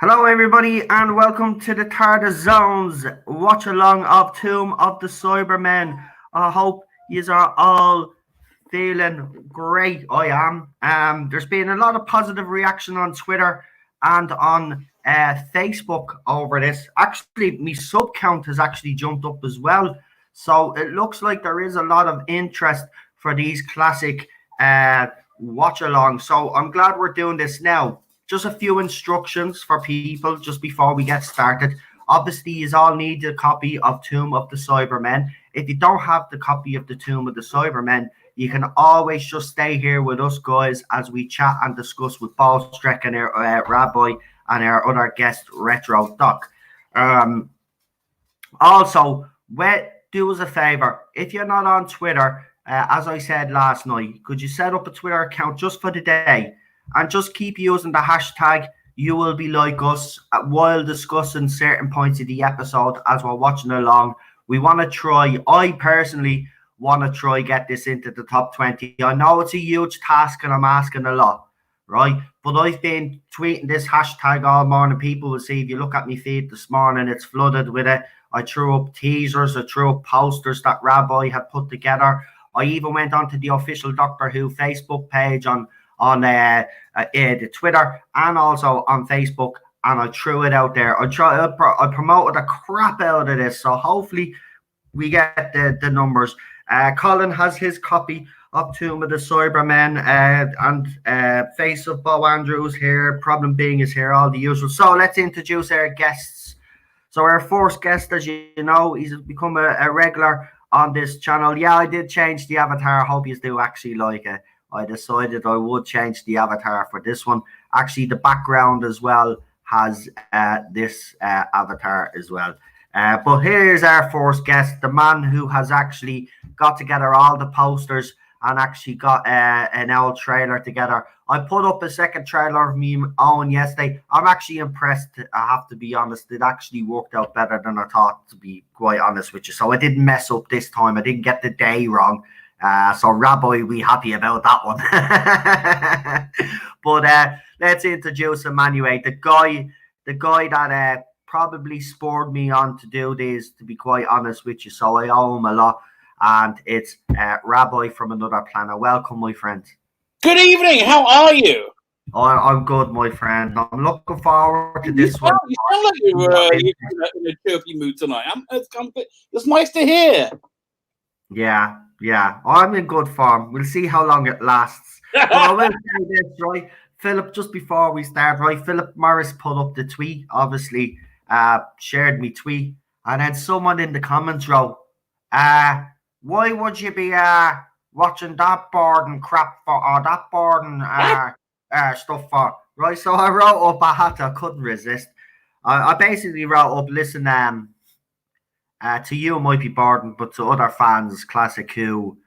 Hello, everybody, and welcome to the TARDIS Zones watch along of Tomb of the Cybermen. I hope you are all feeling great. I am. There's been a lot of positive reaction on Twitter and on Facebook over this. Actually, my sub count has actually jumped up as well. So it looks like there is a lot of interest for these classic watch alongs. So I'm glad we're doing this now. Just a few instructions for people just before we get started. Obviously, you all need a copy of Tomb of the Cybermen. If you don't have the copy of the Tomb of the Cybermen, you can always just stay here with us guys as we chat and discuss with Paul Streck and our Rabbi and our other guest, Retro Doc. Also, do us a favor. If you're not on Twitter, as I said last night, could you set up a Twitter account just for the day and just keep using the hashtag you will be like us while discussing certain points of the episode as we're watching along. We want to try, I personally want to try get this into the top 20. I know it's a huge task and I'm asking a lot, right? But I've been tweeting this hashtag all morning. People will see, if you look at my feed this morning, it's flooded with it. I threw up teasers, I threw up posters that Rabbi had put together. I even went onto the official Doctor Who Facebook page on the Twitter and also on Facebook, and I threw it out there. I promoted the crap out of this, so hopefully we get the numbers. Colin has his copy of Tomb of the Cybermen, and Face of Bo Andrews here. Problem Being is here, all the usual. So let's introduce our guests. So our first guest, as you know, he's become a regular on this channel. Yeah, I did change the avatar. I hope you do actually like it. I decided I would change the avatar for this one. Actually, the background as well has this avatar as well. But here's our first guest, the man who has actually got together all the posters and actually got an old trailer together. I put up a second trailer of me own yesterday. I'm actually impressed, I have to be honest. It actually worked out better than I thought, to be quite honest with you. So I didn't mess up this time. I didn't get the day wrong. So Rabbi, we happy about that one. But let's introduce him anyway. The guy that probably spurred me on to do this, to be quite honest with you. So I owe him a lot. And it's Rabbi from another planet. Welcome, my friend. Good evening. How are you? I'm good, my friend. I'm looking forward to this one. You sound like you're in a chirpy mood tonight. It's nice to hear. Yeah. I'm in good form. We'll see how long it lasts. But I will say this, right? Philip, just before we start, right? Philip Morris put up the tweet, obviously, shared me tweet. And then someone in the comments wrote, why would you be watching that boring crap for, or that boring stuff for, right? So I wrote up, I couldn't resist. I basically wrote up, listen, to you it might be boring, but to other fans, Classic Who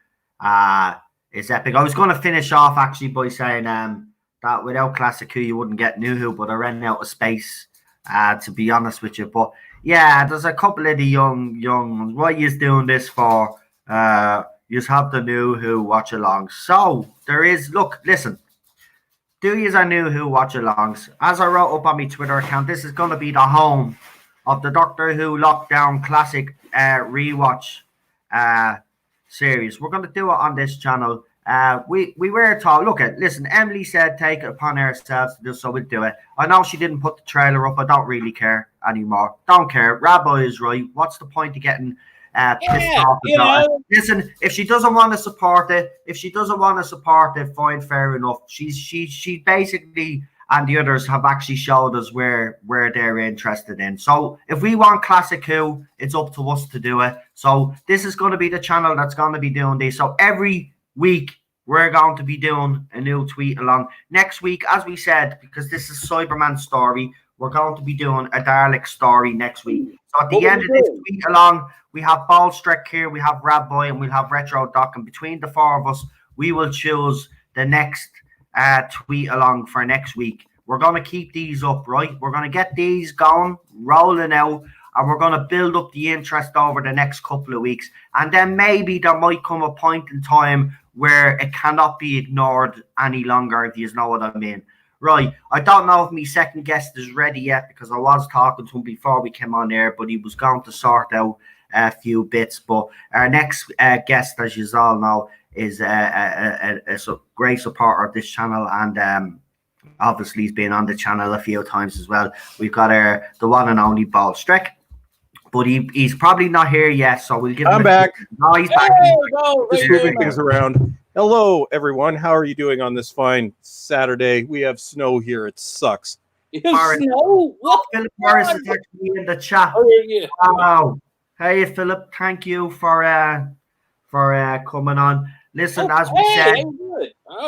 is epic. I was going to finish off actually by saying that without Classic Who you wouldn't get New Who, but I ran out of space, to be honest with you. But yeah, there's a couple of the young ones. What you's doing this for? You have the New Who watch along. So there is, look, listen. Do you are New Who watch alongs? As I wrote up on my Twitter account, this is going to be the home of the Doctor Who Lockdown Classic rewatch series. We're going to do it on this channel. We were told, listen, Emily said take it upon ourselves to do, so we'll do it. I know she didn't put the trailer up. I don't really care anymore. Don't care. Rabbi is right. What's the point of getting pissed off about it? Listen, if she doesn't want to support it, fine, fair enough. She basically, and the others have actually showed us where they're interested in. So if we want Classic Who, it's up to us to do it. So this is going to be the channel that's going to be doing this. So every week we're going to be doing a new tweet along. Next week, as we said, because this is Cyberman story, we're going to be doing a Dalek story next week. So at the end of this tweet along, we have Paul Streck here, we have Rabbi, and we'll have Retro Doc. And between the four of us, we will choose the next tweet along for next week. We're going to keep these up, right? We're going to get these going, rolling out, and we're going to build up the interest over the next couple of weeks. And then maybe there might come a point in time where it cannot be ignored any longer, if you know what I mean. Right, I don't know if my second guest is ready yet because I was talking to him before we came on air, but he was going to sort out a few bits. But our next guest, as you all know, is a great supporter of this channel, and obviously he's been on the channel a few times as well. We've got the one and only Ball Streck, but he's probably not here yet, so we'll give him. I'm back. No, he's back. Just moving things around. Hello, everyone. How are you doing on this fine Saturday? We have snow here. It sucks. Snow? What? Philip Morris is actually in the chat. Oh, yeah. Wow. Hey, Philip. Thank you for coming on. Listen, as we said,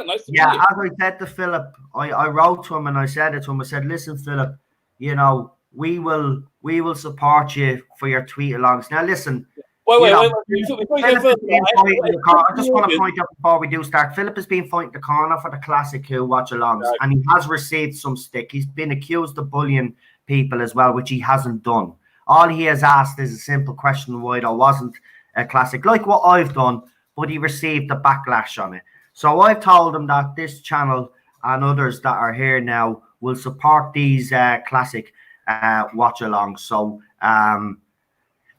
nice to yeah, meet you. as I said to Philip, I wrote to him and I said it to him. I said, listen, Philip, you know, we will support you for your tweet alongs. Now, listen. Wait. Before you go further, I just want to point out before we do start, Philip has been fighting the corner for the Classic Who watch alongs, right, and he has received some stick. He's been accused of bullying people as well, which he hasn't done. All he has asked is a simple question why there wasn't a Classic, like what I've done, but he received the backlash on it. So I've told him that this channel and others that are here now will support these Classic watch alongs. So,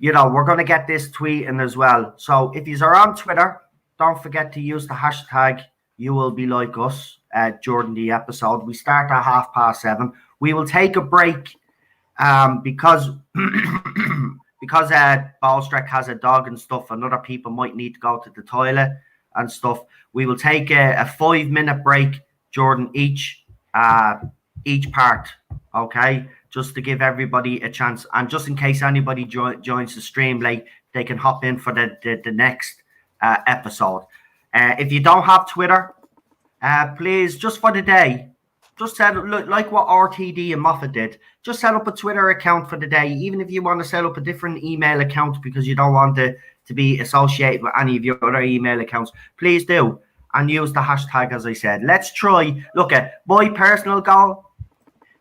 you know, we're going to get this tweeting as well. So if you are on Twitter, don't forget to use the hashtag You Will Be Like Us during the episode. We start at 7:30. We will take a break because Ballstreck has a dog and stuff, and other people might need to go to the toilet and stuff. We will take a 5-minute break during each part, okay? Just to give everybody a chance, and just in case anybody joins the stream late, they can hop in for the next episode. If you don't have Twitter, please, just for the day, just set up, like what RTD and Moffat did, just set up a Twitter account for the day, even if you want to set up a different email account because you don't want to be associated with any of your other email accounts, please do, and use the hashtag, as I said. Let's try, look at my personal goal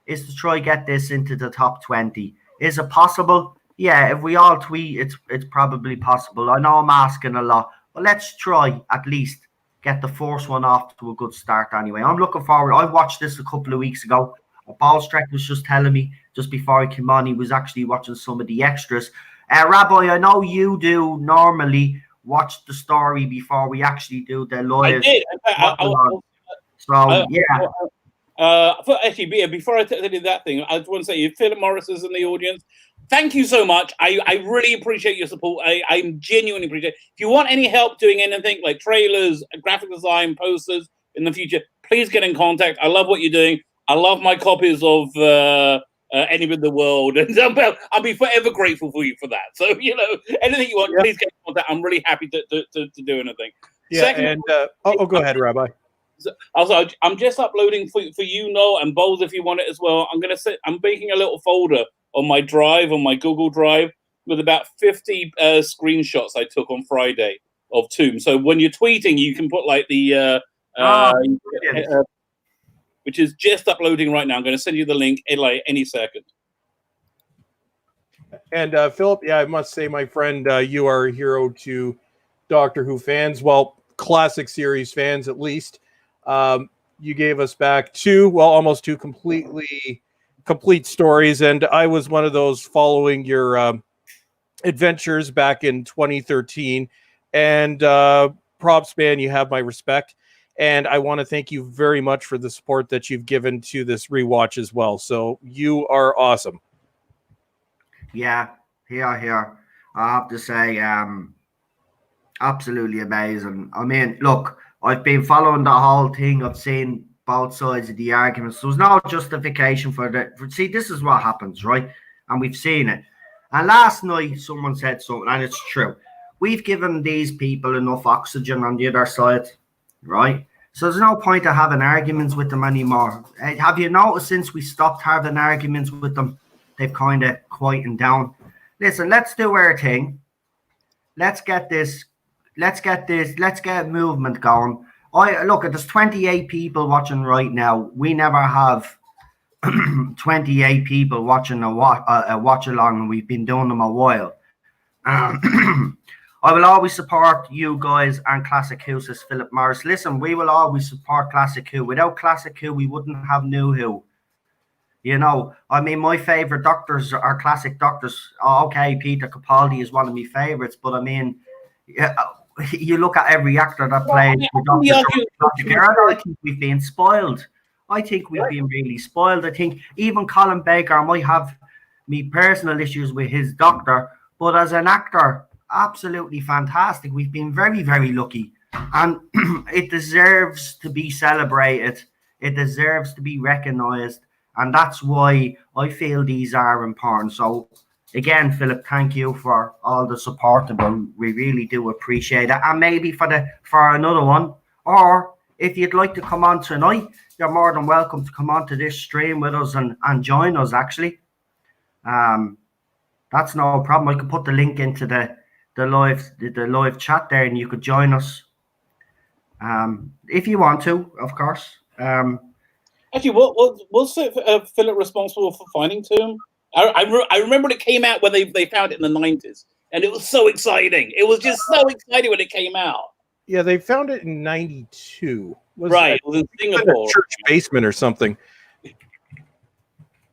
is to try get this into the top 20. Is it possible? Yeah, if we all tweet, it's probably possible. I know I'm asking a lot, but let's try at least get the first one off to a good start anyway. I'm looking forward. I watched this a couple of weeks ago. Ballstreck was just telling me just before he came on, he was actually watching some of the extras. Rabbi, I know you do normally watch the story before we actually do the live. I did. Yeah. Actually, before I tell you that thing, I just want to say, if Philip Morris is in the audience, thank you so much. I really appreciate your support. I genuinely appreciate it. If you want any help doing anything like trailers, graphic design, posters in the future, please get in contact. I love what you're doing. I love my copies of Anywhere in the World, and I'll be forever grateful for you for that. So, you know, anything you want, please get in contact. I'm really happy to do anything. Yeah, second, and go ahead, Rabbi. Also, I'm just uploading for you, Noel, and Bowles, if you want it as well. I'm making a little folder on my drive, on my Google Drive, with about 50 screenshots I took on Friday of Tomb. So when you're tweeting, you can put like the which is just uploading right now. I'm going to send you the link any second. And Philip, yeah, I must say, my friend, you are a hero to Doctor Who fans. Well, classic series fans, at least. You gave us back almost two complete stories, and I was one of those following your adventures back in 2013. And props, man, you have my respect, and I want to thank you very much for the support that you've given to this rewatch as well. So you are awesome. Yeah, here. I have to say, absolutely amazing. I mean, look, I've been following the whole thing. I've seen both sides of the arguments. There's no justification see, this is what happens, right? And we've seen it. And last night, someone said something, and it's true. We've given these people enough oxygen on the other side, right? So there's no point of having arguments with them anymore. Have you noticed since we stopped having arguments with them, they've kind of quietened down? Listen, let's do our thing. Let's get movement going. Look, there's 28 people watching right now. We never have 28 people watching a watch along, and we've been doing them a while. I I will always support you guys and Classic Who, says Philip Morris. Listen, we will always support Classic Who. Without Classic Who, we wouldn't have New Who. You know, I mean, my favorite doctors are classic doctors. Oh, okay, Peter Capaldi is one of my favorites, but I mean, yeah, you look at every actor that plays I think we've been spoiled. I think we've been really spoiled. I think even Colin Baker might have me personal issues with his doctor, but as an actor, absolutely fantastic. We've been very, very lucky, and it deserves to be celebrated. It deserves to be recognised, and that's why I feel these are important. So, again, Philip, thank you for all the support. We really do appreciate it, and maybe for another one, or if you'd like to come on tonight, you're more than welcome to come on to this stream with us and join us. Actually, that's no problem. I could put the link into the live chat there, and you could join us if you want to, of course. Actually, was Philip responsible for finding Tomb? I remember when it came out when they found it in the 90s, and it was so exciting. It was just so exciting when it came out. Yeah, they found it in 92. Right, it was in Singapore. A church basement or something.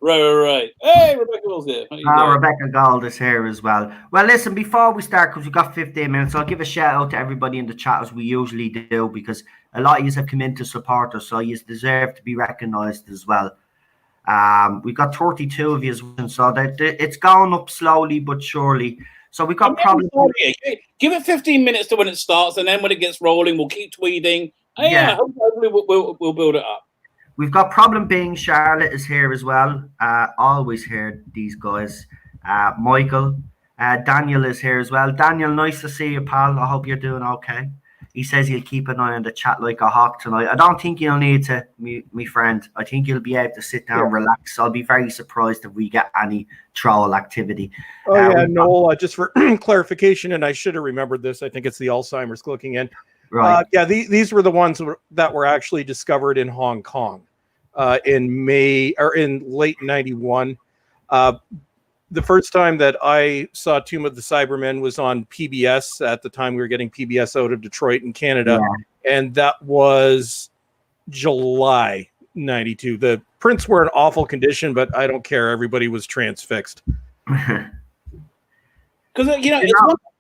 Right. Hey, Rebecca Gold's here. Rebecca Gold is here as well. Well, listen, before we start, because we've got 15 minutes, I'll give a shout out to everybody in the chat as we usually do, because a lot of you have come in to support us, so you deserve to be recognised as well. We've got 32 of you, so it's going up slowly but surely. So we've got probably... Give it 15 minutes to when it starts, and then when it gets rolling, we'll keep tweeting. Yeah, hopefully we'll build it up. We've got Problem Being Charlotte is here as well. Always heard these guys. Michael, Daniel is here as well. Daniel, nice to see you, pal. I hope you're doing okay. He says he'll keep an eye on the chat like a hawk tonight. I don't think you'll need to, me friend. I think you'll be able to sit down, relax. I'll be very surprised if we get any troll activity. Noel, just for clarification, and I should have remembered this. I think it's the Alzheimer's clicking in. Right. These were the ones that were actually discovered in Hong Kong in late 91. The first time that I saw Tomb of the Cybermen was on PBS. At the time, we were getting PBS out of Detroit in Canada, and that was July 92. The prints were in awful condition, but I don't care. Everybody was transfixed. Because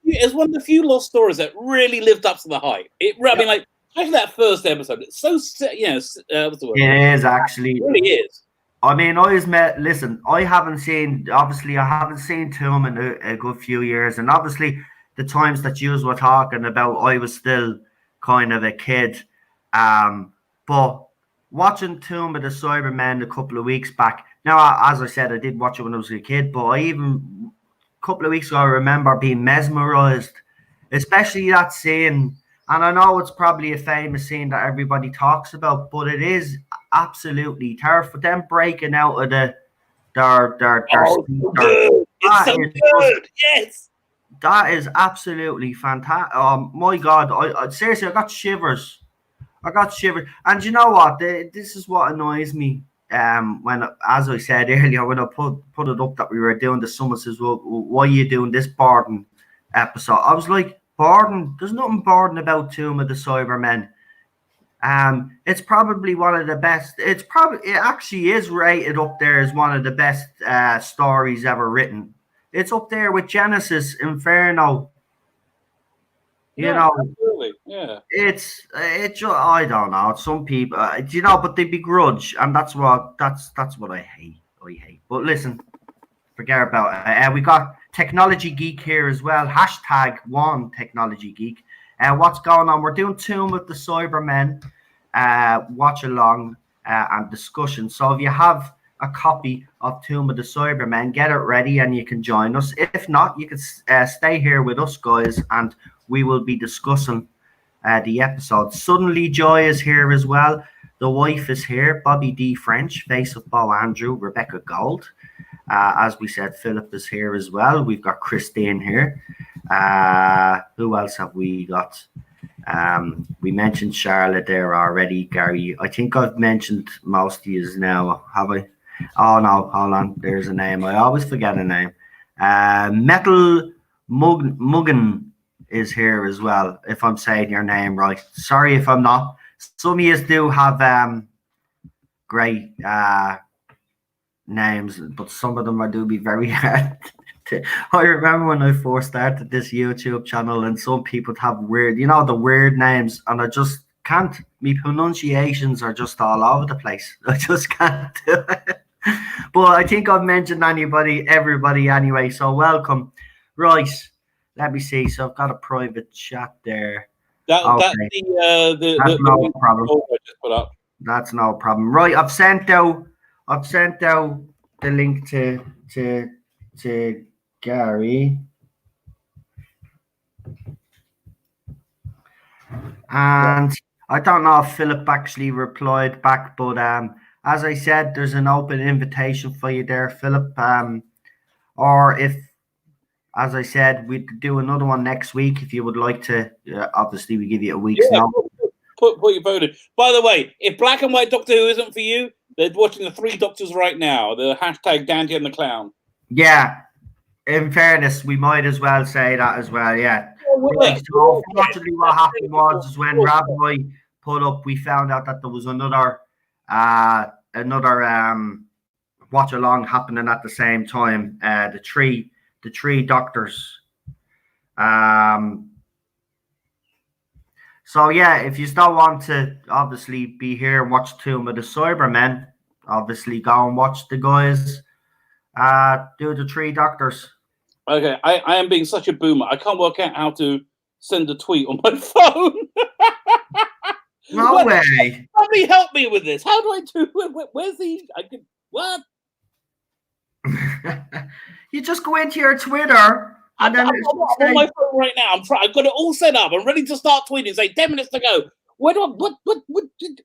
it's one of the few lost stories that really lived up to the hype. I mean, like, especially that first episode. It's so, what's the word? It is actually. It really is. I mean, listen, I haven't seen Tomb in a good few years. And obviously, the times that you were talking about, I was still kind of a kid. But watching Tomb of the Cybermen a couple of weeks back, now, as I said, I did watch it when I was a kid, but a couple of weeks ago, I remember being mesmerized, especially that scene. And I know it's probably a famous scene that everybody talks about, but it is absolutely terrifying. Them breaking out of their It's so good. Yes. That is absolutely fantastic. Oh my God. I seriously, I got shivers. And you know what? This is what annoys me. When, as I said earlier, when I put it up that we were doing the Summit, says, well, why are you doing this Borden episode? I was like, Borden, there's nothing Borden about Tomb of the Cybermen. It's probably one of the best. It actually is rated up there as one of the best stories ever written. It's up there with Genesis, Inferno. Absolutely. Yeah. It's I don't know. Some people, but they begrudge, and that's what I hate. But listen, forget about it. We got Technology Geek here as well. #1 Technology Geek. What's going on? We're doing Tomb of the Cybermen. Watch along and discussion. So if you have a copy of Tomb of the Cybermen, get it ready and you can join us. If not, you can stay here with us, guys, and we will be discussing the episode. Suddenly Joy is here as well. The wife is here. Bobby D. French, face of Bo Andrew, Rebecca Gold. As we said, Philip is here as well. We've got Christine here. Who else have we got? We mentioned Charlotte there already, Gary. I think I've mentioned most of you now, have I? Oh no, hold on. There's a name. I always forget a name. Metal Muggen is here as well, if I'm saying your name right. Sorry if I'm not. Some of you do have great names, but some of them I do be very hard. I remember when I first started this YouTube channel, and some people have weird, the weird names, and I just can't. My pronunciations are just all over the place. I just can't do it. But I think I've mentioned everybody anyway. So welcome. Right. Let me see. So I've got a private chat there. That's no problem. I just put up. That's no problem. Right. I've sent out the link to Gary. And I don't know if Philip actually replied back, but as I said, there's an open invitation for you there, Philip. Or if, as I said, we could do another one next week if you would like to. Obviously, we give you a week's notice. Put your vote in. By the way, if Black and White Doctor Who isn't for you, they're watching the Three Doctors right now. The hashtag Dandy and the Clown. Yeah. In fairness, we might as well say that as well. Yeah. Right, so unfortunately, what happened was when Rabbi put up, we found out that there was another watch along happening at the same time. The three doctors. So yeah, if you still want to obviously be here and watch Tomb of the Cybermen, obviously go and watch the guys do the Three Doctors. Okay, I am being such a boomer. I can't work out how to send a tweet on my phone. No way. Somebody help me with this. How do I do it? Where's the... What? You just go into your Twitter. And I'm on my phone right now. I've got it all set up. I'm ready to start tweeting. Say 10 minutes to go. Where do I... What did...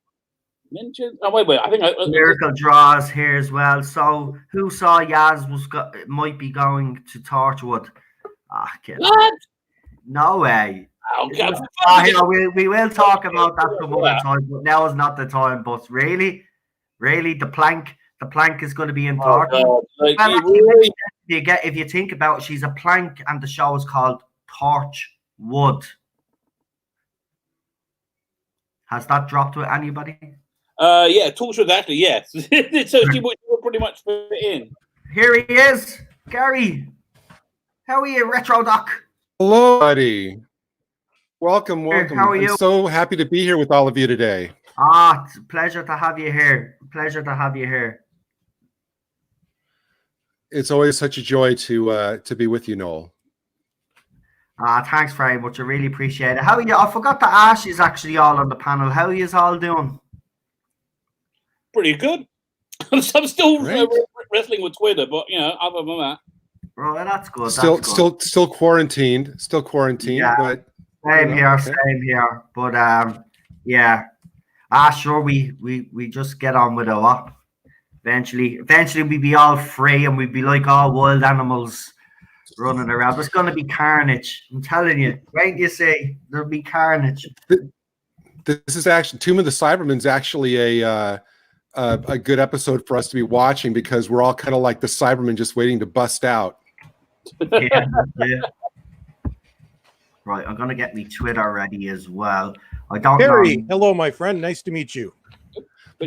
Mention? Oh, wait. I think Miracle Draws here as well. So, who saw Yaz might be going to Torchwood? What? No way. Okay. We will talk about that some other time, but now is not the time. But really, the plank is going to be in Torchwood. Really? If you think about it, she's a plank, and the show is called Torchwood. Has that dropped with anybody? Yeah, Torchwood actually, yes. So she would pretty much fit in. Here he is, Gary. How are you, Retro Doc? Hello, buddy. Welcome. How are you? I'm so happy to be here with all of you today. It's a pleasure to have you here. It's always such a joy to be with you, Noel. Thanks very much. I really appreciate it. How are you? I forgot to ask you actually all on the panel. How are you all doing? Pretty good. I'm still wrestling with Twitter, but other than that, right, that's good. Still quarantined. Yeah, but same here. But yeah. Sure. We just get on with it. What? Eventually, we'd be all free and we'd be like all wild animals running around. There's going to be carnage. I'm telling you. Wait, you see, there'll be carnage. This is actually Tomb of the Cybermen's actually a good episode for us to be watching because we're all kind of like the Cybermen just waiting to bust out. Yeah. Right, I'm gonna get me Twitter ready as well. I don't Harry, know. hello, my friend. Nice to meet you.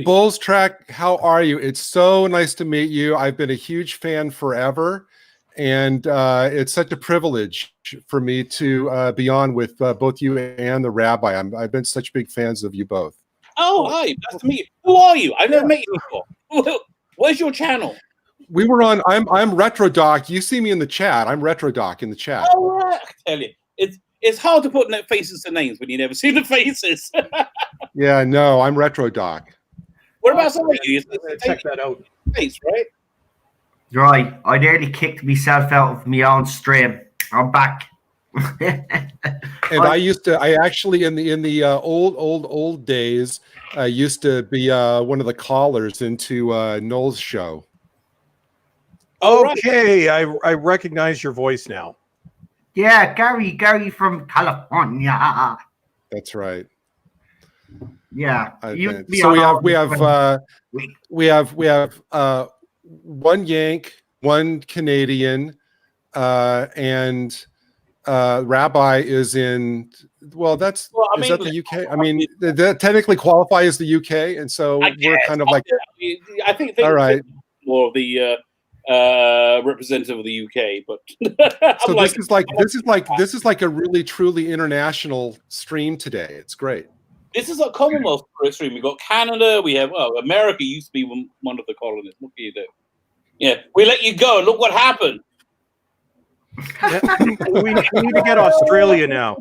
Bulls Track, how are you? It's so nice to meet you. I've been a huge fan forever, and it's such a privilege for me to be on with both you and the Rabbi. I've been such big fans of you both. Oh, hi. Nice to meet you. Who are you? I've never met you before. Where's your channel? We were on. I'm Retro Doc. You see me in the chat. I'm Retro Doc in the chat. Oh, right. I tell you, it's hard to put faces to names when you never see the faces. Yeah, no, I'm Retro Doc. Whereabouts are you? Check that out. Face, right? Right, I nearly kicked myself out of my own stream. I'm back. And I actually in the old days used to be one of the callers into Noel's show. Okay, I recognize your voice now. Yeah, Gary from California. That's right. Yeah. So we have one Yank, one Canadian, and Rabbi is in. Well, that's Well, I is mean, that the UK? I mean, that technically qualify as the UK, and so we're kind of like. I think All right. more of the representative of the UK, but So this is like a really truly international stream today. It's great. This is a Commonwealth stream. We got Canada. We have America used to be one of the colonies. What do you do? Yeah, we let you go. Look what happened. Yeah. we need to get Australia now.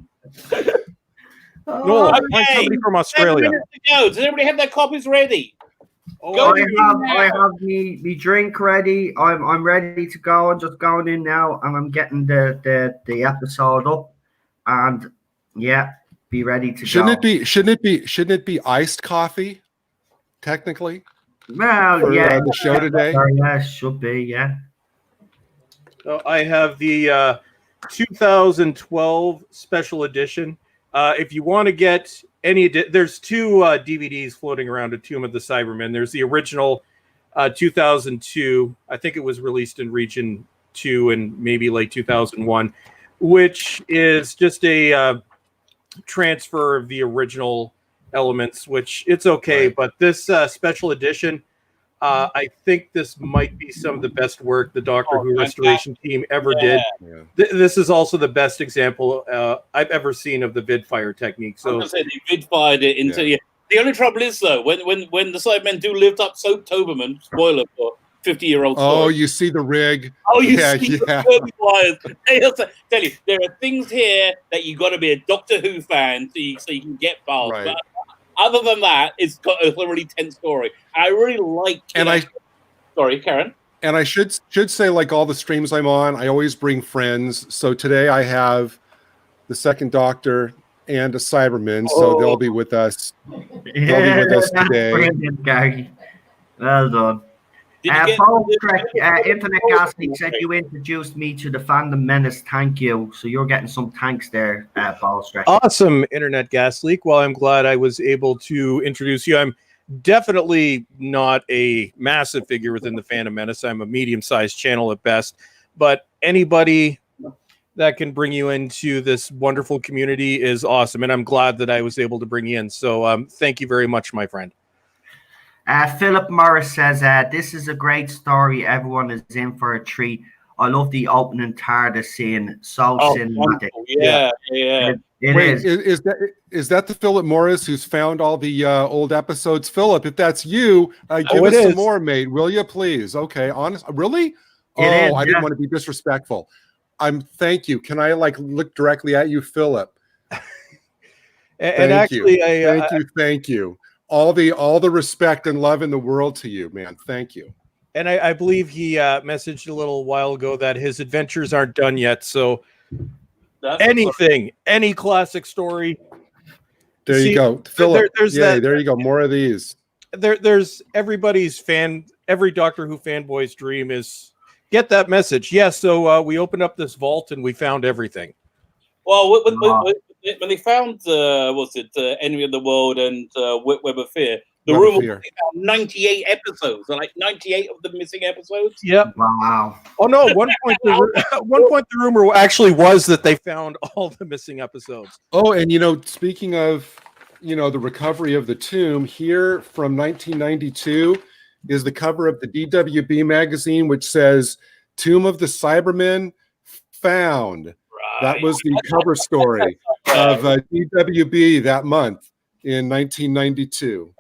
No, find somebody from Australia. 7 minutes to go. Does everybody have their copies ready? Oh, I have me drink ready. I'm ready to go. I'm just going in now, and I'm getting the episode up, and yeah, be ready to go. Shouldn't it be iced coffee? Technically, well, for, yeah, the show today. Yeah, should be, yeah. So I have the 2012 special edition. If you want to get any, there's two DVDs floating around, A Tomb of the Cybermen. There's the original 2002. I think it was released in Region 2 and maybe late 2001, which is just a transfer of the original elements, which it's okay. Right. But this special edition, I think this might be some of the best work the Doctor Who restoration team ever did. Yeah. This is also the best example I've ever seen of the vidfire technique. So they vidfired it into the only trouble is though when the Cybermen do lift up Soap Toberman, spoiler for 50-year-old story. Oh, you see the rig. Oh, you see the wires. Tell you, there are things here that you got to be a Doctor Who fan so you can get past. Right. But other than that, it's got a really tense story. I really like. Sorry, Karen. And I should say, like all the streams I'm on, I always bring friends. So today I have the Second Doctor and a Cyberman, so they'll be with us. Yeah, they'll be with us today. Brilliant, Gary. Well done. Internet Gasly said you introduced me to the fandom menace. Thank you. So you're getting some thanks there, Ballstrek. Awesome, Internet Gas Leak. Well, I'm glad I was able to introduce you. I'm definitely not a massive figure within the Phantom Menace. I'm a medium-sized channel at best. But anybody that can bring you into this wonderful community is awesome. And I'm glad that I was able to bring you in. So thank you very much, my friend. Philip Morris says, this is a great story. Everyone is in for a treat. I love the opening TARDIS scene. So cinematic. Yeah. Wait, is that the Philip Morris who's found all the old episodes? Philip, if that's you, give us some more, mate. Will you please? Okay, honest. Really? I didn't want to be disrespectful. Thank you. Can I look directly at you, Philip? Thank you. All the respect and love in the world to you, man. Thank you. And I believe he messaged a little while ago that his adventures aren't done yet. So any classic story. There you go, Philip. There you go. More of these. There's every Doctor Who fanboy's dream is get that message. Yeah. So we opened up this vault and we found everything. Well, when they found Enemy of the World and Web of Fear, the rumor was they found 98 episodes, like 98 of the missing episodes. Yep. Wow. Oh no! At one point, the rumor actually was that they found all the missing episodes. Oh, and speaking of the recovery of the tomb, here from 1992 is the cover of the DWB magazine, which says "Tomb of the Cybermen found." That was the cover story of DWB that month in 1992.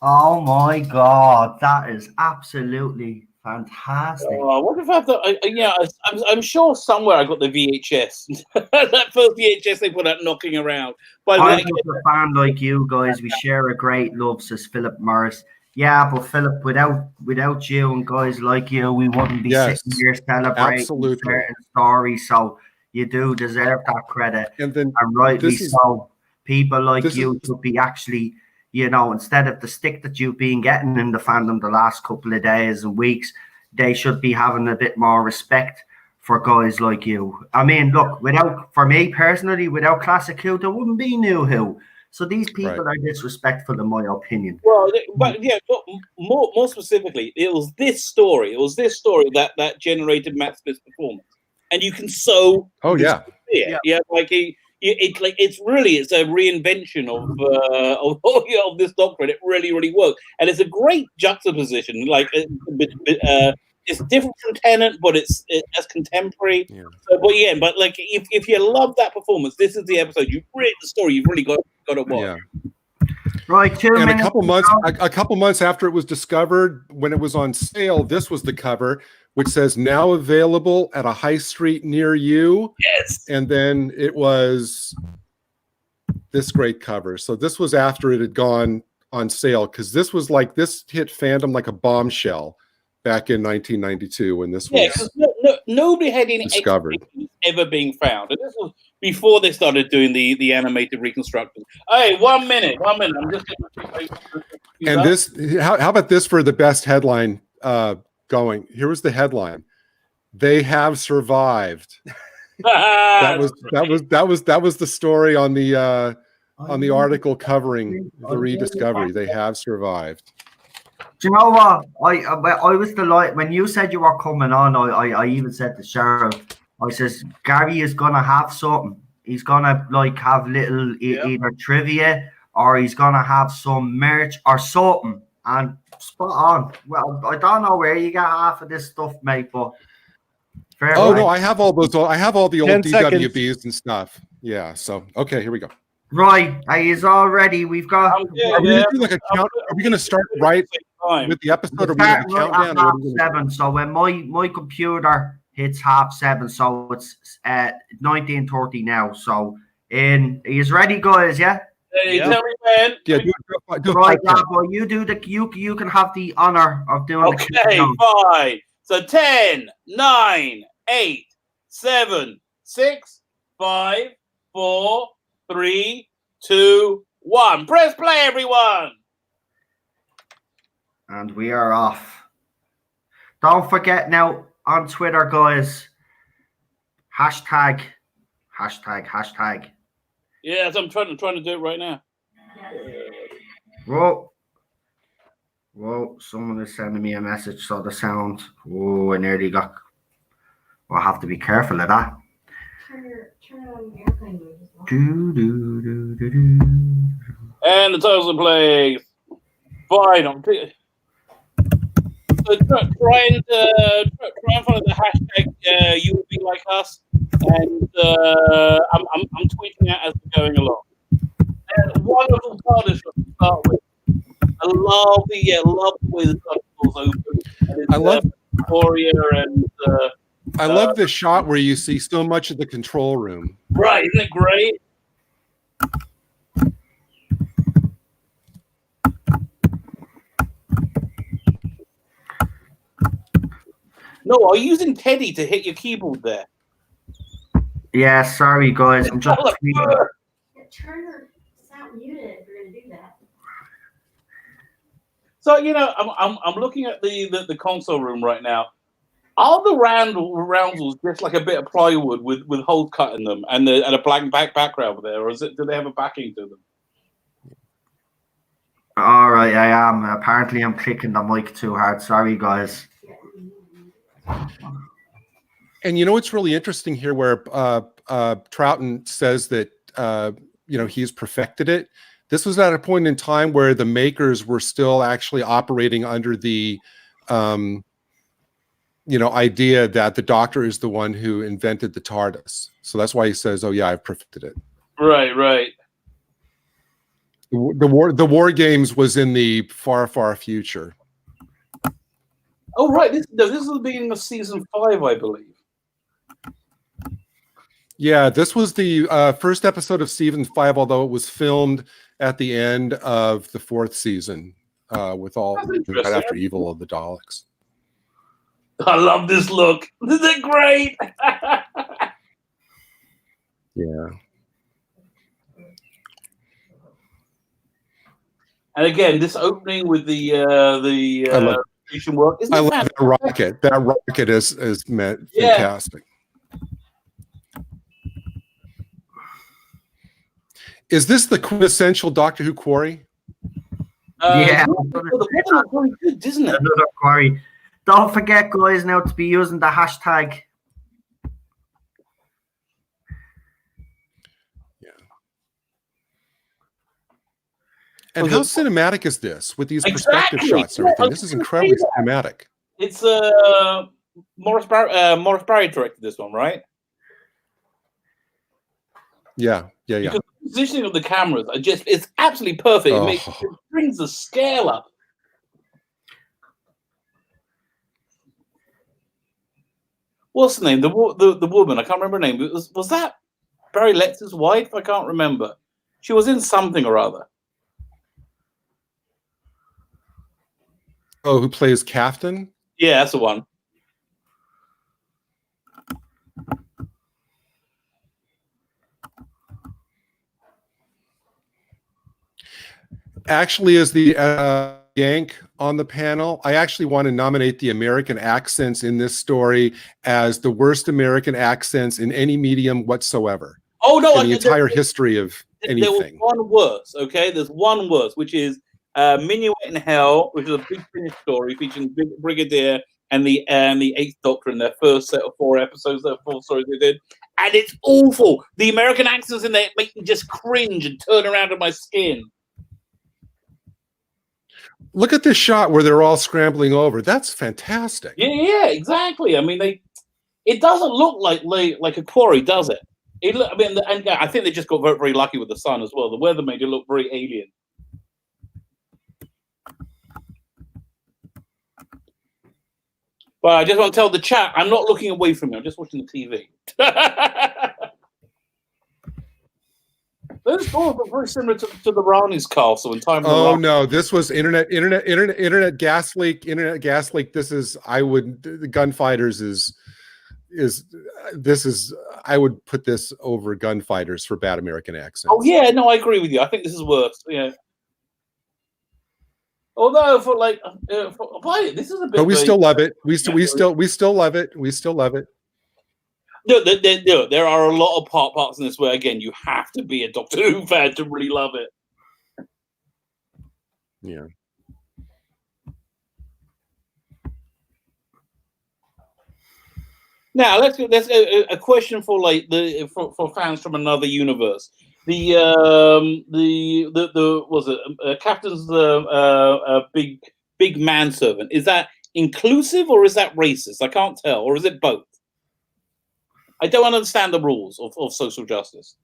Oh my God, that is absolutely fantastic. What if I'm sure somewhere I got the VHS. That first VHS they put out knocking around. I'm just a fan like you guys. We share a great love, says Philip Morris. Yeah, but Philip, without you and guys like you, we wouldn't be sitting here celebrating certain stories. So you do deserve that credit, and rightly so. People like you should be actually, instead of the stick that you've been getting in the fandom the last couple of days and weeks, they should be having a bit more respect for guys like you. I mean, look, for me personally, without Classic Who, there wouldn't be New Who. So these people are disrespectful, in my opinion. Well, but more specifically, it was this story. It was this story that generated Matt Smith's performance. and you can sew. Oh yeah. It's a reinvention of this Doctor, and it really works. And it's a great juxtaposition. It's different from Tennant, but it's contemporary. Yeah. So, but if you love that performance, this is the episode. You've really got to watch. Yeah. Right, 2 And minutes. a couple months after it was discovered, when it was on sale, this was the cover, which says now available at a high street near you. Yes. And then it was this great cover. So this was after it had gone on sale, because this hit fandom like a bombshell back in 1992 when this was nobody had any discovered ever being found, and this was before they started doing the animated reconstruction. Hey, 1 minute. I'm just and this. How about this for the best headline going? Here was the headline: "They have survived." that was the story on the article covering the rediscovery. They have survived. Do you know what? I was delighted when you said you were coming on. I even said to Cheryl, I says Gary is gonna have something. He's gonna have little either trivia, or he's gonna have some merch or something. And spot on. Well, I don't know where you got half of this stuff, mate, but no, I have all those. I have all the old 10 seconds. DWBs and stuff. Yeah. So okay, here we go. Right, he's all ready. We've got. Are we gonna do like a count? Are we gonna start right with the episode? Or are we gonna count down? 7:30. So when my computer hits 7:30, so it's 19:30 now. So he's ready, guys. Yeah. Hey, tell me, man. Yeah. Do right, boy. You do you can have the honor of doing. Okay, fine. So 10, 9, 8, 7, 6, 5, 4, 3, 2, 1. Press play, everyone. And we are off. Don't forget now on Twitter, guys. Hashtag. Yes, I'm trying to do it right now. Whoa, someone is sending me a message, so the sound. Oh, I nearly got. I'll have to be careful of that. Turn on airplane mode as well. And the titles are playing. Fine. So try and follow the hashtag. You will be like us, and I'm tweeting out as we're going along. And wonderful TARDIS to start with. I love the way the doors open. I love Victoria and. I love this shot where you see so much of the control room. Right, isn't it great? No, are you using Teddy to hit your keyboard there? Yeah, sorry guys. I'm just Turn your sound muted if you're gonna do that. So I'm looking at the console room right now. Are the roundels just like a bit of plywood with holes cut in them and a blank background there, or do they have a backing to them? All right, I am. Apparently, I'm clicking the mic too hard. Sorry, guys. And what's really interesting here, where Troughton says that he's perfected it. This was at a point in time where the makers were still actually operating under the idea that the Doctor is the one who invented the TARDIS. So that's why he says, "Oh yeah, I've perfected it." Right. The War Games was in the far future. Oh right, this is the beginning of season 5, I believe. Yeah, this was the first episode of season 5, although it was filmed at the end of the 4th season, with right after Evil of the Daleks. I love this look. Isn't it great? Yeah. And again, this opening with the station work. I love that rocket. That rocket is fantastic. Is this the quintessential Doctor Who quarry? Yeah. The very good, isn't it? Another quarry. Don't forget, guys, now to be using the hashtag. And how cinematic is this with these perspective Exactly. shots and everything? This is incredibly cinematic. It's Morris Barry directed this one, right? Yeah. Because the positioning of the cameras are it's absolutely perfect. It brings the scale up. What's the name? The woman, I can't remember her name. Was that Barry Letz's wife? I can't remember. She was in something or other. Oh, who plays Kaftan? Yeah, that's the one. Actually, as the Yank on the panel, I actually want to nominate the American accents in this story as the worst American accents in any medium whatsoever. Oh no! In the entire history of anything. There was one worse. Okay, there's one worse, which is Minuet in Hell, which is a big finish story featuring Brigadier and the Eighth Doctor in their first set of 4 episodes, their 4 stories they did, and it's awful. The American accents in there make me just cringe and turn around in my skin. Look at this shot where they're all scrambling over. That's fantastic. Yeah, exactly. I mean, it doesn't look like a quarry, does it? I think they just got very, very lucky with the sun as well. The weather made it look very alien. But I just want to tell the chat, I'm not looking away from you. I'm just watching the TV. Those doors are very similar to the Rani's castle in Time. Oh no, this was internet gas leak. Internet gas leak. This is the Gunfighters I would put this over Gunfighters for bad American accents. Oh yeah, no, I agree with you. I think this is worse. Yeah. Although this is a bit. But we still love it. We still love it. We still love it. No, there are a lot of parts in this where, again, you have to be a Doctor Who fan to really love it. Yeah. Now let's a question for for fans from another universe. The was it Captain's big manservant? Is that inclusive or is that racist? I can't tell, or is it both? I don't understand the rules of social justice.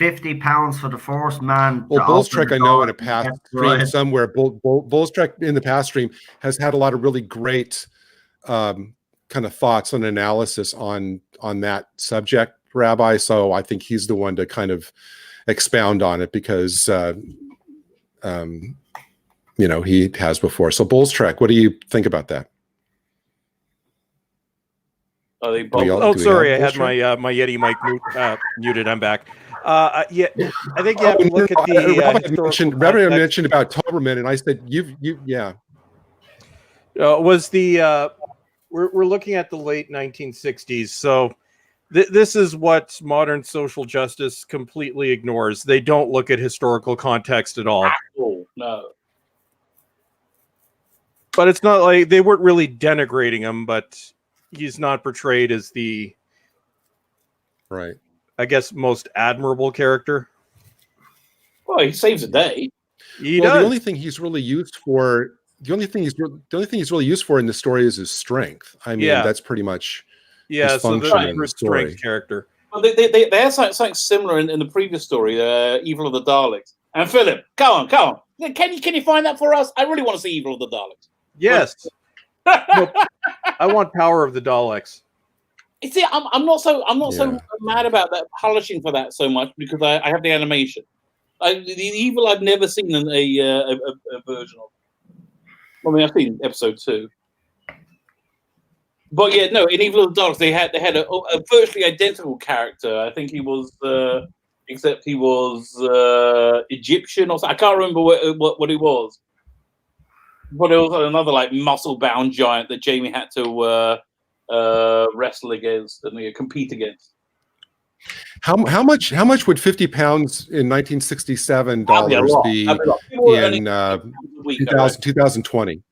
£50 for the first man. Well, Bullstrek, I know in a past stream somewhere, Bullstrek in the past stream has had a lot of really great kind of thoughts and analysis on that subject, Rabbi. So I think he's the one to kind of expound on it because, he has before. So Bullstrek, what do you think about that? Sorry, I had my Yeti mic muted. I'm back. Yeah, I think you have to look at the. Rabbi mentioned about Toberman, and I said, yeah. We're looking at the late 1960s, so this is what modern social justice completely ignores. They don't look at historical context at all. No. But it's not like they weren't really denigrating him, but he's not portrayed as the right, I guess, most admirable character. Well, he saves the day. He does. The only thing he's really used for the only thing he's really used for in the story is his strength. I mean, that's pretty much his function in the story. Strength character. Well, they had something similar in the previous story, Evil of the Daleks. And Philip, come on. Can you find that for us? I really want to see Evil of the Daleks. Yes. No, I want Power of the Daleks. You see, I'm not so mad about that publishing for that so much because I have the animation. The Evil I've never seen a version of. I mean, I've seen episode 2. But yeah, no, in Evil of the Daleks they had a virtually identical character. I think he was except he was Egyptian or something. I can't remember what he was. But it was another like muscle-bound giant that Jamie had to wrestle against and compete against. How much would £50 in 1967 dollars be in 2020?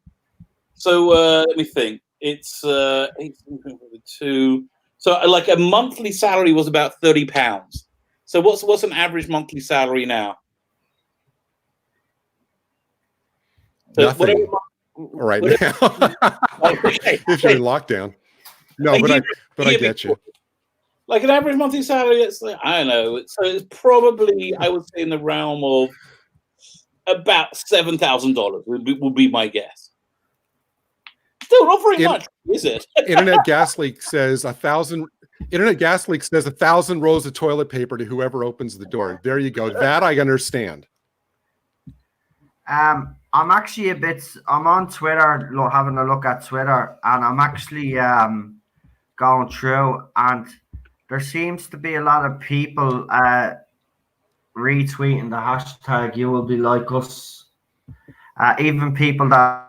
So let me think. It's 2. So like a monthly salary was about £30. So what's an average monthly salary now? So Nothing right now. Okay. If you're in lockdown. No, but I get you. Like an average monthly salary, it's like, I don't know. So it's probably, I would say, in the realm of about $7,000 would be my guess. Still not very much, is it? Internet Gas Leak says 1,000. Internet Gas Leak says 1,000 rolls of toilet paper to whoever opens the door. There you go. That I understand. I'm actually I'm on Twitter, having a look at Twitter, and I'm actually going through, and there seems to be a lot of people retweeting the hashtag "You will be like us." Even people that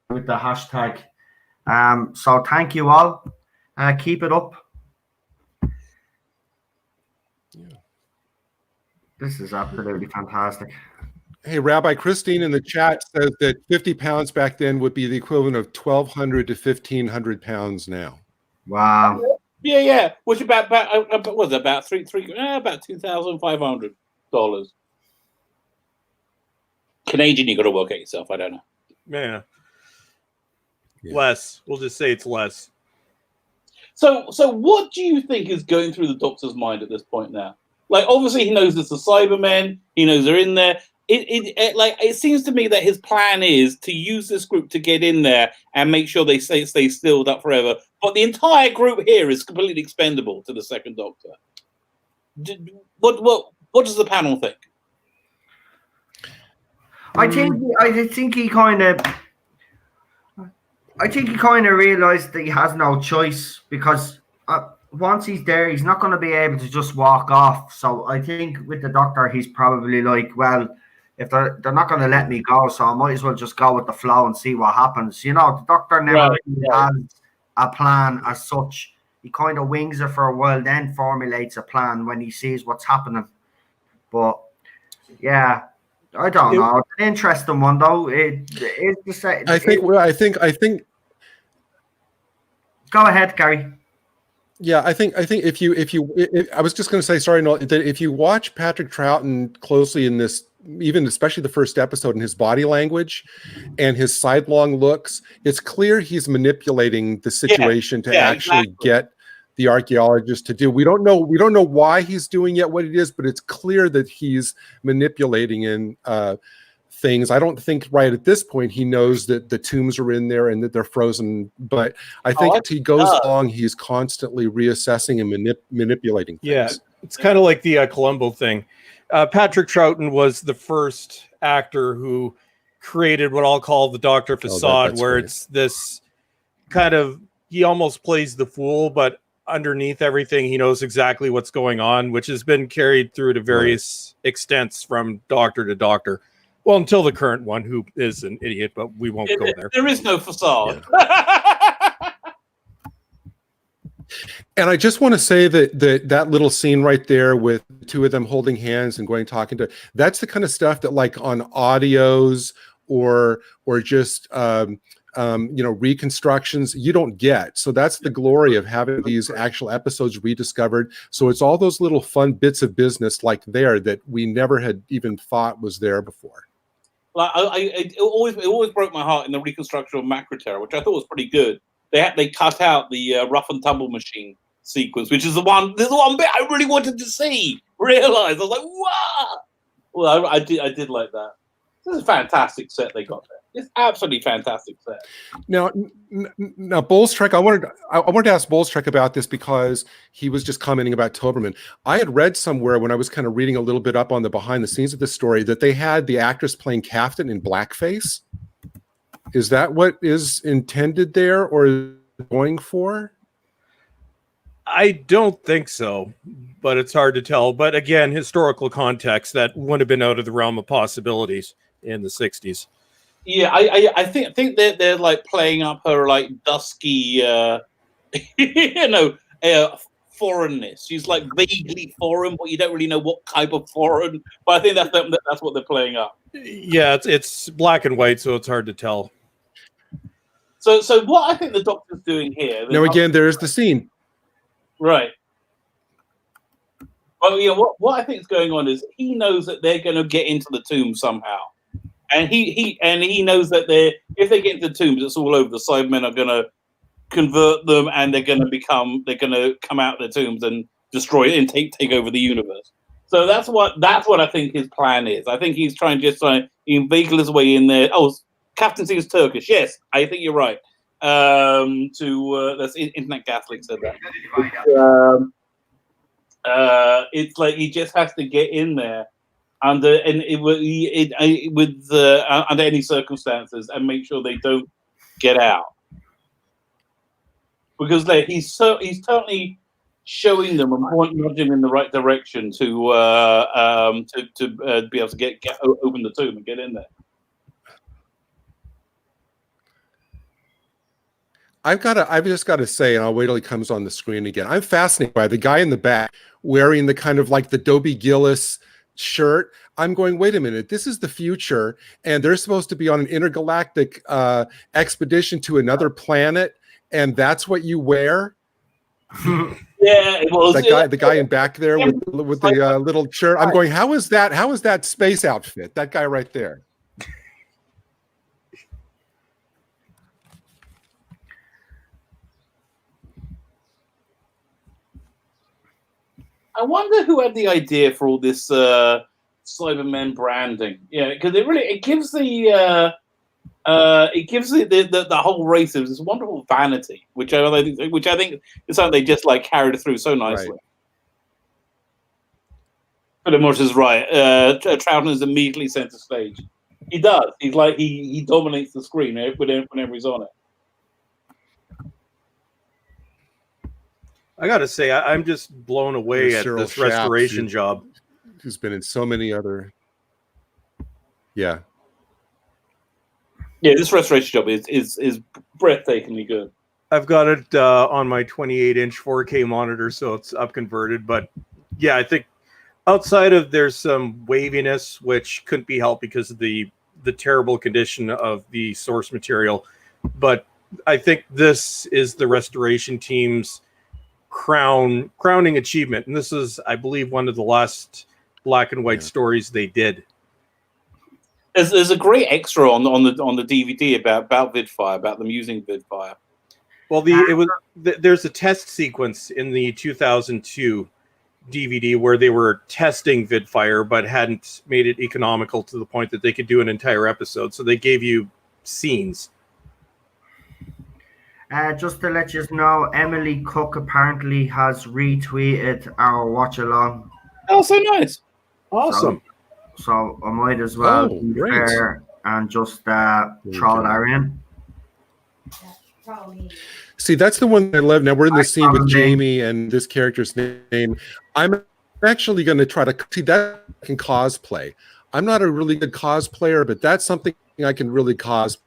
with the hashtag. So thank you all. Keep it up. Yeah. This is absolutely fantastic. Hey, Rabbi Christine in the chat says that 50 pounds back then would be the equivalent of 1,200 to 1,500 pounds now. Wow. Yeah. Which about was it about about $2,500 Canadian? You got to work at yourself. I don't know. Yeah. Less. We'll just say it's less. So what do you think is going through the Doctor's mind at this point now? Like, obviously, he knows it's the Cybermen. He knows they're in there. It seems to me that his plan is to use this group to get in there and make sure they stay stilled up forever. But the entire group here is completely expendable to the Second Doctor. What does the panel think? I think he kind of realized that he has no choice, because once he's there, he's not going to be able to just walk off. So I think with the Doctor, he's probably like, well, if they're not going to let me go, so I might as well just go with the flow and see what happens. You know, the Doctor never really has a plan as such. He kind of wings it for a while, then formulates a plan when he sees what's happening. But yeah, I don't know. It's an interesting one, though. It is the same. I think. Go ahead, Gary. Yeah, I think if I was just going to say, sorry, Noel, that if you watch Patrick Troughton closely in this, even especially the first episode, in his body language and his sidelong looks, it's clear he's manipulating the situation to actually get the archaeologist to do. We don't know why he's doing yet what it is, but it's clear that he's manipulating in things. I don't think right at this point he knows that the tombs are in there and that they're frozen, but I think as he goes along, he's constantly reassessing and manipulating things. Yeah, it's kind of like the Columbo thing. Patrick Troughton was the first actor who created what I'll call the Doctor facade, where it's this kind of, he almost plays the fool, but underneath everything, he knows exactly what's going on, which has been carried through to various extents from Doctor to Doctor. Well, until the current one, who is an idiot, but we won't go there. There is no facade. Yeah. And I just want to say that little scene right there with the two of them holding hands and going talking to, that's the kind of stuff that, like, on audios or just reconstructions, you don't get. So that's the glory of having these actual episodes rediscovered. So it's all those little fun bits of business like there that we never had even thought was there before. Like it always broke my heart in the reconstruction of Macroterra, which I thought was pretty good. They cut out the rough and tumble machine sequence, which is the one bit I really wanted to see. Realize I was like, wow. Well, I did like that. This is a fantastic set they got there. It's absolutely fantastic set. Now, Bowles Trek, I wanted to ask Bowles Trek about this because he was just commenting about Toberman. I had read somewhere when I was kind of reading a little bit up on the behind the scenes of this story that they had the actress playing Captain in blackface. Is that what is intended there or going for? I don't think so, but it's hard to tell. But again, historical context, that wouldn't have been out of the realm of possibilities in the 60s. Yeah, I think they're like playing up her like dusky, foreignness. She's like vaguely foreign, but you don't really know what type of foreign. But I think that's what they're playing up. Yeah, it's black and white, so it's hard to tell. So what I think the Doctor's doing here. Now again, there's the scene. Right. Well, you know what I think is going on is he knows that they're going to get into the tomb somehow, and he knows that if they get into the tombs, it's all over. The Cybermen are going to convert them, and they're going to come out of the tombs and destroy it and take over the universe. So that's what I think his plan is. I think he's trying to inveigle his way in there. Oh, Captain C is Turkish. Yes, I think you're right. That's Internet Catholic said that. It's like he just has to get in there under any circumstances and make sure they don't get out, because he's totally showing them and nudging in the right direction to be able to open the tomb and get in there. I've just got to say, and I'll wait till he comes on the screen again. I'm fascinated by the guy in the back wearing the kind of like the Dobie Gillis shirt. I'm going, wait a minute, this is the future, and they're supposed to be on an intergalactic expedition to another planet, and that's what you wear? Yeah, it was the guy in back there with the little shirt. I'm going, how is that space outfit? That guy right there. I wonder who had the idea for all this Cybermen branding. Yeah, because it gives the whole race of this wonderful vanity, which I think is something they just like carried through so nicely. Right. Philip Morris is right. Troughton is immediately center stage. He does. He's like he dominates the screen whenever he's on it. I got to say, I'm just blown away at this restoration job. Who's been in so many other. Yeah. Yeah, this restoration job is breathtakingly good. I've got it on my 28-inch 4K monitor, so it's upconverted. But yeah, I think outside of there's some waviness, which couldn't be helped because of the terrible condition of the source material. But I think this is the restoration team's crowning achievement, and this is, I believe, one of the last black and white stories they did. There's a great extra on the DVD about Vidfire, about them using Vidfire. Well, there's a test sequence in the 2002 DVD where they were testing Vidfire, but hadn't made it economical to the point that they could do an entire episode. So they gave you scenes. Just to let you know, Emily Cook apparently has retweeted our watch along. Oh, so nice. Awesome. So I might as well be fair and just throw that in. See, that's the one I love. Now we're in the scene with Jamie and this character's name. I'm actually going to try to see that I can cosplay. I'm not a really good cosplayer, but that's something I can really cosplay.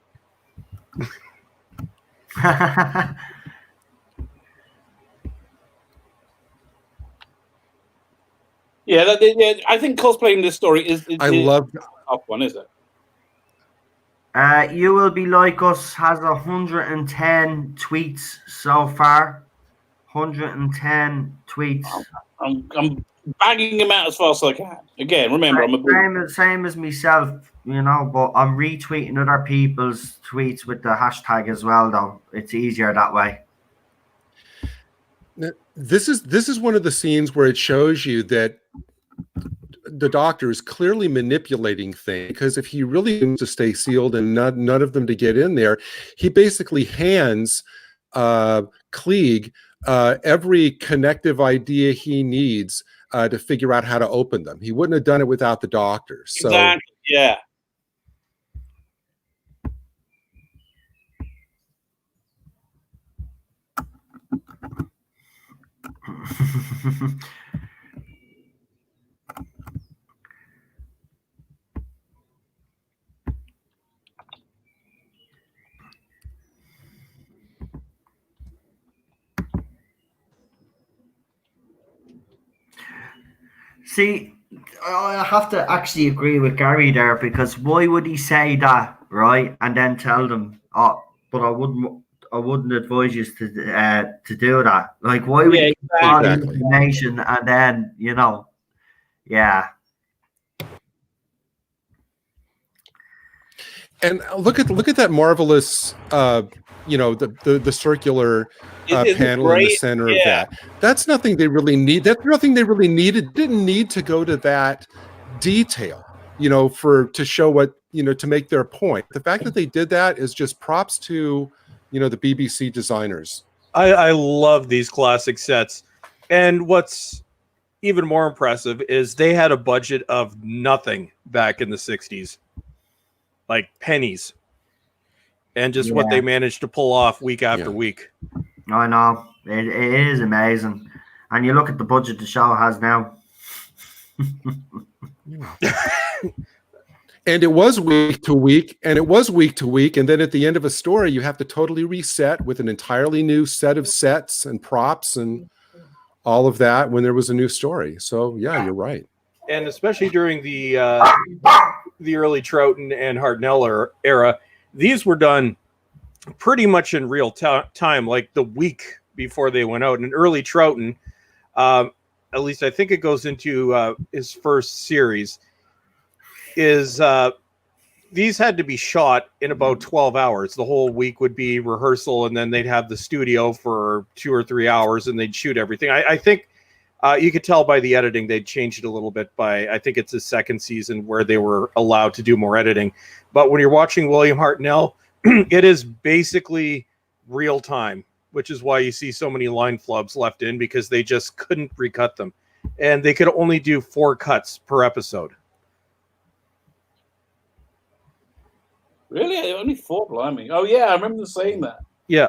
Yeah, I think cosplaying this story is I love a tough one, is it? You Will Be Like Us has 110 tweets so far. 110 tweets. I'm bagging him out as fast as I can. Again, remember, I'm a same as myself, but I'm retweeting other people's tweets with the hashtag as well, though. It's easier that way. This is one of the scenes where it shows you that the Doctor is clearly manipulating things, because if he really wants to stay sealed and none of them to get in there, he basically hands Klieg every connective idea he needs to figure out how to open them. He wouldn't have done it without the Doctor. So, exactly. Yeah. See, I have to actually agree with Gary there, because why would he say that, right? And then tell them, oh, but I wouldn't advise you to do that. Like, why would Yeah, you get all the exactly. information and then yeah. And look at that marvelous, the circular Isn't panel in the great? center of Yeah. that. That's nothing they really need. That's nothing they really needed. Didn't need to go to that detail, to show what, to make their point. The fact that they did that is just props to, the BBC designers. I love these classic sets. And what's even more impressive is they had a budget of nothing back in the 60s. Like pennies. And just what they managed to pull off week after week. I know. It is amazing. And you look at the budget the show has now. And it was week to week, and then at the end of a story, you have to totally reset with an entirely new set of sets and props and all of that when there was a new story. So yeah, you're right. And especially during the early Troughton and Hartnell era, these were done pretty much in real time, like the week before they went out. And early Troughton, at least I think it goes into his first series, is these had to be shot in about 12 hours. The whole week would be rehearsal, and then they'd have the studio for 2 or 3 hours, and they'd shoot everything. I think you could tell by the editing they'd changed it a little bit by, I think it's the second season where they were allowed to do more editing. But when you're watching William Hartnell, it is basically real time, which is why you see so many line flubs left in, because they just couldn't recut them. And they could only do 4 cuts per episode. Really? Only 4, blimey. Oh, yeah, I remember them saying that. Yeah.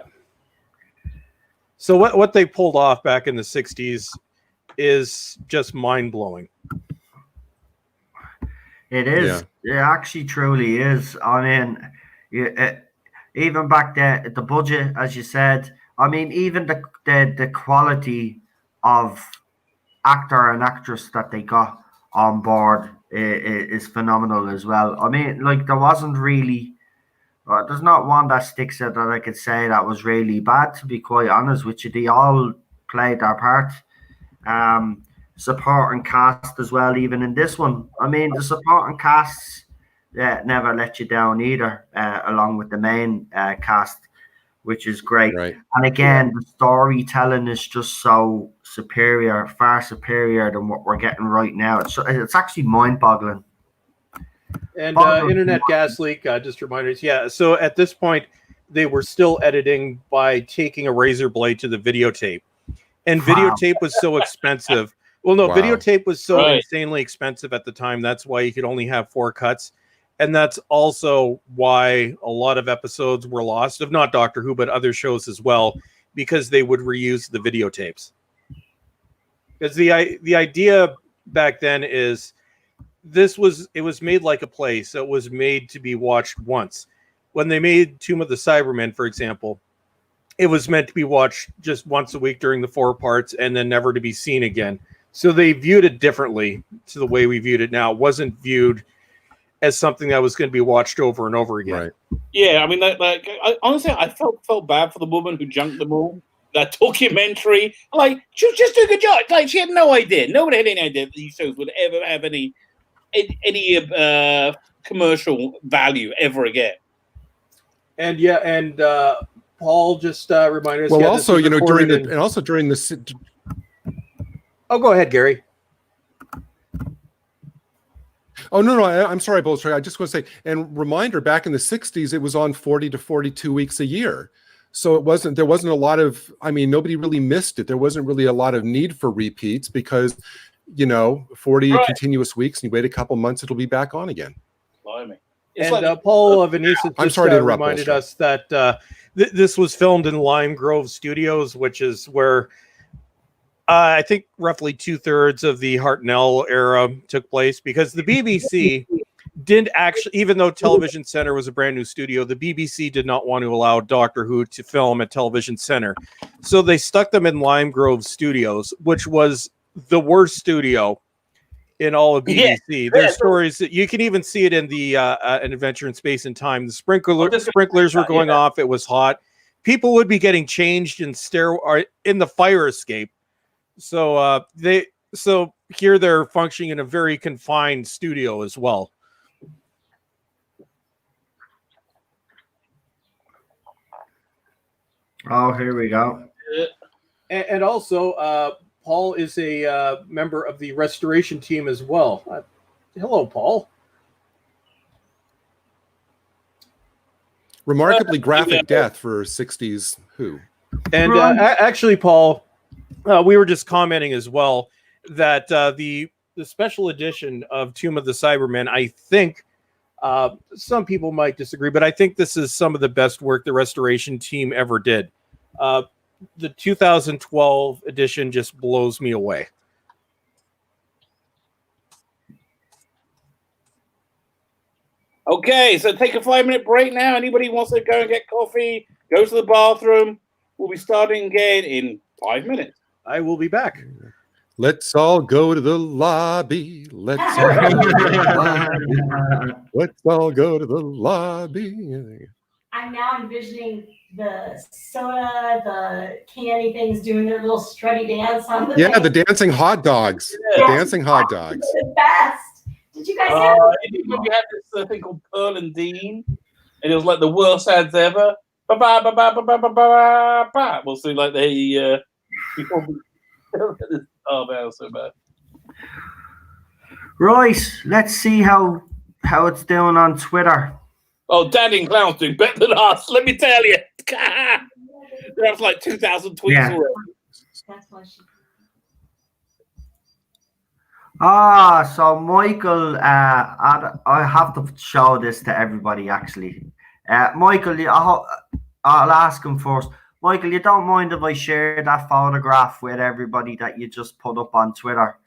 So what they pulled off back in the 60s is just mind-blowing. It is. Yeah. It actually truly is. I mean, even back there, the budget, as you said, I mean, even the quality of actor and actress that they got on board is phenomenal as well. I mean, like, there wasn't really, there's not one that sticks out that I could say that was really bad, to be quite honest with you. They all played their part. Supporting cast as well, even in this one. I mean, the supporting casts never let you down either, along with the main cast, which is great. Right. And again, the storytelling is just so superior, far superior than what we're getting right now. It's actually mind-boggling. And internet gas leak, just reminders. Yeah, so at this point, they were still editing by taking a razor blade to the videotape. And videotape was so expensive. Well, no, videotape was so insanely expensive at the time. That's why you could only have 4 cuts. And that's also why a lot of episodes were lost, of not Doctor Who, but other shows as well, because they would reuse the videotapes. Because the idea back then is it was made like a play, so it was made to be watched once. When they made Tomb of the Cybermen, for example, it was meant to be watched just once a week during the 4 parts and then never to be seen again. So they viewed it differently to the way we viewed it now. It wasn't viewed as something that was going to be watched over and over again. Right. Yeah, I mean, honestly, I felt bad for the woman who junked them all. That documentary, like, she was just doing a job. Like, she had no idea. Nobody had any idea that these shows would ever have any commercial value ever again. And Paul just reminded us. Well, also, during the. Oh, go ahead, Gary. Oh, no, I'm sorry, Bolster. I just want to say, and reminder, back in the 60s, it was on 40 to 42 weeks a year. So there wasn't a lot of, nobody really missed it. There wasn't really a lot of need for repeats because, 40 continuous weeks, and you wait a couple months, it'll be back on again. Blimey. And Paul Venisa just reminded us that this was filmed in Lime Grove Studios, which is where I think roughly 2/3 of the Hartnell era took place, because the BBC didn't actually, even though Television Center was a brand new studio, the BBC did not want to allow Doctor Who to film at Television Center. So they stuck them in Lime Grove Studios, which was the worst studio in all of BBC. Yeah. There's stories that you can even see it in the An Adventure in Space and Time. The sprinklers were going off. It was hot. people would be getting changed in the fire escape. So here they're functioning in a very confined studio as well. Oh, here we go. And also, Paul is a member of the restoration team as well. Hello, Paul. Remarkably graphic death for 60s Who. And actually, Paul, we were just commenting as well that the special edition of Tomb of the Cybermen, I think some people might disagree, but I think this is some of the best work the restoration team ever did. The 2012 edition just blows me away. Okay, so take a 5-minute break now. Anybody wants to go and get coffee, go to the bathroom. We'll be starting again in 5 minutes. I will be back. Let's all go to the lobby. Let's all go to the lobby. Let's all go to the lobby. I'm now envisioning the soda, the candy things doing their little strutty dance on the Yeah, the dancing hot dogs. Yeah. The dancing hot dogs. the best. Did you guys have We had this thing called Pearl and Dean, and it was like the worst ads ever. Ba ba ba ba ba ba ba ba ba. We'll see, like they oh man, so bad. Right, let's see how it's doing on Twitter. Oh, Daddy and Clown's doing better than us. Let me tell you. That's like 2,000 tweets Yeah. already. That's why she. So Michael, I have to show this to everybody actually. Michael, I'll ask him first. Michael, you don't mind if I share that photograph with everybody that you just put up on Twitter?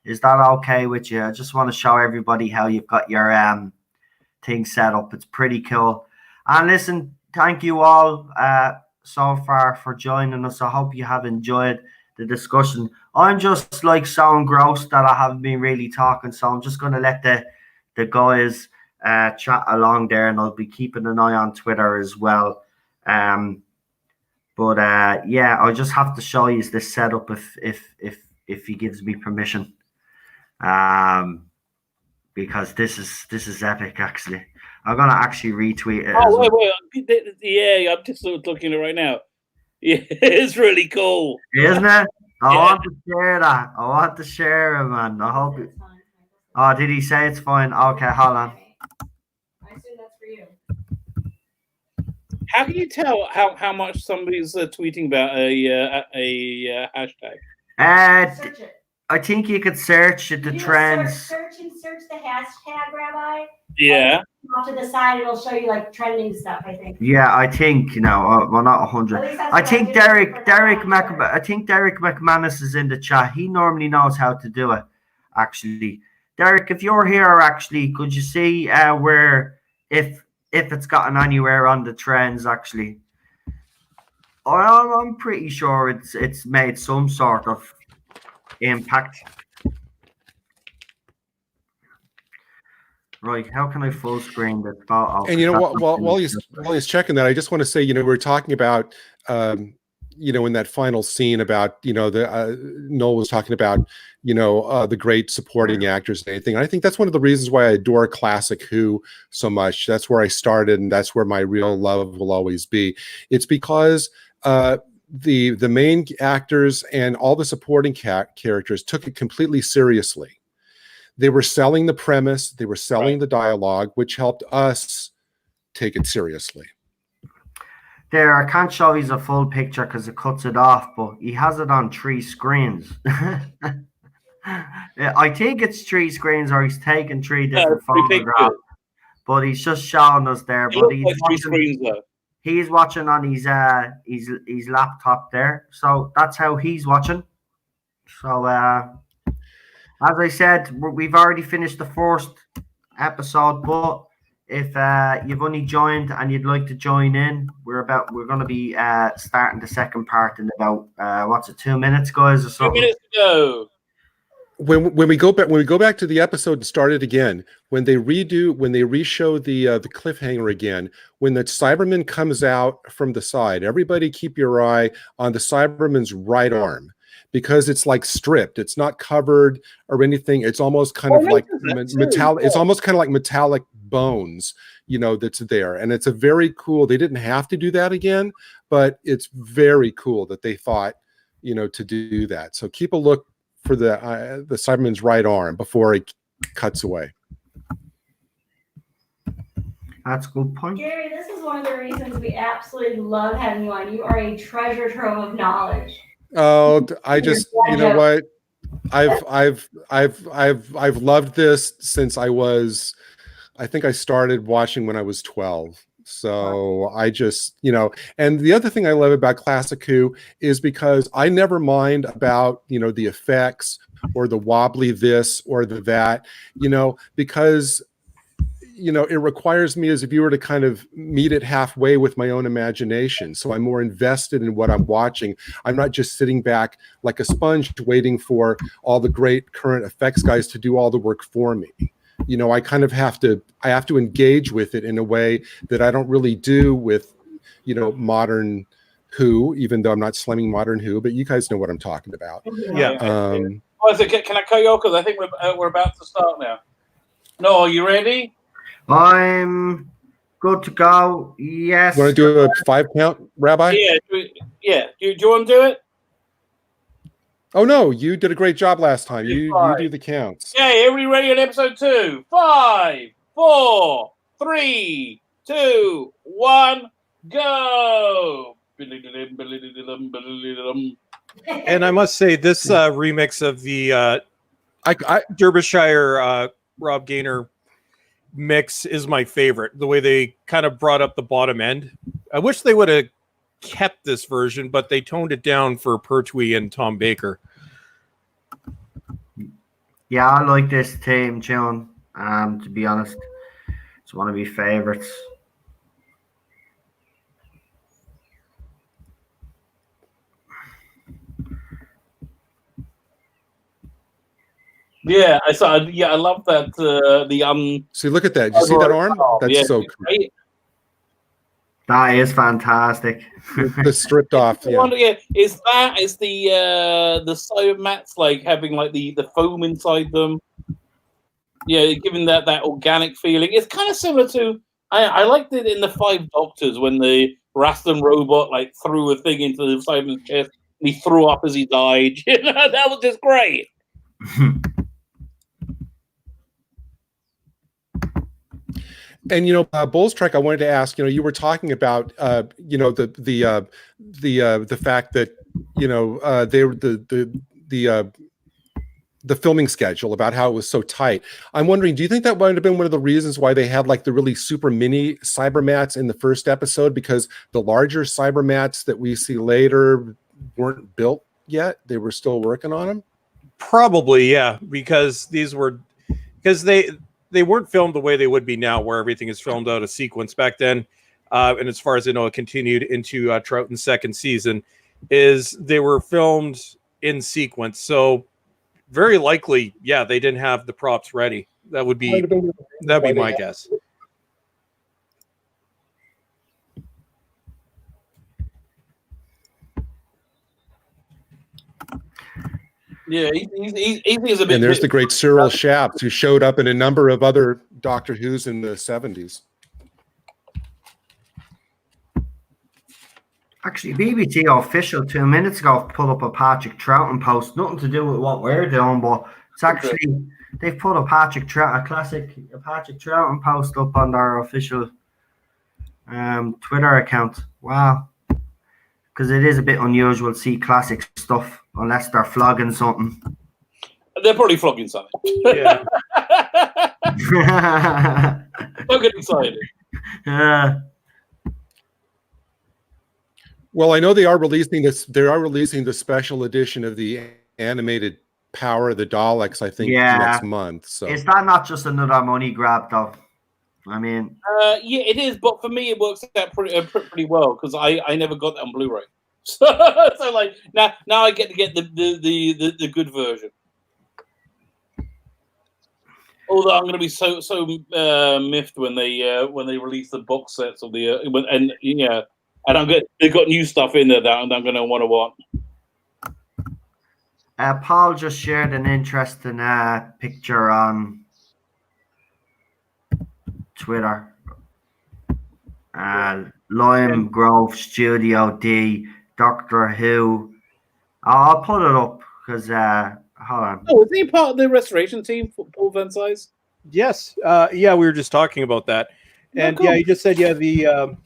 Is that okay with you? I just want to show everybody how you've got your thing set up. It's pretty cool. And listen, thank you all so far for joining us. I hope you have enjoyed the discussion. I'm just like so engrossed that I haven't been really talking, so I'm just going to let the guys chat along there, and I'll be keeping an eye on Twitter as well. But yeah, I'll just have to show you this setup if he gives me permission. Because this is epic actually. I'm gonna actually retweet it. Oh wait, yeah, I'm just looking at it right now. Yeah, it's really cool, isn't it? I want to share that. I want to share it, man. I hope it. Oh, did he say it's fine? Okay, hold on. I assume that's for you. How can you tell how much somebody's tweeting about a hashtag? Search it. I think you could search the You trends. Search the hashtag, Rabbi. Yeah. Off to the side, it'll show you like trending stuff. I think. Yeah, I think well, not 100. At least that's I what think did Derek for that I think Derek McManus is in the chat. He normally knows how to do it. Actually, Derek, if you're here, actually, could you see where if it's gotten anywhere on the trends? Actually, I'm pretty sure it's made some sort of impact. Right, how can I full screen this photo? And you know what? While he's checking that, I just want to say, we were talking about, in that final scene about, Noel was talking about, the great supporting actors and anything. And I think that's one of the reasons why I adore classic Who so much. That's where I started, and that's where my real love will always be. It's because the main actors and all the supporting characters took it completely seriously. They were selling the premise, they were selling the dialogue, which helped us take it seriously. There, I can't show you a full picture because it cuts it off, but he has it on 3 screens. I think it's 3 screens, or he's taken 3 different photographs. But he's just showing us there. But he's he's watching on his laptop there, so that's how he's watching. So as I said, we've already finished the first episode, but if you've only joined and you'd like to join in, we're going to be starting the second part in about 2 minutes, guys, or something. 2 minutes to go. when we go back to the episode and start it again, when they reshow the cliffhanger again, when the Cyberman comes out from the side, everybody keep your eye on the Cyberman's right arm, because it's like stripped, it's not covered or anything. It's almost kind of like metallic. It's almost kind of like metallic bones, that's there. And it's a very cool, they didn't have to do that again, but it's very cool that they thought, to do that. So keep a look for the Cyberman's right arm before it cuts away. That's a good point. Gary, this is one of the reasons we absolutely love having you on. You are a treasure trove of knowledge. Oh, I just, you know what? I've loved this since I think I started watching when I was 12. So I just, and the other thing I love about Classic Who is because I never mind about, the effects or the wobbly this or the that, because, it requires me as a viewer to kind of meet it halfway with my own imagination. So I'm more invested in what I'm watching. I'm not just sitting back like a sponge waiting for all the great current effects guys to do all the work for me. I kind of have to engage with it in a way that I don't really do with, modern Who, even though I'm not slamming modern Who, but you guys know what I'm talking about. Yeah. Can I cut you off? Because I think we're about to start now. No, are you ready? I'm good to go. Yes. You want to do a 5 count, Rabbi? Yeah. Do you want to do it? Oh no, you did a great job last time. You do the counts. Okay, everybody ready on episode 2? 5, 4, 3, 2, 1, go! And I must say, this remix of the Derbyshire Rob Gaynor mix is my favorite. The way they kind of brought up the bottom end. I wish they would have kept this version, but they toned it down for Pertwee and Tom Baker. Yeah, I like this theme tune. To be honest, it's one of my favorites. Yeah, I saw. Yeah, I love that. See, look at that. Did you see that arm? That's so cool. Great. That is fantastic. The stripped off. Yeah. Is the Cybermats like having like the foam inside them? Yeah, giving that organic feeling. It's kind of similar to I liked it in the 5 Doctors when the Raston robot like threw a thing into the Cyberman's chest and he threw up as he died. That was just great. And Bulls Trek, I wanted to ask. You were talking about the fact that they were the filming schedule, about how it was so tight. I'm wondering, do you think that might have been one of the reasons why they had like the really super mini Cybermats in the first episode, because the larger Cybermats that we see later weren't built yet? They were still working on them. Probably, yeah, because they weren't filmed the way they would be now, where everything is filmed out of sequence. Back then, and as far as I know, it continued into Troughton's second season, is they were filmed in sequence. So very likely, yeah, they didn't have the props ready. That'd be my guess. Yeah, he's a bit. And there's the great Cyril Shaps, who showed up in a number of other Doctor Who's in the 70s. Actually, BBC official 2 minutes ago put up a Patrick Troughton post. Nothing to do with what we're doing, but it's actually they've put a Patrick Troughton post up on their official Twitter account. Wow, because it is a bit unusual to see classic stuff unless they're flogging something. They're probably flogging something. Yeah. Don't get excited. Well, I know they are releasing this. They are releasing the special edition of the animated Power of the Daleks, I think, next month. So is that not just another money grab, though? I mean, yeah, it is. But for me, it works out pretty well because I never got that on Blu-ray. So like now I get to get the good version. Although I'm going to be so miffed when they release the box sets of the they've got new stuff in there that I'm going to want to watch. Paul just shared an interesting picture on Twitter. Lime Grove Studio D, Doctor Who. I'll put it up because hold on. Oh, is he part of the restoration team for Paul Van Size? Yes. Yeah, we were just talking about that. And cool. yeah, you just said the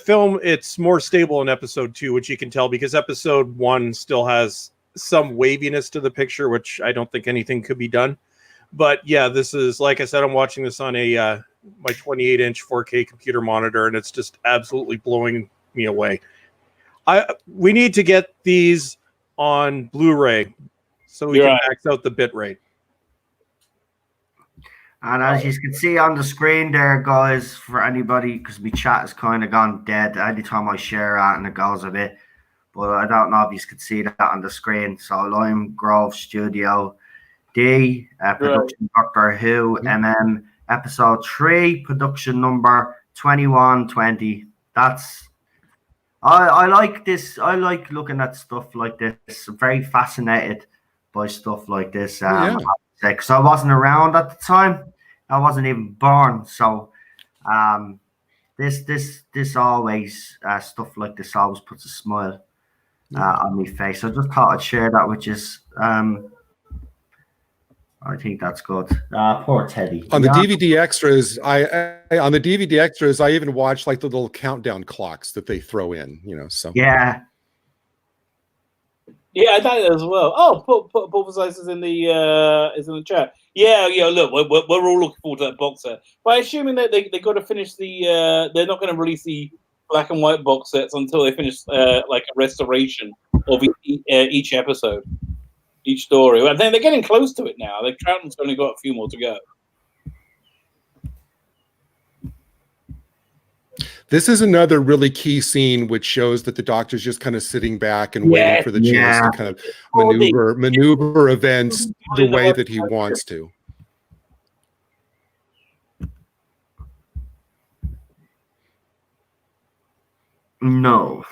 film, it's more stable in episode 2, which you can tell because episode 1 still has some waviness to the picture, which I don't think anything could be done. But yeah, this is, like I said, I'm watching this on a my 28-inch 4K computer monitor, and it's just absolutely blowing me away. We need to get these on Blu-ray so we can max out the bit rate. And as you can see on the screen there, guys, for anybody, because my chat has kind of gone dead anytime I share that and it goes a bit, but I don't know if you can see that on the screen. So Lime Grove Studio D, production Doctor Who, episode 3, production number 2120. That's I like this. I like looking at stuff like this. I'm very fascinated by stuff like this. Because I wasn't around at the time. I wasn't even born. So this always stuff like this always puts a smile on my face. I just thought I'd share that, which is I think that's good. Poor Teddy. On the DVD extras, I even watch like the little countdown clocks that they throw in. So yeah, I done it as well. Oh, Paul Size is in the chat. Yeah. Look, we're all looking forward to that box set. But assuming that they got to finish they're not going to release the black and white box sets until they finish like a restoration of each episode. Each story. I think they're getting close to it now. Like Troughton's only got a few more to go. This is another really key scene, which shows that the Doctor's just kind of sitting back and waiting for the chance to kind of maneuver events the way that he wants to. No.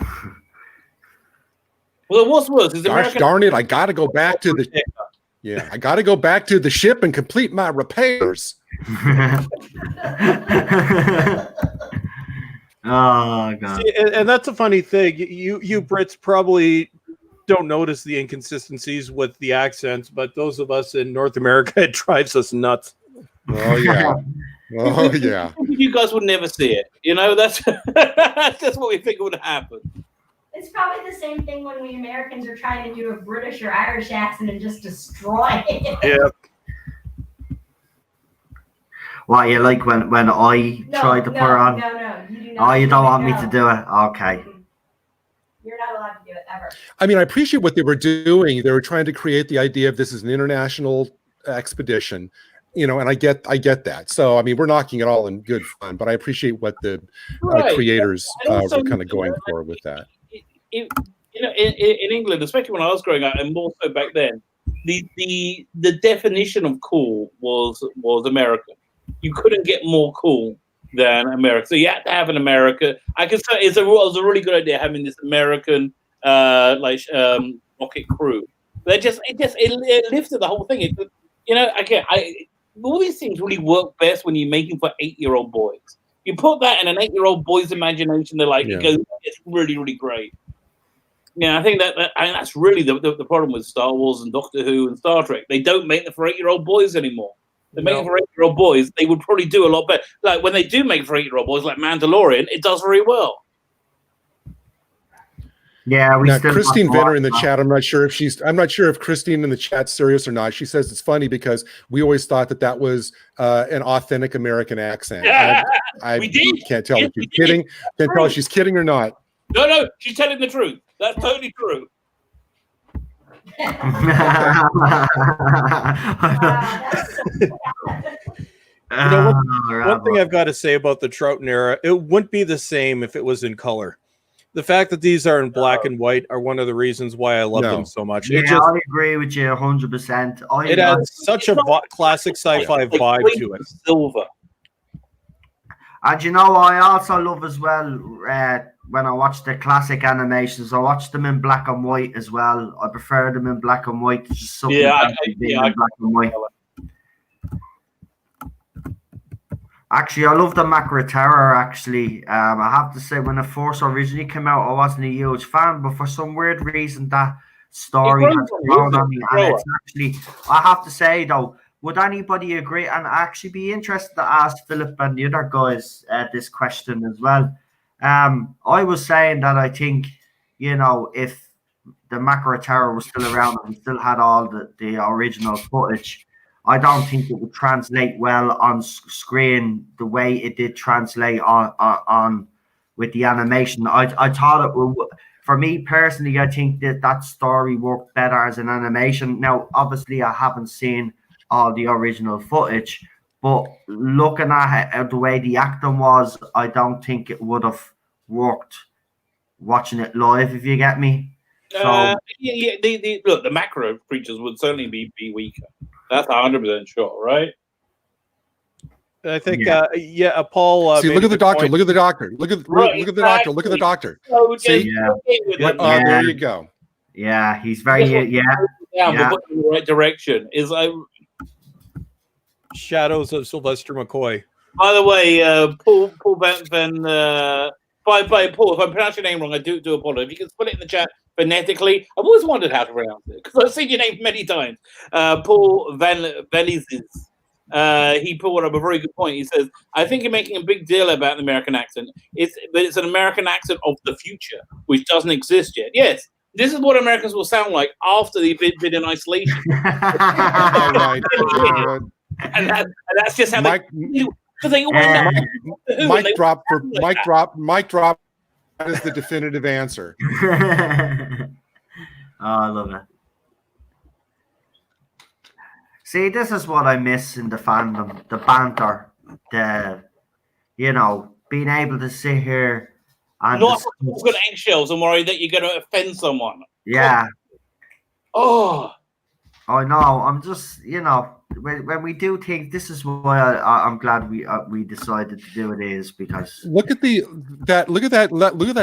Well, what's worse is gosh darn it! I got to go back to the I got to go back to the ship and complete my repairs. Oh God! See, and that's a funny thing. You Brits probably don't notice the inconsistencies with the accents, but those of us in North America, it drives us nuts. Oh yeah. Oh yeah. You guys would never see it. That's that's what we think would happen. It's probably the same thing when we Americans are trying to do a British or Irish accent and just destroy it. Yeah. What, you like when I tried to put her on? No, you do not. Oh, you don't want me to do it? Okay. You're not allowed to do it ever. I mean, I appreciate what they were doing. They were trying to create the idea of this as an international expedition, and I get that. So, I mean, we're knocking it all in good fun, but I appreciate what the creators were kind of going for with that. In England, especially when I was growing up, and more so back then, the definition of cool was American. You couldn't get more cool than America. So you had to have an American. I can say it was a really good idea having this American rocket crew. But it lifted the whole thing. All these things really work best when you're making for 8-year-old boys. You put that in an 8-year-old boy's imagination, it's really, really great. Yeah, I think that's really the problem with Star Wars and Doctor Who and Star Trek. They don't make them for 8-year-old boys anymore. They make them for 8-year-old boys. They would probably do a lot better. Like when they do make for 8-year-old boys, like Mandalorian, it does very well. Yeah, Christine Venner in the chat. I'm not sure if Christine in the chat's serious or not. She says it's funny because we always thought that was an authentic American accent. I can't tell if she's kidding. Can't tell if she's kidding or not. No, she's telling the truth. That's totally true. One thing I've got to say about the Troughton era, it wouldn't be the same if it was in color. the fact that these are in black and white are one of the reasons why I love them so much. Yeah, It just, I agree with you 100%. it adds such a classic sci-fi vibe to it. Silver. And you know, I also love as well when I watch the classic animations. I watch them in black and white as well. I prefer them in black and white. There's just something about being in black and white. Actually, I love the Macra Terror. Actually, I have to say, when the Force originally came out, I wasn't a huge fan, but for some weird reason, that story has grown on me. And it's actually, I have to say though, would anybody agree? And I'd actually be interested to ask Philip and the other guys this question as well. I was saying that I think, you know, if the Macra Terror was still around and we still had all the original footage, I don't think it would translate well on screen the way it did translate on with the animation. I thought it would. For me personally, I think that story worked better as an animation. Now, obviously, I haven't seen all the original footage, but looking at the way the acting was, I don't think it would have worked watching it live, if you get me. So look, the macro creatures would certainly be weaker. That's 100% sure, right? I think, Paul. See, look at the doctor. Look at the doctor. Look at the doctor. Look at the doctor. See, there you go. Yeah, he's very we're putting in the right direction. Is Shadows of Sylvester McCoy. By the way, Paul Paul, if I'm pronouncing your name wrong, I do apologize. If you can put it in the chat phonetically, I've always wondered how to pronounce it because I've seen your name many times. Paul Velizes. He put up a very good point. He says, "I think you're making a big deal about the American accent. But it's an American accent of the future, which doesn't exist yet. Yes, this is what Americans will sound like after they've been in isolation." Right. And that's just how Mike drop. That is the definitive answer. I love it. See, this is what I miss in the fandom: the banter, being able to sit here and not good eggshells and worry that you're going to offend someone. Yeah. Oh, I know. I'm just, when we do things, this is why I'm glad we decided to do it, is because look at that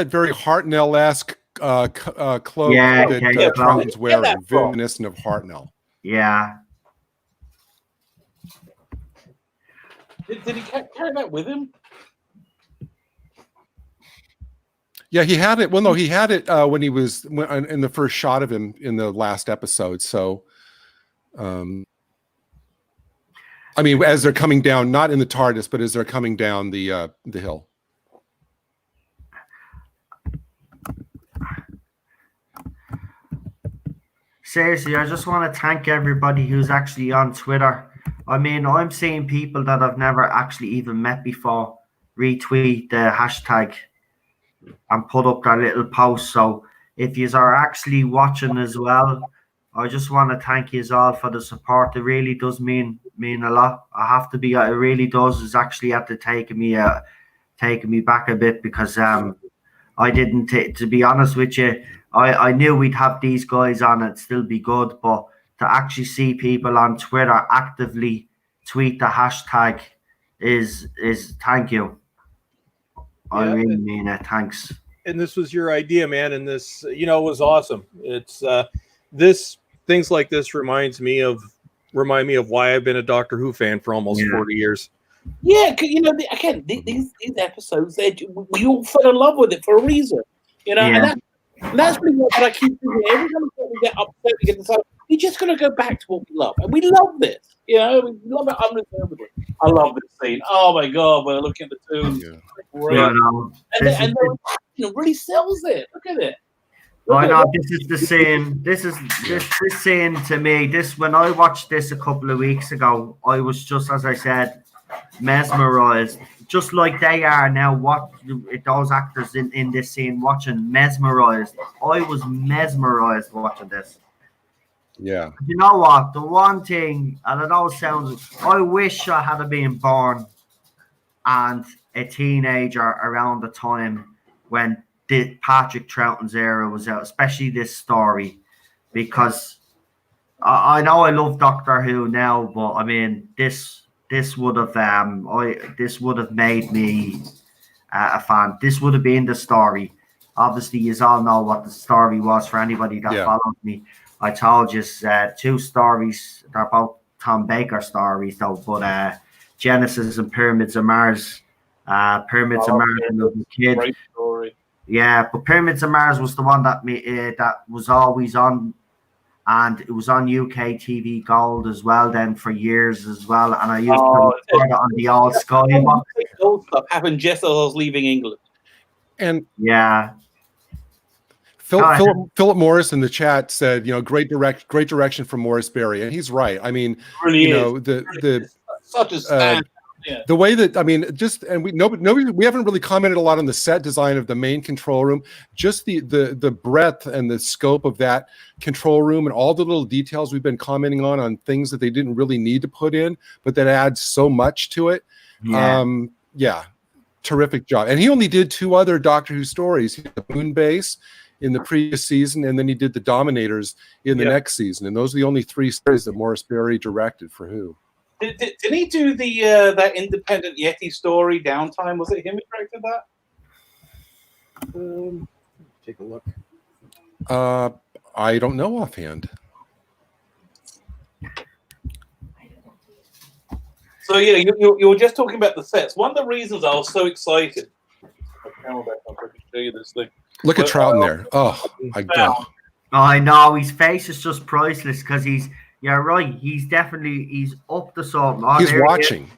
very Hartnell-esque cloak that Troughton's wearing, reminiscent of Hartnell. Yeah. Did he carry that with him? Yeah, he had it. Well, no, he had it when he was in the first shot of him in the last episode. So, I mean, as they're coming down, not in the TARDIS, but as they're coming down the hill. Seriously, I just want to thank everybody who's actually on Twitter. I mean, I'm seeing people that I've never actually even met before retweet the hashtag and put up their little post. So if you are actually watching as well, I just want to thank you all for the support. It really does mean a lot. I have to be. It really does. It's actually had to taking me back a bit because I didn't. To be honest with you, I knew we'd have these guys on. It'd still be good, but to actually see people on Twitter actively tweet the hashtag is thank you. I really mean it. Thanks. And this was your idea, man. And this, was awesome. It's things like this remind me of why I've been a Doctor Who fan for almost 40 years. Yeah, again, these episodes, we all fell in love with it for a reason, and that's really what I keep doing. Every time we get upset, we get decided, we're just going to go back to what we love, and we love this. We love it unreservedly. I love this scene. Oh my God, we're looking at the tombs. And it really sells it. Look at it. I know this is the scene. This scene to me. When I watched this a couple of weeks ago, I was just, as I said, mesmerized, just like they are now. What those actors in this scene watching, mesmerized. I was mesmerized watching this. Yeah. You know what? The one thing, and it all sounds, I wish I had been born and a teenager around the time when Patrick Troughton's era was out, especially this story, because I know I love Doctor Who now, but I mean this would have made me a fan. This would have been the story. Obviously, you all know what the story was for anybody that followed me. I told you 2 stories. They're both Tom Baker stories, though. But Genesis and Pyramids of Mars. Pyramids of Mars when I was a kid. Great story. Yeah, but Pyramids of Mars was the one that was always on, and it was on UK TV Gold as well. Then for years as well, and I used to record it on the old Sky box. Gold stuff happened just as I was leaving England. And yeah. Philip Morris in the chat said, great direction from Morris Berry, and he's right. I mean, Really the such a stand. The way that we haven't really commented a lot on the set design of the main control room, just the breadth and the scope of that control room and all the little details we've been commenting on things that they didn't really need to put in, but that adds so much to it. Yeah. Terrific job. And he only did 2 other Doctor Who stories. He did the Moon Base in the previous season, and then he did the Dominators in the next season. And those are the only 3 stories that Morris Berry directed for Who. Did he do the that independent Yeti story, Downtime? Was it him who directed that? Take a look. I don't know offhand. So yeah, you were just talking about the sets. One of the reasons I was so excited. I'll show you this thing. Look at Troughton there. Oh, my God. I know, his face is just priceless because you're right. He's up to something. He's watching.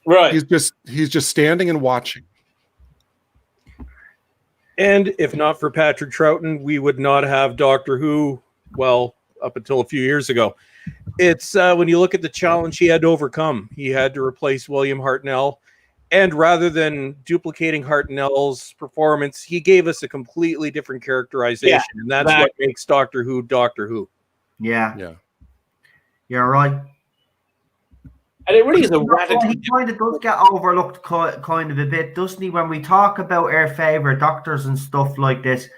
Right. He's just standing and watching. And if not for Patrick Troughton, we would not have Doctor Who, well, up until a few years ago. It's when you look at the challenge he had to overcome. He had to replace William Hartnell. And rather than duplicating Hartnell's performance, he gave us a completely different characterization. And that's what makes Doctor Who Doctor Who. Yeah. Yeah. You're right. And it really is a radical. He kind of does get overlooked kind of a bit, doesn't he? When we talk about our favourite doctors and stuff like this,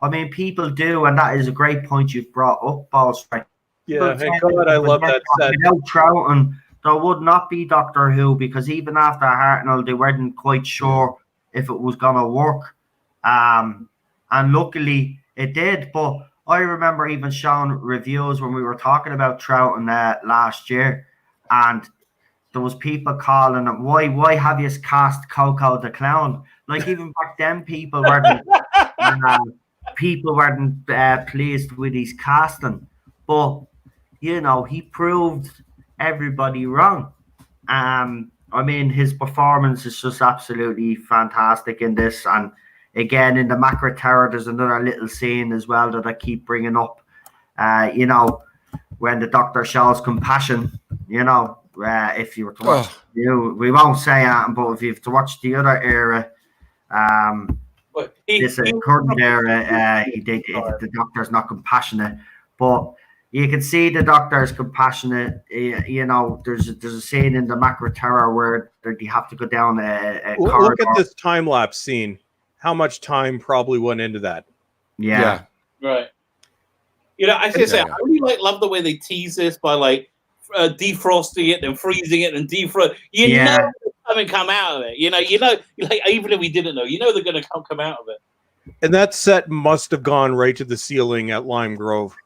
I mean, people do, and that is a great point you've brought up, Balls. Yeah, thank God, I love that set. Without Troughton, there would not be Doctor Who, because even after Hartnell, they weren't quite sure if it was going to work. And luckily, it did. But I remember even showing reviews when we were talking about Troughton last year, and there was people calling him, why have you cast Coco the Clown? Like, even back then, people weren't pleased with his casting. But, he proved everybody wrong. I mean, his performance is just absolutely fantastic in this. And again, in the Macra Tower, there's another little scene as well that I keep bringing up. When the Doctor shows compassion, if you were to watch, we won't say that, but if you have to watch the other era, this current era, the Doctor's not compassionate, but you can see the Doctor is compassionate. There's a scene in the Macra Tower where they have to go down a corridor. Look at this time lapse scene. How much time probably went into that? Yeah. Right. I should say, I really love the way they tease this by defrosting it and freezing it and defrost. Know something come out of it. Even if we didn't know, they're going to come out of it. And that set must have gone right to the ceiling at Lime Grove.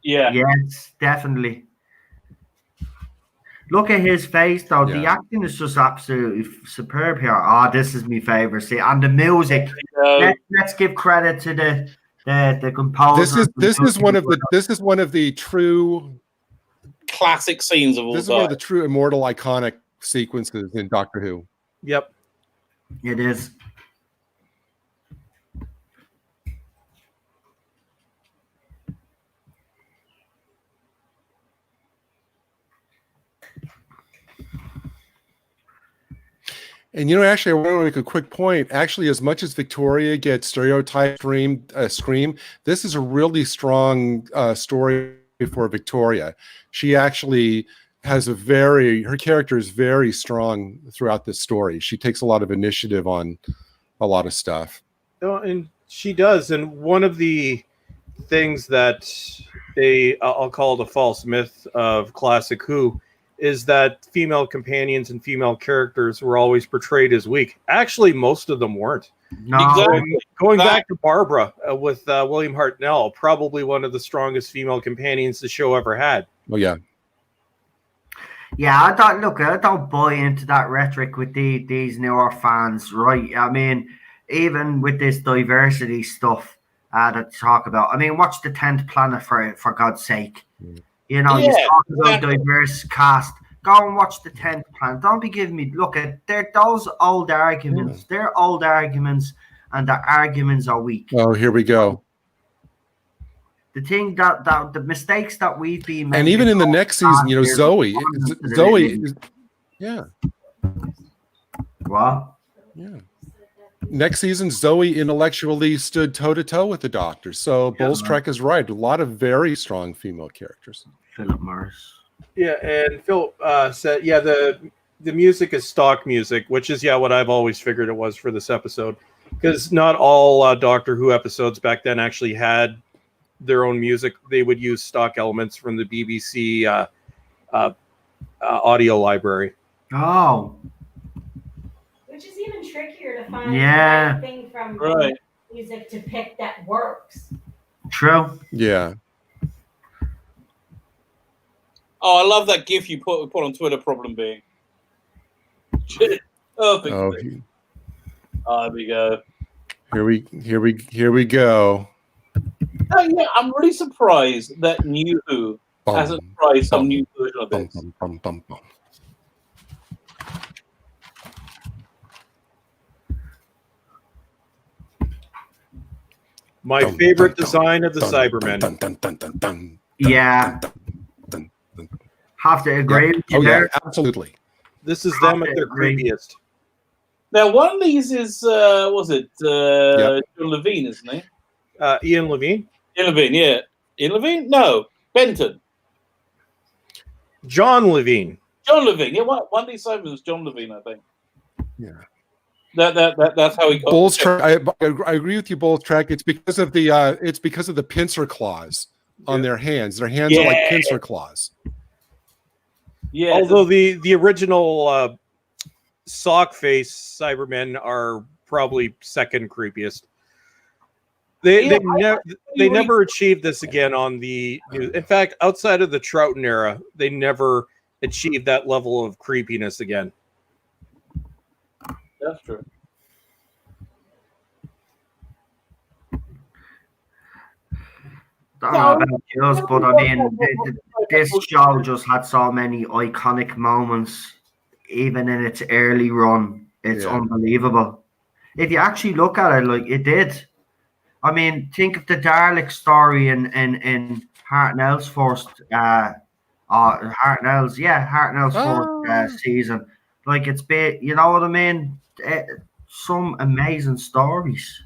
Yeah. Yes, definitely. Look at his face, though. Yeah. The acting is just absolutely superb here. This is my favorite. See, and the music. Let's give credit to the composer. This is one of the true classic scenes of all time. This is one of the true immortal iconic sequences in Doctor Who. Yep. It is. And actually, I want to make a quick point. Actually, as much as Victoria gets stereotyped Scream, this is a really strong story for Victoria. She actually has her character is very strong throughout this story. She takes a lot of initiative on a lot of stuff. Oh, and she does. And one of the things that I'll call it a false myth of classic Who, is that female companions and female characters were always portrayed as weak. Actually, most of them weren't. No, Exactly. Going back to Barbara with William Hartnell, probably one of the strongest female companions the show ever had. Oh yeah. yeah, I don't buy into that rhetoric with these newer fans, right? I mean, even with this diversity stuff that you talk about, I mean, watch the 10th Planet for God's sake. You know, you Yeah, talk about exactly. diverse cast. Go and watch the 10th Planet. Don't be giving me look at those old arguments. They're old arguments, and the arguments are weak. Oh, here we go. The thing that the mistakes that we've been making, And even in the next season, you know, Zoe, yeah, what? yeah. Next season, Zoe intellectually stood toe to toe with the Doctor. So Bull's Trek is right. A lot of very strong female characters. Philip Morris. Yeah, and Phil said, yeah, the music is stock music, which is what I've always figured it was for this episode, because not all Doctor Who episodes back then actually had their own music. They would use stock elements from the BBC audio library. Oh, Which is even trickier to find Yeah. the right thing from Right. music to pick that works. true. Yeah. Oh, I love that GIF you put on Twitter. Problem being, perfect. Oh, There we go. here we go. Oh, yeah, I'm really surprised that New Who hasn't tried some new version of this. My favorite design of the Cybermen. Yeah, have to agree with you Oh yeah, there. absolutely. This is them at their creepiest. Now, one of these is, was it John Levine, isn't he? Ian Levine? Ian Levine, yeah. Ian Levine? No, Benton. John Levine. John Levine. Yeah, one of these Cybermen was John Levine, I think. Yeah. That's how he got. Bull's Trek. I agree with you, Bull's Trek. It's because of the pincer claws on their hands. Their hands are like pincer claws. Yeah. Although the original sock face Cybermen are probably second creepiest. They never achieved this again on the new. In fact, outside of the Troughton era, they never achieved that level of creepiness again. That's true. I don't know about yours, but I mean, this show just had so many iconic moments, even in its early run. It's unbelievable. If you actually look at it, like it did. I mean, think of the Dalek story in Hartnell's first, Hartnell's first season. Like it's been, you know what I mean? Some amazing stories.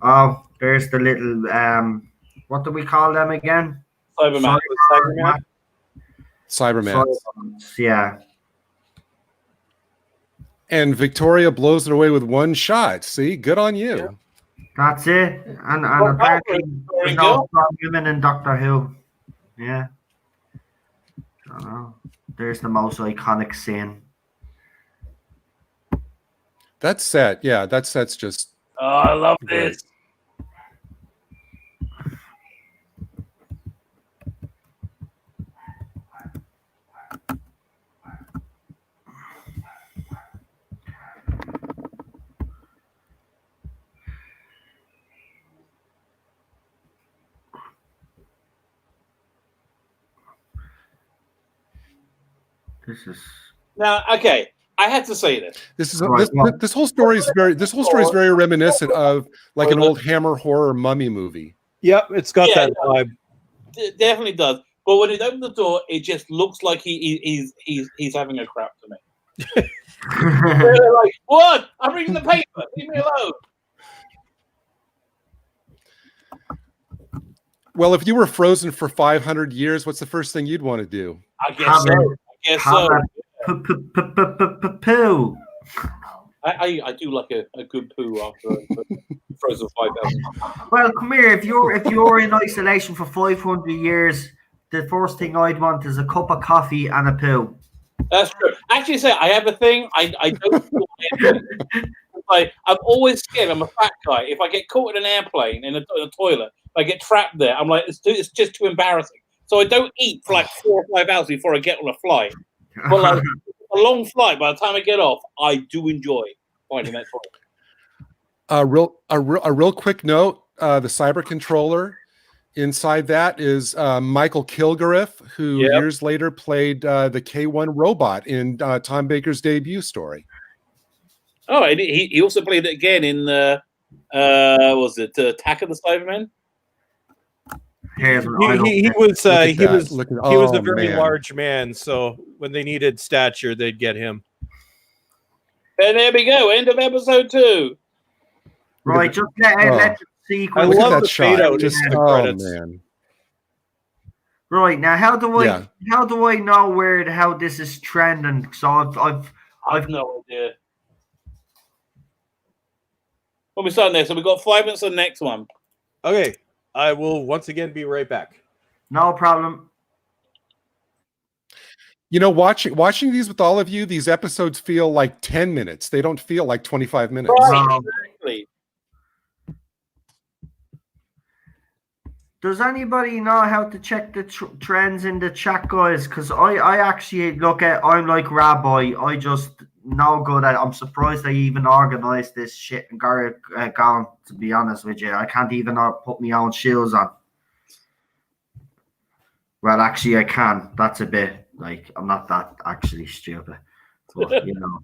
Oh, there's the little what do we call them again? Cyberman. Cyberman. Yeah. And Victoria blows it away with one shot. See, good on you. Yeah. That's it. And apparently there's no strong women in Doctor Who. Yeah. I don't know. There's the most iconic scene. That set, that set's just. Oh, I love this. This is now okay. I had to say this. This whole story is very reminiscent of like an old Hammer horror mummy movie. Yep, it's got that vibe. It definitely does. But when it opens the door, it just looks like he's having a crap to me. They're like, what? I'm reading the paper. Leave me alone. Well, if you were frozen for 500 years, what's the first thing you'd want to do? I guess so. Poo. I do like a good poo after. frozen 5,000. Well, come here. If you're in isolation for 500 years, the first thing I'd want is a cup of coffee and a poo. That's true. Actually, say I have a thing. I don't. Like, I'm always scared. I'm a fat guy. If I get caught in an airplane in a toilet, if I get trapped there, I'm like, it's just too embarrassing. So I don't eat for like 4 or 5 hours before I get on a flight. But like a long flight, by the time I get off, I do enjoy finding that toilet. A real quick note: the cyber controller inside that is Michael Kilgariff, who years later played the K1 robot in Tom Baker's debut story. Oh, and he also played it again in was it Attack of the Cybermen? He was a very man. large man, so when they needed stature, they'd get him. And there we go, end of episode 2. Right, just let the sequence. I love that the shot. fade out Just into the credits. man. Right now, how do I know how this is trending? So I've no idea. When we start next, so we've got 5 minutes on the next one. Okay, I will once again be right back. No problem. You know, watching these with all of you, these episodes feel like 10 minutes. They don't feel like 25 minutes. Right, exactly. Does anybody know how to check the trends in the chat, guys? Because I actually I'm like Rabbi. I just no good at it. I'm surprised I even organized this shit and got it going, to be honest with you. I can't even put my own shoes on. Well, actually, I can. That's a bit like I'm not that actually stupid. But, you know.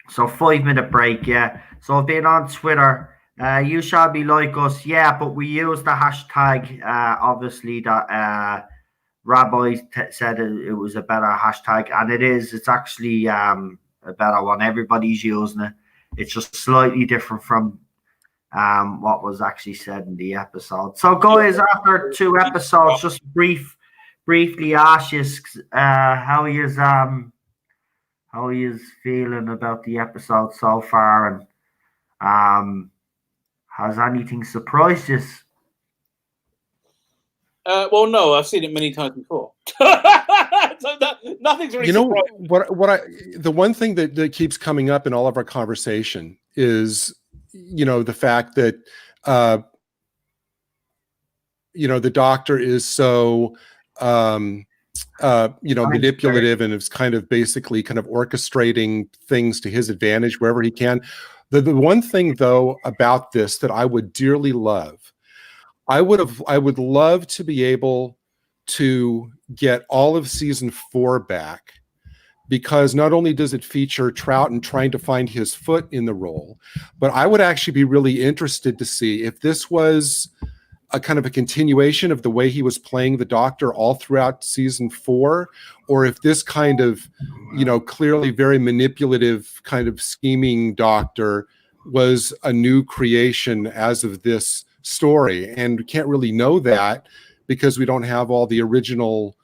So 5-minute break, yeah. So I've been on Twitter. You shall be like us, yeah, but we use the hashtag, obviously, that Rabbi said it was a better hashtag, and it is. It's actually a better one. Everybody's using it. It's just slightly different from what was actually said in the episode. So, guys, after 2 episodes, just briefly ask you how you feeling about the episode so far, and has anything surprised you? Well, no, I've seen it many times before. So nothing's really. You know the one thing that keeps coming up in all of our conversation is, you know, the fact that you know, the Doctor is so you know, manipulative and is kind of basically kind of orchestrating things to his advantage wherever he can. The one thing though about this that I would dearly love, I would love to be able to get all of season 4 back, because not only does it feature Troughton trying to find his foot in the role, but I would actually be really interested to see if this was a kind of a continuation of the way he was playing the Doctor all throughout season 4, or if this kind of, you know, clearly very manipulative kind of scheming Doctor was a new creation as of this story. And we can't really know that because we don't have all the original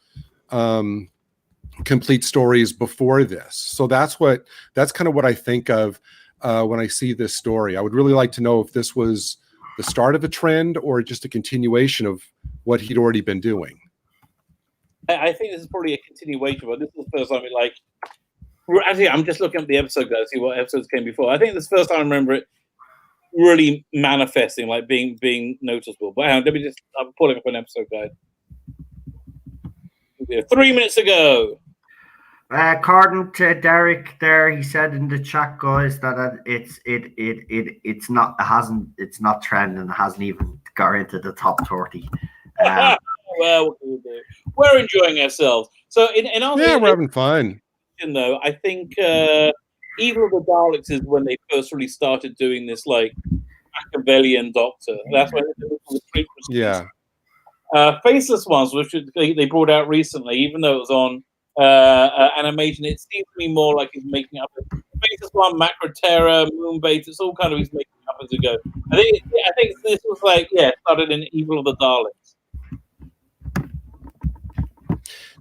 complete stories before this. So that's kind of what I think of when I see this story. I would really like to know if this was the start of a trend or just a continuation of what he'd already been doing. I think this is probably a continuation, but this is the first time actually, I'm just looking at the episode guide to see what episodes came before. I think this is the first time I remember it really manifesting, like being noticeable. But hang on, I'm pulling up an episode guide. 3 minutes ago. According to Derek there, he said in the chat, guys, that it's not trending. It hasn't even got into the top 30. Well, what can we do? We're enjoying ourselves. So in our we're having fun. Though, I think Evil of the Daleks is when they first really started doing this, like Machiavellian Doctor. That's when the Yeah. Faceless Ones, which they brought out recently, even though it was on animation, it seems to me more like he's making up. Faceless One, Macro Terror, Moonbait, it's all kind of he's making up as he goes. I think this was like, started in Evil of the Daleks.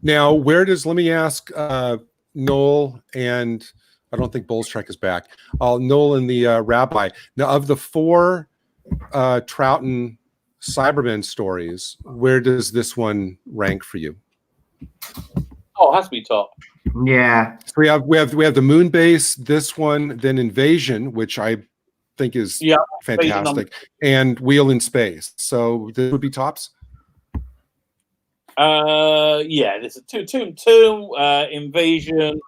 Now, let me ask Noel and I don't think Bulls Trek is back. Nolan the Rabbi. Now, of the 4 Troughton Cybermen stories, where does this one rank for you? Oh, it has to be top. Yeah. So we have the Moon Base, this one, then Invasion, which I think is fantastic, and Wheel in Space. So this would be tops. Yeah, this is two, Invasion,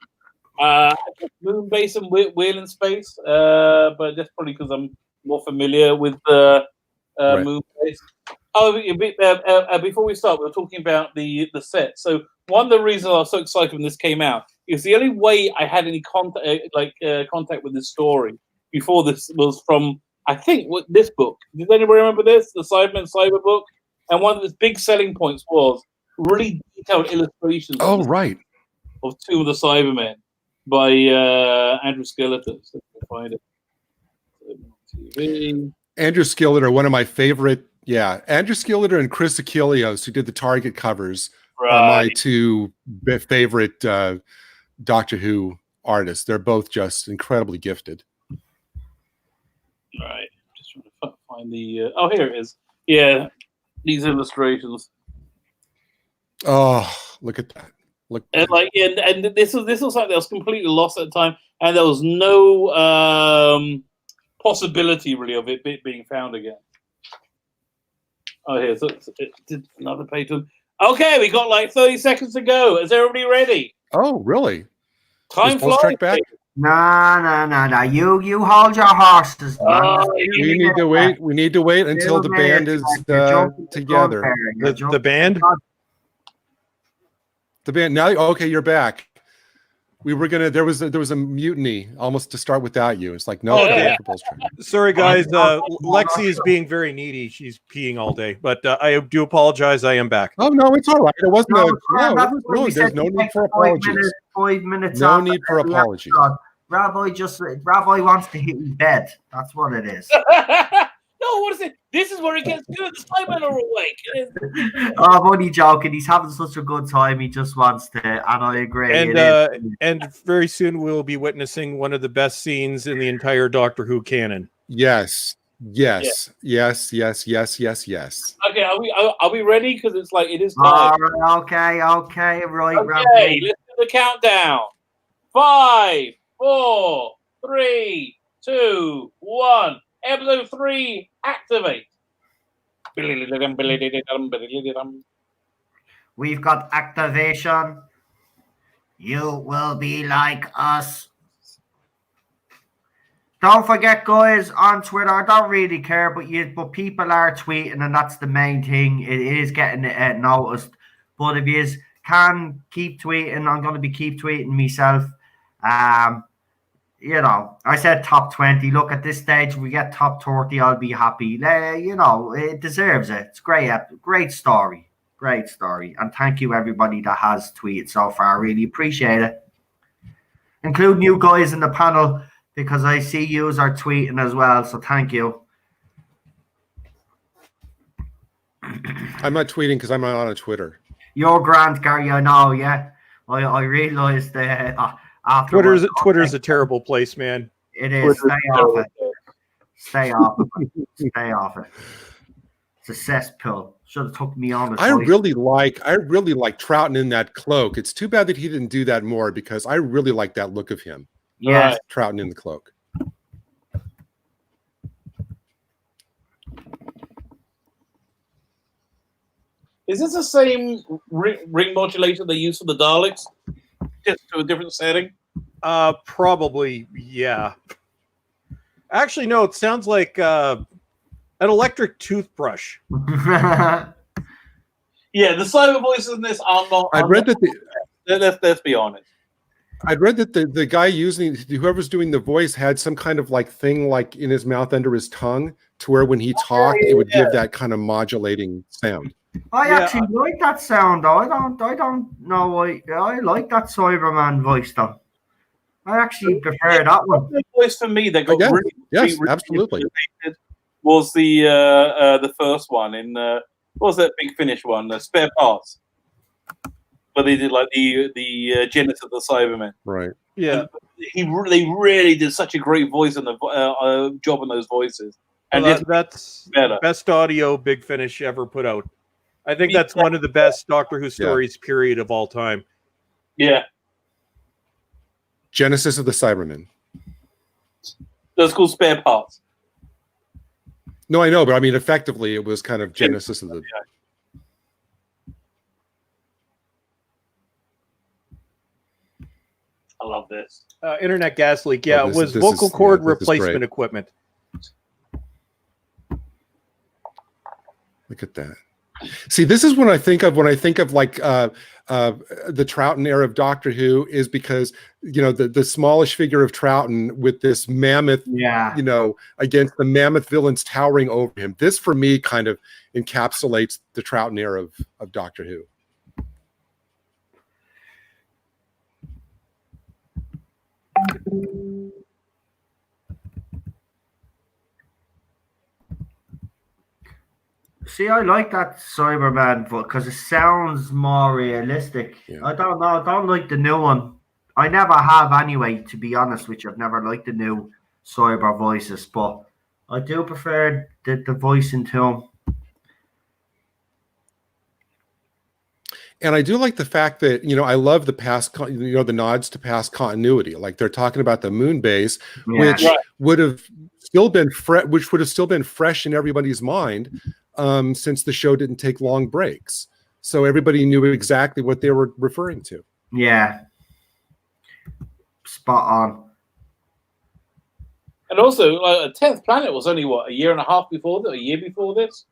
Moon Base and Wheel in Space. But that's probably because I'm more familiar with the Right. Moon Base. Oh, before we start, we were talking about the set. So one of the reasons I was so excited when this came out is the only way I had any contact with this story before this was from, I think, this book. Does anybody remember this? The Cybermen Cyber book? And one of its big selling points was really detailed illustrations Oh, right. of 2 of the Cybermen by Andrew Skeletor. So find it. TV. Andrew Skeletor, one of my favorite. Yeah, Andrew Skeletor and Chris Achilleos, who did the Target covers, are my 2 favorite Doctor Who artists. They're both just incredibly gifted. All right, just trying to find the. Oh, here it is. Yeah, these illustrations. Oh, look at that! Look, And and this was something that was completely lost at the time, and there was no possibility really of it being found again. Oh, here, so it did another page. Okay, we got like 30 seconds to go. Is everybody ready? oh, really? Time Is Bulls flies. Trek back? No. You hold your horses. Man. We need to wait. We need to wait until the band is together. The band? The band. Now, okay, you're back. We were gonna. There was a mutiny almost to start without you. It's like no. Sorry, guys. Lexi is being very needy. She's peeing all day, but I do apologize. I am back. Oh no, it's all right. It wasn't. There's no need for 5 apologies. 5 minutes. No need for apologies. Rabbi wants to hit in bed. That's what it is. No, what is it? This is where it gets good. The Cybermen are awake. I'm only joking. He's having such a good time. He just wants to, and I agree. And very soon we'll be witnessing one of the best scenes in the entire Doctor Who canon. Yes. Okay, are we ready? Because it's like it is time. All right, okay, right. Okay, let's do the countdown. 5, 4, 3, 2, 1. Episode 3, activate. We've got activation. You will be like us. Don't forget, guys, on Twitter, I don't really care, but people are tweeting, and that's the main thing. It is getting noticed. But if you can keep tweeting, I'm going to be keep tweeting myself. I said top 20. Look, at this stage, if we get top 30, I'll be happy. It deserves it. It's great story. Great story. And thank you, everybody that has tweeted so far. I really appreciate it. Including you guys in the panel, because I see you are tweeting as well. So thank you. I'm not tweeting because I'm not on Twitter. You're grand, Gary. I know, yeah. I realized Twitter's a terrible place, man. It is. Stay off it. It's a cesspool. Should have took me on. I really like Troughton in that cloak. It's too bad that he didn't do that more, because I really like that look of him. Yeah, Troughton in the cloak. Is this the same ring modulator they use for the Daleks? Just to a different setting? Probably, yeah. Actually, no, it sounds like an electric toothbrush. Yeah, the cyber voices in this are not. Let's be honest. I'd read that the guy whoever's doing the voice had some kind of thing in his mouth under his tongue, to where when he talked, it would give that kind of modulating sound. I actually like that sound. I don't know. I like that Cyberman voice though. I actually prefer that one. The voice for me that got really absolutely was the first one in what was that Big Finish one, the Spare Parts, where they did the genesis of the Cybermen. Right. Yeah. they really did such a great voice on the job on those voices. And that's better. Best audio Big Finish ever put out. I think that's one of the best Doctor Who stories, period, of all time. Yeah. Genesis of the Cybermen. Those cool spare parts. No, I know, but I mean, effectively, it was kind of Genesis of the. I love this. Internet gas leak. Yeah, it was vocal cord replacement equipment. Look at that. See, this is what I think of when I think of like the Troughton era of Doctor Who, is because, you know, the smallish figure of Troughton with this mammoth, you know, against the mammoth villains towering over him. This, for me, kind of encapsulates the Troughton era of Doctor Who. See, I like that Cyberman because it sounds more realistic. Yeah. I don't know. I don't like the new one. I never have anyway, to be honest with you. I've never liked the new Cyber voices, but I do prefer the voice into him. And I do like the fact that, you know, I love the the nods to past continuity. Like they're talking about the moon base, which would have still been fresh in everybody's mind, since the show didn't take long breaks. So everybody knew exactly what they were referring to. Yeah. Spot on. And also, 10th Planet was only, what, a year and a half before this, a year before this?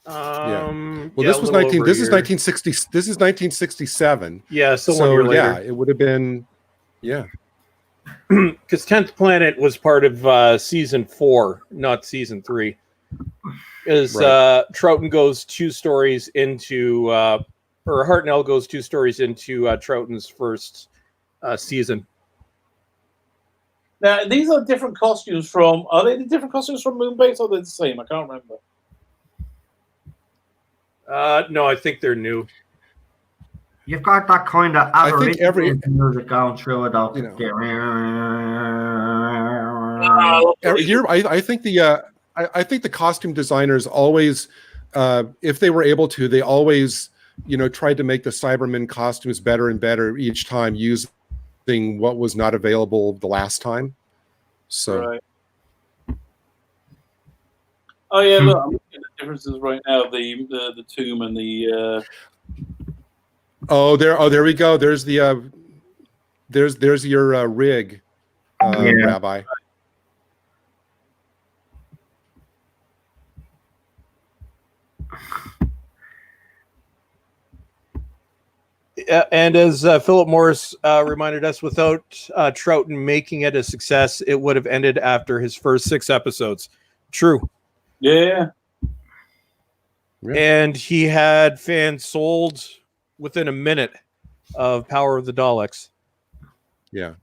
Well, this was 1960. This is 1967. Yeah, so 1 year later. Yeah, it would have been, because 10th Planet was part of season 4, not season 3. As Troughton goes 2 stories into, or Hartnell goes 2 stories into Troughton's first season. Now, these are different costumes from. Are they the different costumes from Moonbase, or are they the same? I can't remember. No, I think they're new. You've got that kind of I think every music going through it, though. You know. I think the costume designers always, if they were able to, they always, you know, tried to make the Cybermen costumes better and better each time, using what was not available the last time. So. Right. Oh yeah, look, I'm looking at the differences right now. The tomb and the. there we go. There's the there's your rig, Rabbi. And as Philip Morris reminded us, without Troughton making it a success, it would have ended after his first 6 episodes. True. Yeah. And he had fans sold within a minute of Power of the Daleks. Yeah.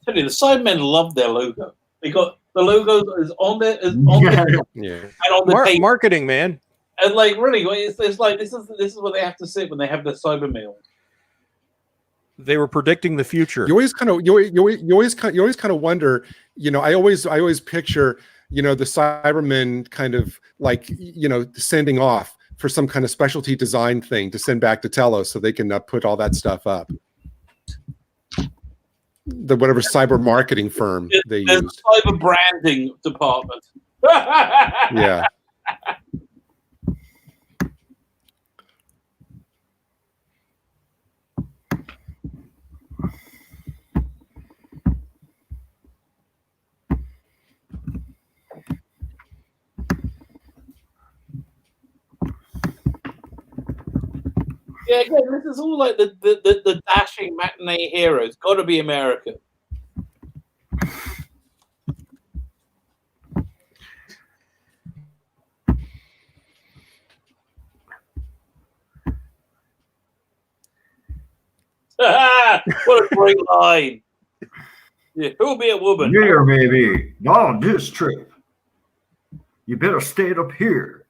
Tell you, the Cybermen love their logo. They got the logo is on there, and on the marketing, man. And like, really, it's like this is what they have to say when they have their cyber meal. They were predicting the future. You always kind of wonder. You know, I always picture, you know, the Cybermen kind of like, you know, sending off for some kind of specialty design thing to send back to Telos so they can put all that stuff up. The whatever cyber marketing firm they used. A cyber branding department. Yeah. Yeah, again, this is all like the dashing matinee heroes. Got to be American. What a great line! Yeah, who'll be a woman? Here, maybe. Not on this trip. You better stay up here.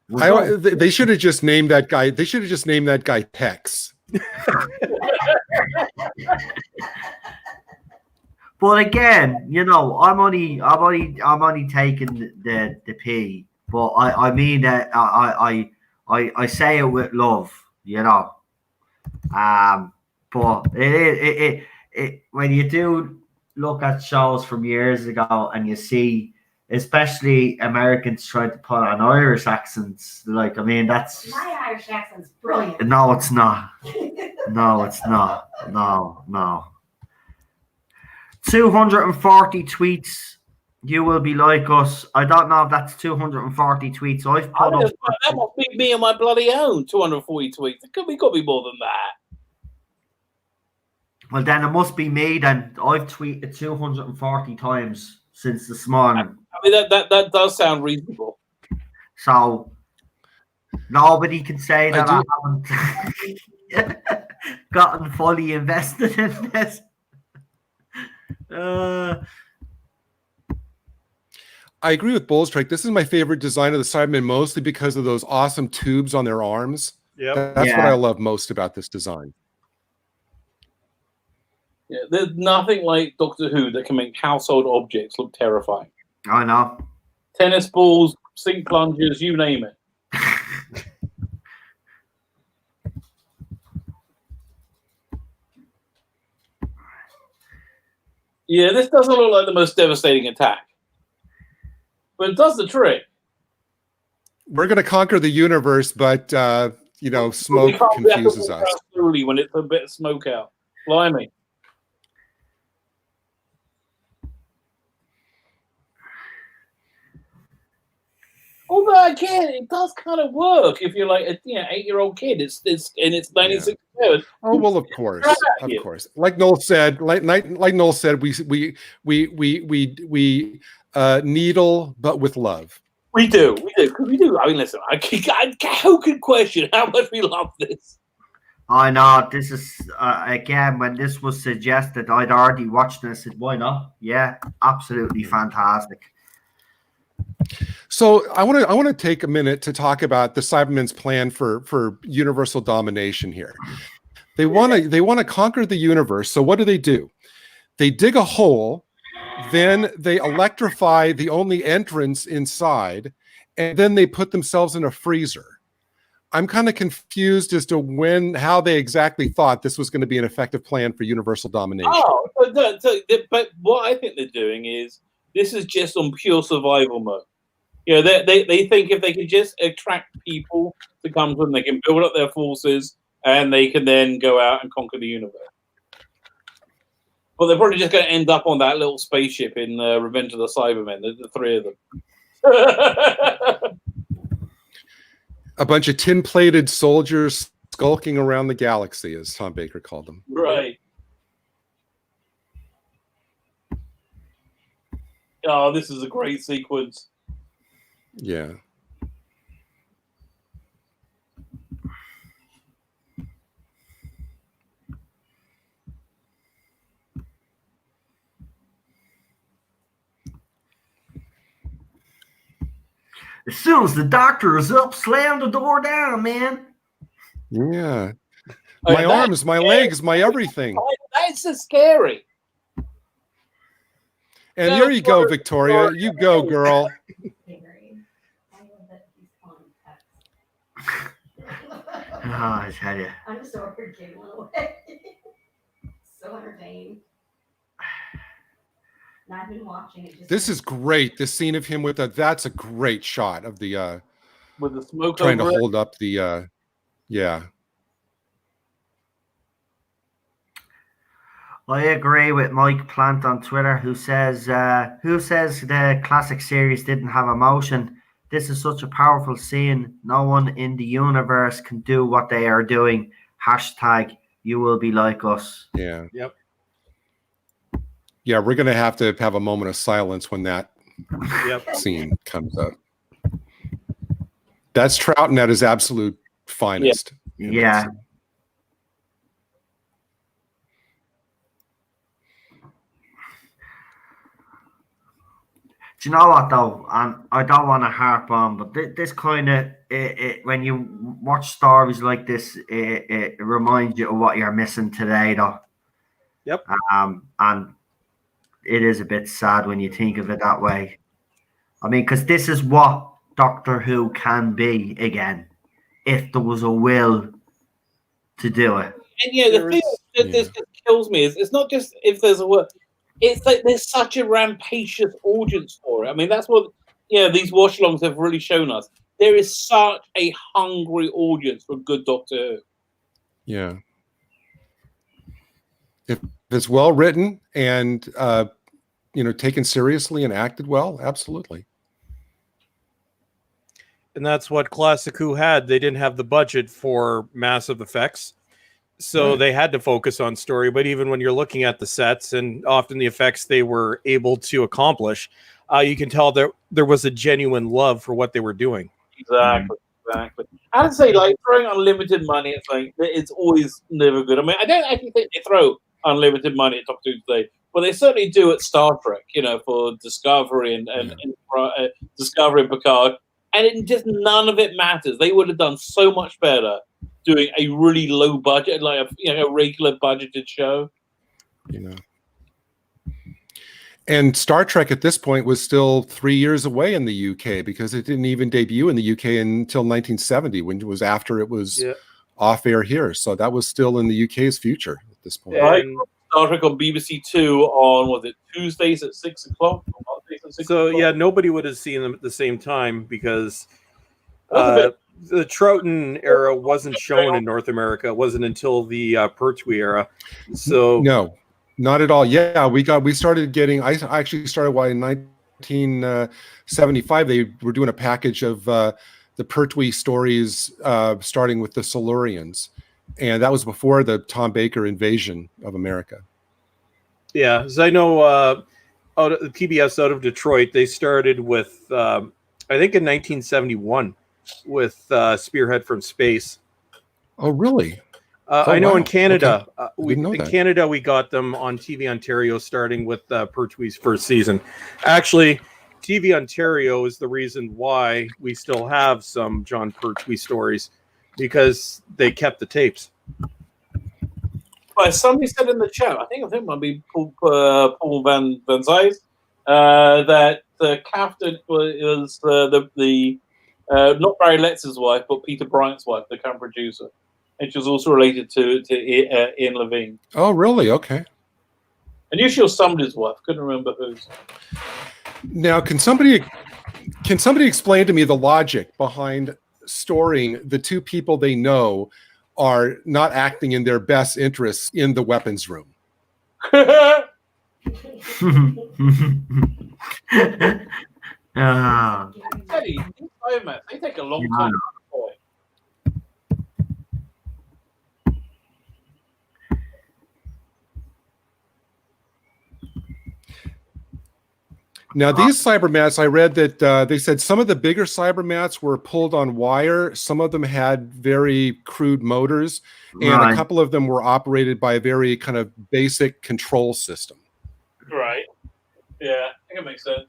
They should have just named that guy. They should have just named that guy Tex. But again, you know, I'm only taking the P. But I mean that I say it with love, you know. But when you do look at shows from years ago and you see, especially Americans trying to put on Irish accents, like, I mean, that's My Irish accent's brilliant. no, it's not. No, it's not. No. 240 tweets. You will be like us. I don't know if that's 240 tweets. I've put up. That must be me on my bloody own. 240 tweets. It could be more than that. Well, then it must be me. Then I've tweeted 240 times since this morning. I mean, that does sound reasonable. So nobody can say that I haven't gotten fully invested in this. I agree with Bullstrike. This is my favorite design of the Cybermen, mostly because of those awesome tubes on their arms. Yep. That's what I love most about this design. Yeah, there's nothing like Doctor Who that can make household objects look terrifying. I know. Tennis balls, sink plungers, you name it. Yeah, this doesn't look like the most devastating attack, but it does the trick. We're going to conquer the universe, but you know, smoke confuses us. Slowly when it's a bit of smoke out. Blimey. Although again, it does kind of work if you're like a 8-year-old kid. It's 1967. Oh well, of course. Like Noel said, we needle, but with love. We do. I mean, listen, who could question how much we love this? I know. This is again, when this was suggested, I'd already watched it and said, why not? Yeah, absolutely fantastic. So I want to take a minute to talk about the Cybermen's plan for universal domination here. They want to conquer the universe. So what do? They dig a hole, then they electrify the only entrance inside, and then they put themselves in a freezer. I'm kind of confused as to how they exactly thought this was going to be an effective plan for universal domination. Oh, but what I think they're doing is this is just on pure survival mode. You know, they think if they can just attract people to come to them, they can build up their forces, and they can then go out and conquer the universe. But they're probably just going to end up on that little spaceship in Revenge of the Cybermen, the three of them. A bunch of tin-plated soldiers skulking around the galaxy, as Tom Baker called them. Right. Oh, this is a great sequence. Yeah. As soon as the doctor is up, slam the door down, man. Yeah. My arms, my legs, my everything. That's so scary. And here you go, Victoria. You go, girl. I tell you. I'm just over here giggling away. So entertaining. And I've been watching it. This is great. The scene of him with that's a great shot of the with the smoke trying to hold up the yeah. I agree with Mike Plant on Twitter, who says the classic series didn't have emotion. This is such a powerful scene. No one in the universe can do what they are doing. # you will be like us. Yeah. Yep. Yeah, we're going to have a moment of silence when that scene comes up. That's Troughton at his absolute finest. Yeah. Do you know what though? And I don't want to harp on, but this kind of when you watch stories like this, it reminds you of what you're missing today, though. Yep. And it is a bit sad when you think of it that way. I mean, because this is what Doctor Who can be again, if there was a will to do it. And yeah, the thing that this just kills me is it's not just if there's a word. It's like there's such a rampacious audience for it. I mean, that's what these watch-alongs have really shown us. There is such a hungry audience for good Doctor Who. Yeah. If it's well written and taken seriously and acted well, absolutely. And that's what Classic Who had. They didn't have the budget for massive effects, so they had to focus on story. But even when you're looking at the sets and often the effects they were able to accomplish, you can tell there was a genuine love for what they were doing. Exactly. I'd say like throwing unlimited money, it's always never good. I mean, I don't actually think they throw unlimited money at Doctor Who today, but they certainly do at Star Trek. For Discovery and Discovery and Picard, and none of it matters. They would have done so much better doing a really low budget, like a regular budgeted show. And Star Trek at this point was still 3 years away in the UK because it didn't even debut in the UK until 1970, when it was after it was off air here. So that was still in the UK's future at this point. And Star Trek on BBC Two on Tuesdays at 6 o'clock? Nobody would have seen them at the same time because the Troughton era wasn't shown in North America. It wasn't until the Pertwee era. So no. Not at all. Yeah, we started getting. I actually started in 1975. They were doing a package of the Pertwee stories, starting with the Silurians, and that was before the Tom Baker invasion of America. Yeah, as I know, PBS out of Detroit, they started with I think in 1971 with Spearhead from Space. Oh, really? I know in Canada, okay. Canada we got them on TV Ontario, starting with Pertwee's first season. Actually, TV Ontario is the reason why we still have some John Pertwee stories, because they kept the tapes. Well, somebody said in the chat, I think it might be Paul Van Zyes, that the captain was the not Barry Letz's wife, but Peter Bryant's wife, the camp producer. And she was also related to Ian Levine. Oh, really? Okay. I knew she was somebody's wife. Couldn't remember whose. Now, can somebody explain to me the logic behind storing the two people they know are not acting in their best interests in the weapons room? Teddy, these Cybermen, they take a long time to deploy. Now, these Cybermats, I read that they said some of the bigger Cybermats were pulled on wire. Some of them had very crude motors, and a couple of them were operated by a very kind of basic control system. Right. Yeah, I think it makes sense.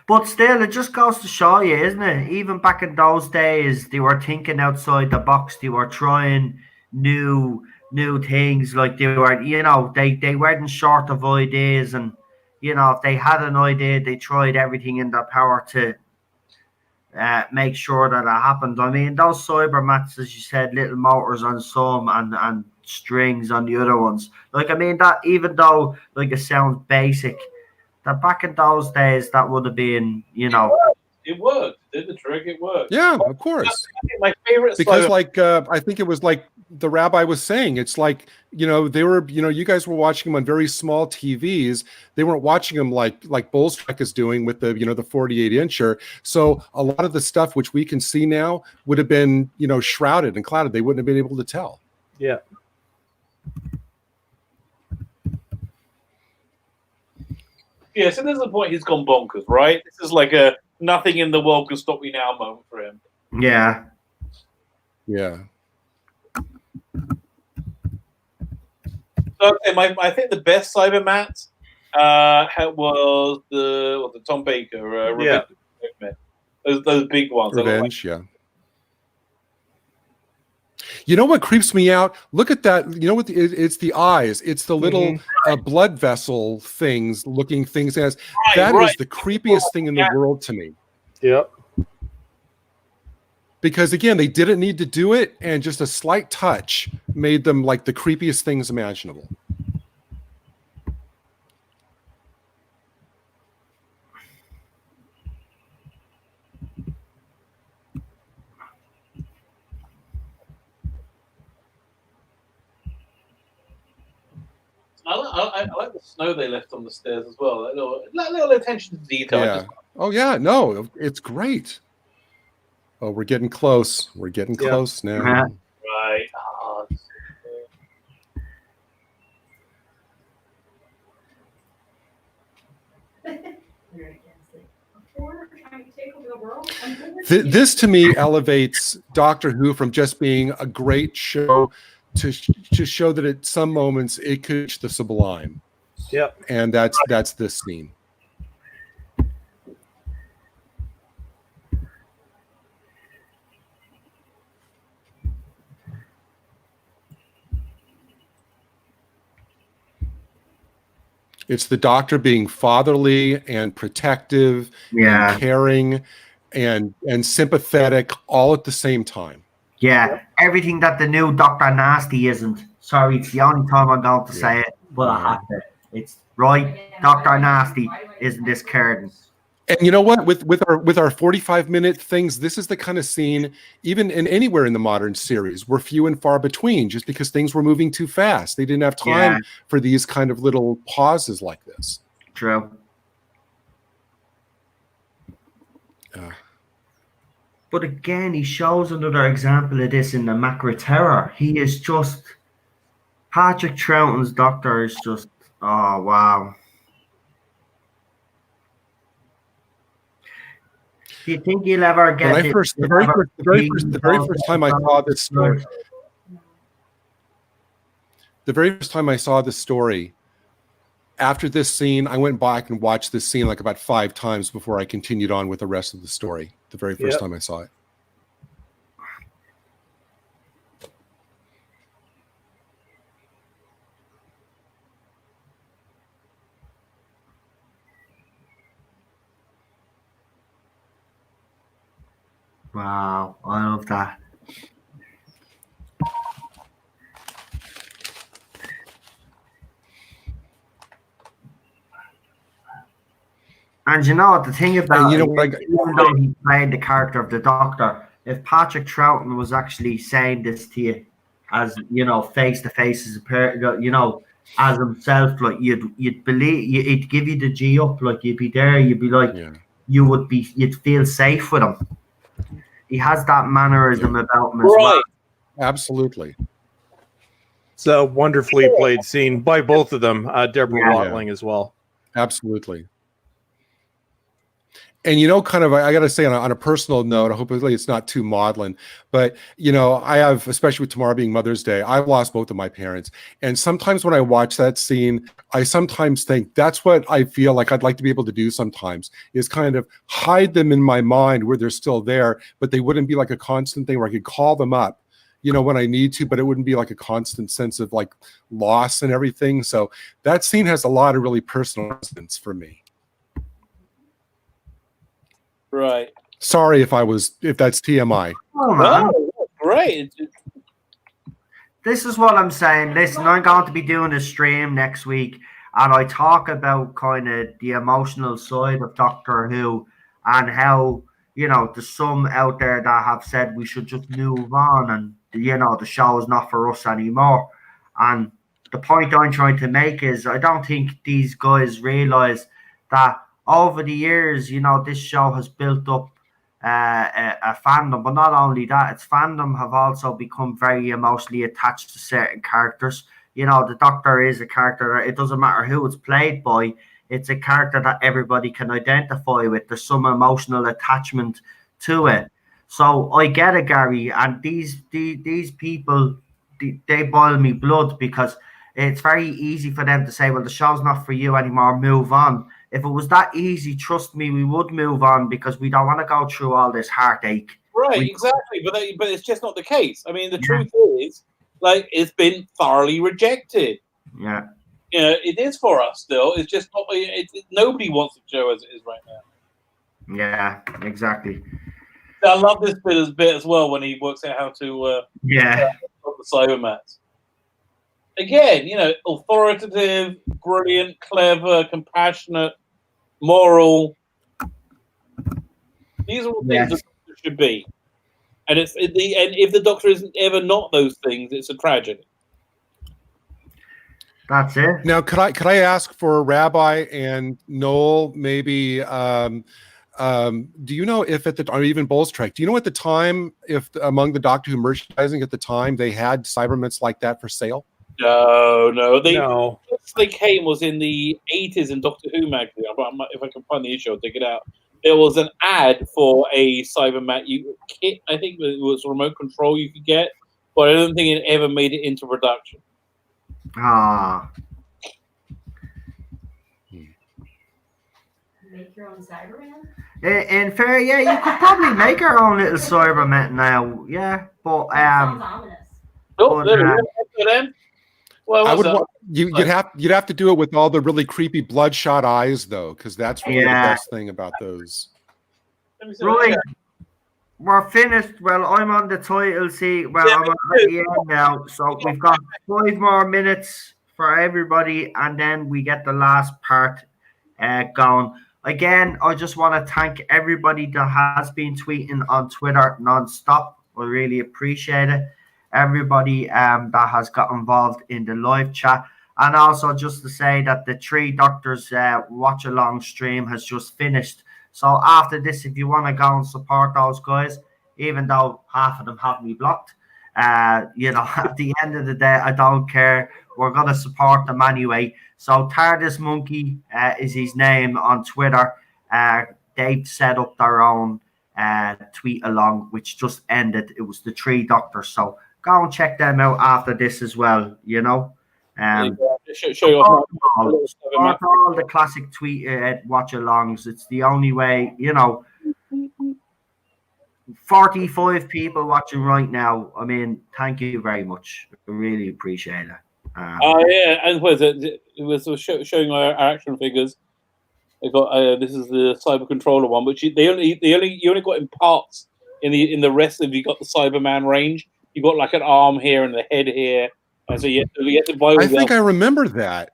But still, it just goes to show you, isn't it? Even back in those days, they were thinking outside the box. They were trying new things. Like they were, they weren't short of ideas, and if they had an idea, they tried everything in their power to make sure that it happened. I mean, those Cybermats, as you said, little motors on some and strings on the other ones. Like, I mean, that even though it sounds basic, that back in those days, that would have been, It worked. Did the trick? It worked. Yeah, of course. My favorite, because I think it was like the rabbi was saying, it's like, they were, you guys were watching them on very small TVs. They weren't watching them like Bulls Trek is doing with the, the 48-incher. So a lot of the stuff which we can see now would have been, shrouded and clouded. They wouldn't have been able to tell. Yeah. Yeah, so this is the point he's gone bonkers, right? This is like a nothing in the world can stop me now moment for him. Yeah. Yeah. So I think the best Cybermat was the Tom Baker. Revenge. Those big ones. Revenge, yeah. You know what creeps me out? Look at that. You know what? It's the eyes. It's the little blood vessel things, looking things as. That is the creepiest thing in the world to me. Yep. Because again, they didn't need to do it, and just a slight touch made them like the creepiest things imaginable. I like the snow they left on the stairs as well. That little attention to detail. Yeah. Oh yeah, no, it's great. Oh, we're getting close. We're getting close now. Right. Oh, This to me elevates Doctor Who from just being a great show to show that at some moments it could reach the sublime. Yep. And that's this scene. It's the Doctor being fatherly and protective, and caring, and sympathetic, all at the same time. Yeah, everything that the new Dr. Nasty isn't. Sorry, it's the only time I'm going to say it, but I have to. It's right. Dr. Nasty isn't this Curtin. And you know what? With our 45-minute things, this is the kind of scene, even anywhere in the modern series, we're few and far between, just because things were moving too fast. They didn't have time for these kind of little pauses like this. True. But again, he shows another example of this in the Macra Terror. He is just Patrick Troughton's Doctor is just wow. Do you think you'll ever get the very first time I saw this story? The very first time I saw this story, after this scene, I went back and watched this scene like about 5 times before I continued on with the rest of the story. The very first time I saw it. Wow, I love that. And you know what the thing about even though he played the character of the Doctor, if Patrick Troughton was actually saying this to you as face to face as as himself, like you'd believe, it'd give you the G up, like you'd be there, you'd be like you'd feel safe with him. He has that mannerism about him as well. Absolutely. It's a wonderfully played scene by both of them, Deborah Watling as well. Absolutely. And kind of, I got to say on a personal note, hopefully it's not too maudlin, but I have, especially with tomorrow being Mother's Day, I've lost both of my parents. And sometimes when I watch that scene, I sometimes think that's what I feel like I'd like to be able to do sometimes, is kind of hide them in my mind where they're still there, but they wouldn't be like a constant thing where I could call them up, when I need to, but it wouldn't be like a constant sense of like loss and everything. So that scene has a lot of really personal resonance for me. Right. Sorry if that's TMI. Oh, man. Great. This is what I'm saying. Listen, I'm going to be doing a stream next week, and I talk about kind of the emotional side of Doctor Who and how, there's some out there that have said we should just move on and, the show is not for us anymore. And the point I'm trying to make is I don't think these guys realize that over the years, this show has built up a fandom, but not only that, its fandom have also become very emotionally attached to certain characters. The Doctor is a character that it doesn't matter who it's played by, it's a character that everybody can identify with. There's some emotional attachment to it. So I get it, Gary, and these people, they boil me blood because it's very easy for them to say, well, the show's not for you anymore, move on. If it was that easy, trust me, we would move on because we don't want to go through all this heartache. Right, exactly. But it's just not the case. I mean, the truth is, like, it's been thoroughly rejected. Yeah. You know, it is for us still. It's just not. Nobody wants the show as it is right now. Yeah, exactly. I love this bit as well when he works out how to stop the Cybermats. Again, you know, authoritative, brilliant, clever, compassionate, moral. These are all things the Doctor should be. And if the Doctor isn't ever not those things, it's a tragedy. That's it. Now, could I ask for Rabbi and Noel, maybe, do you know if or even Bolstrek, do you know at the time, if among the Doctor Who merchandising at the time, they had Cyberments like that for sale? No. They came was in the 80s in Doctor Who magazine. If I can find the issue, I'll dig it out. There was an ad for a Cybermat kit. I think it was remote control you could get, but I don't think it ever made it into production. Make your own Cyberman? In fair, yeah, you could probably make our own little Cybermen now. Yeah, but Sounds ominous. Oh, there we go. Well, I would you'd have to do it with all the really creepy bloodshot eyes though, because that's really the best thing about those. Right, we're finished. Well, I'm on the title. See, well, I'm at the end now, so we've got 5 more minutes for everybody, and then we get the last part going. Again, I just want to thank everybody that has been tweeting on Twitter non-stop. I really appreciate it. Everybody that has got involved in the live chat. And also just to say that the 3 Doctors watch along stream has just finished. So after this, if you want to go and support those guys, even though half of them have me blocked, you know, at the end of the day, I don't care. We're going to support them anyway. So TARDIS Monkey is his name on Twitter. They've set up their own tweet along, which just ended. It was the 3 Doctors. So go and check them out after this as well, you know. Show all the classic tweet watch alongs. It's the only way, you know. 45 people watching right now. I mean, thank you very much. I really appreciate it. Yeah, and it was showing our action figures. They got this is the Cyber Controller one, but you only got in parts. In the rest of you got the Cyberman range. You got like an arm here and the head here, and so you have to buy. I think I remember that.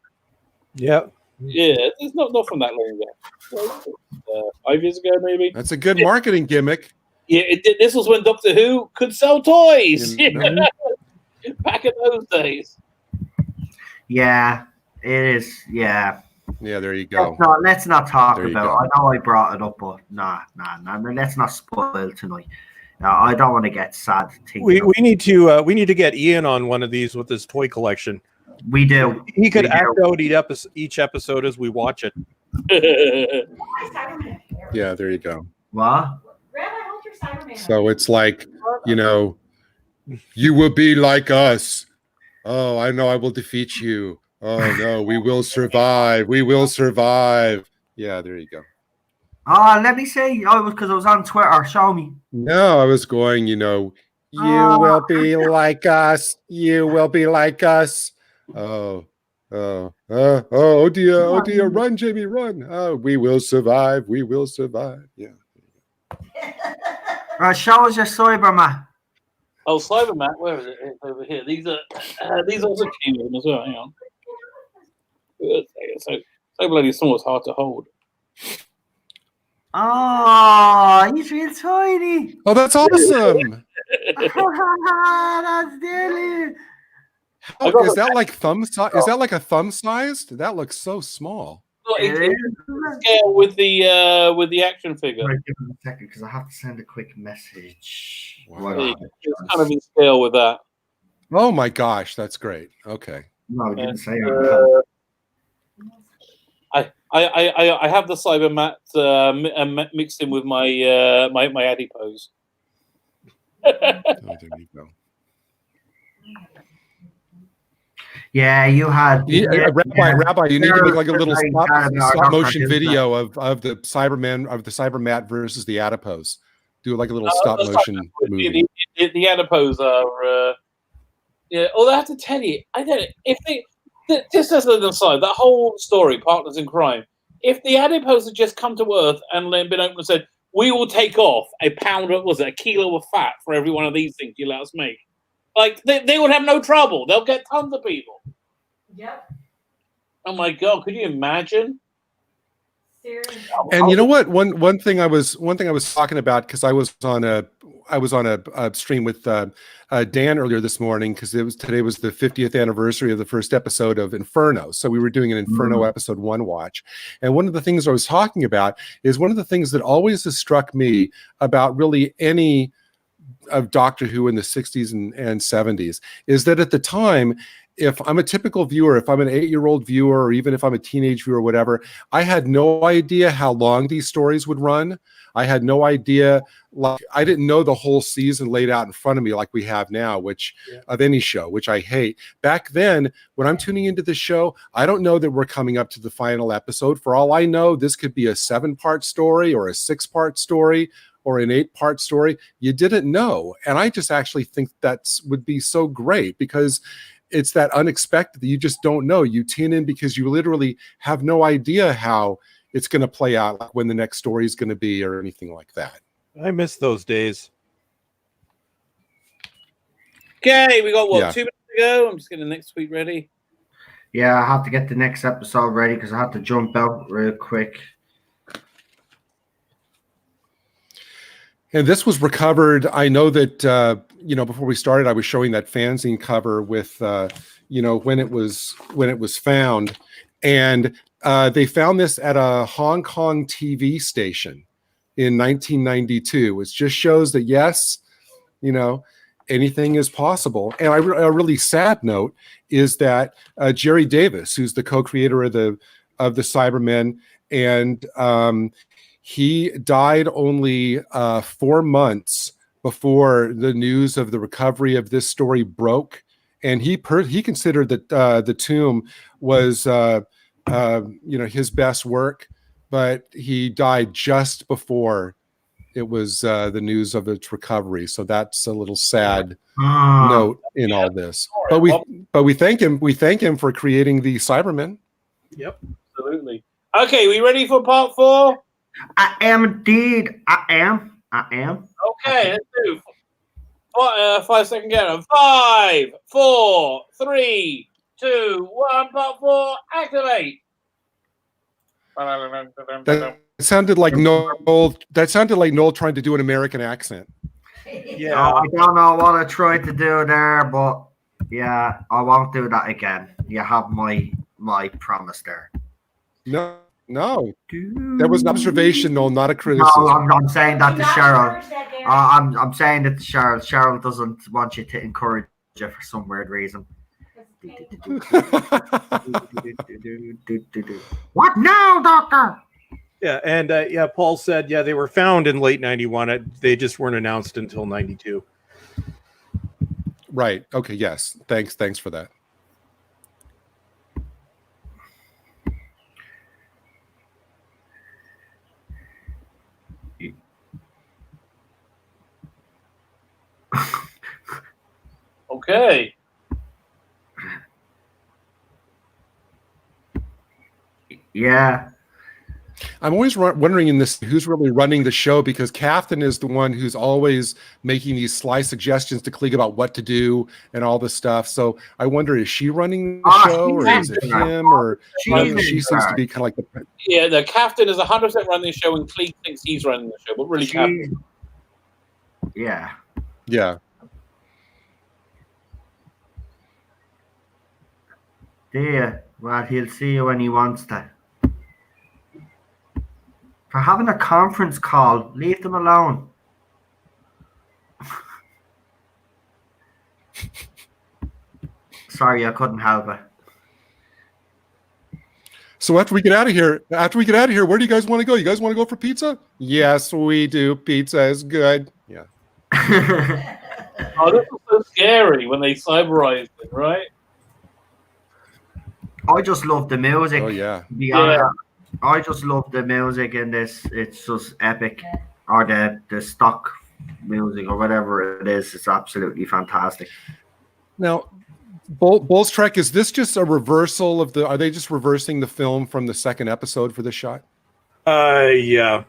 Yeah. Yeah, it's not from that long ago. 5 years ago, maybe. That's a good marketing gimmick. Yeah, this was when Doctor Who could sell toys. Back in those days. Yeah, it is. Yeah. Yeah, there you go. Let's not talk about it. I know I brought it up, but nah. Let's not spoil tonight. I don't want to get sad. We need to get Ian on one of these with his toy collection. We do. He could act out each episode as we watch it. Yeah, there you go. What? So it's like, you know, you will be like us. Oh, I know I will defeat you. Oh no, we will survive. We will survive. Yeah, there you go. Oh, let me see. Oh, because I was on Twitter. Show me. No, I was going, you know, you will be like us. You will be like us. Oh dear, run, Jamie, run. Oh, we will survive. We will survive. Yeah. Show us your Cyberman. Oh, Cyberman, where is it? It's over here. These also came in as well. Hang on. So bloody small, it's hard to hold. Oh, he's real tiny. Oh, that's awesome. That's deadly. Is that like thumb size? Is that like a thumb sized? That looks so small. It's scale with the action figure. Right, give me a second because I have to send a quick message. Wow. It's kind of in scale with that. Oh my gosh, that's great. Okay. No, I didn't say it. I have the Cybermat mixed in with my my adipose. Oh, there you go. Yeah, you had Rabbi. You need to make like a little stop motion video of the Cyberman, of the Cybermat versus the adipose do like a little stop motion movie. The adipose are. Yeah, although I have to tell you, I don't. If they just as an aside, that whole story, Partners in Crime. If the adipose had just come to Earth and then been open and said, "We will take off a pound of, was it a kilo of fat for every one of these things you let us make," like they would have no trouble. They'll get tons of people. Yep. Oh my God! Could you imagine? Seriously. And you know what? One thing I was talking about, because I was on a stream with Dan earlier this morning, because today was the 50th anniversary of the first episode of Inferno. So we were doing an Inferno episode 1 watch. And one of the things I was talking about is one of the things that always has struck me about really any of Doctor Who in the 60s and 70s is that at the time, if I'm a typical viewer, if I'm an 8-year-old viewer, or even if I'm a teenage viewer, or whatever, I had no idea how long these stories would run. I had no idea, like I didn't know the whole season laid out in front of me like we have now, of any show, which I hate. Back then, when I'm tuning into the show, I don't know that we're coming up to the final episode. For all I know, this could be a 7-part story or a 6-part story or an 8-part story. You didn't know. And I just actually think would be so great, because it's that unexpected that you just don't know. You tune in because you literally have no idea how it's going to play out, like when the next story is going to be or anything like that. I miss those days. Okay, we got 2 minutes to go. I'm just getting the next tweet ready. Yeah, I have to get the next episode ready because I have to jump out real quick. And this was recovered. I know that, before we started, I was showing that fanzine cover with, when it was found. And they found this at a Hong Kong TV station in 1992. It just shows that, yes, anything is possible. And a really sad note is that Jerry Davis, who's the co-creator of the Cybermen, and he died only 4 months before the news of the recovery of this story broke, and he considered that the Tomb was his best work, but he died just before it was the news of its recovery. So that's a little sad note in all this. But we thank him. We thank him for creating the Cybermen. Yep, absolutely. Okay, we ready for part 4? I am indeed. I am. Okay, let's do 5-second countdown. 5, 4, 3, 2, 1. Part 4. Activate. That sounded like Noel. That sounded like Noel trying to do an American accent. Yeah, I don't know what I tried to do there, but yeah, I won't do that again. You have my promise there. No, that was an observation, Noel, not a criticism. No, I'm saying that to Cheryl. I'm saying that to Cheryl. Cheryl doesn't want you to encourage you for some weird reason. What now, Doctor? Yeah, and Paul said, they were found in late 91. They just weren't announced until 92. Right. Okay. Yes. Thanks for that. Okay. Yeah. I'm always wondering in this who's really running the show, because Captain is the one who's always making these sly suggestions to Klieg about what to do and all this stuff. So I wonder, is she running the show, or is it him, or she seems to be kind of like the... Yeah, the Captain is 100% running the show, and Klieg thinks he's running the show, but really Captain. Yeah. Yeah. There. Well, he'll see you when he wants to. For having a conference call, leave them alone. Sorry, I couldn't help it. So after we get out of here, where do you guys want to go? You guys want to go for pizza? Yes, we do. Pizza is good. Yeah. Oh, this was so scary when they cyberized it, right? I just love the music. Oh yeah. To be honest, I just love the music in this. It's just epic. or the stock music or whatever it is. It's absolutely fantastic. Now, Bull's Trek, is this just a reversal of the? Are they just reversing the film from the second episode for this shot? Yeah.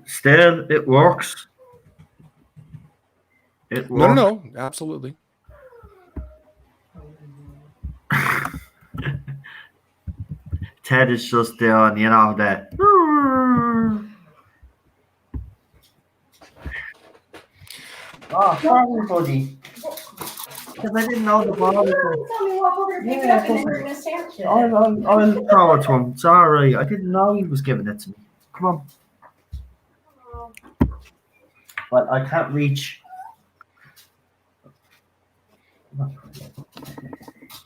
Still, it works. It works. No, absolutely. Ted is just doing, you know, that. Oh, sorry, buddy. Because I didn't know the ball was going. Tell me what we're picking up and then we're gonna snatch it. I'll throw it to him. It's all right. I didn't know he was giving it to me. Come on. But I can't reach.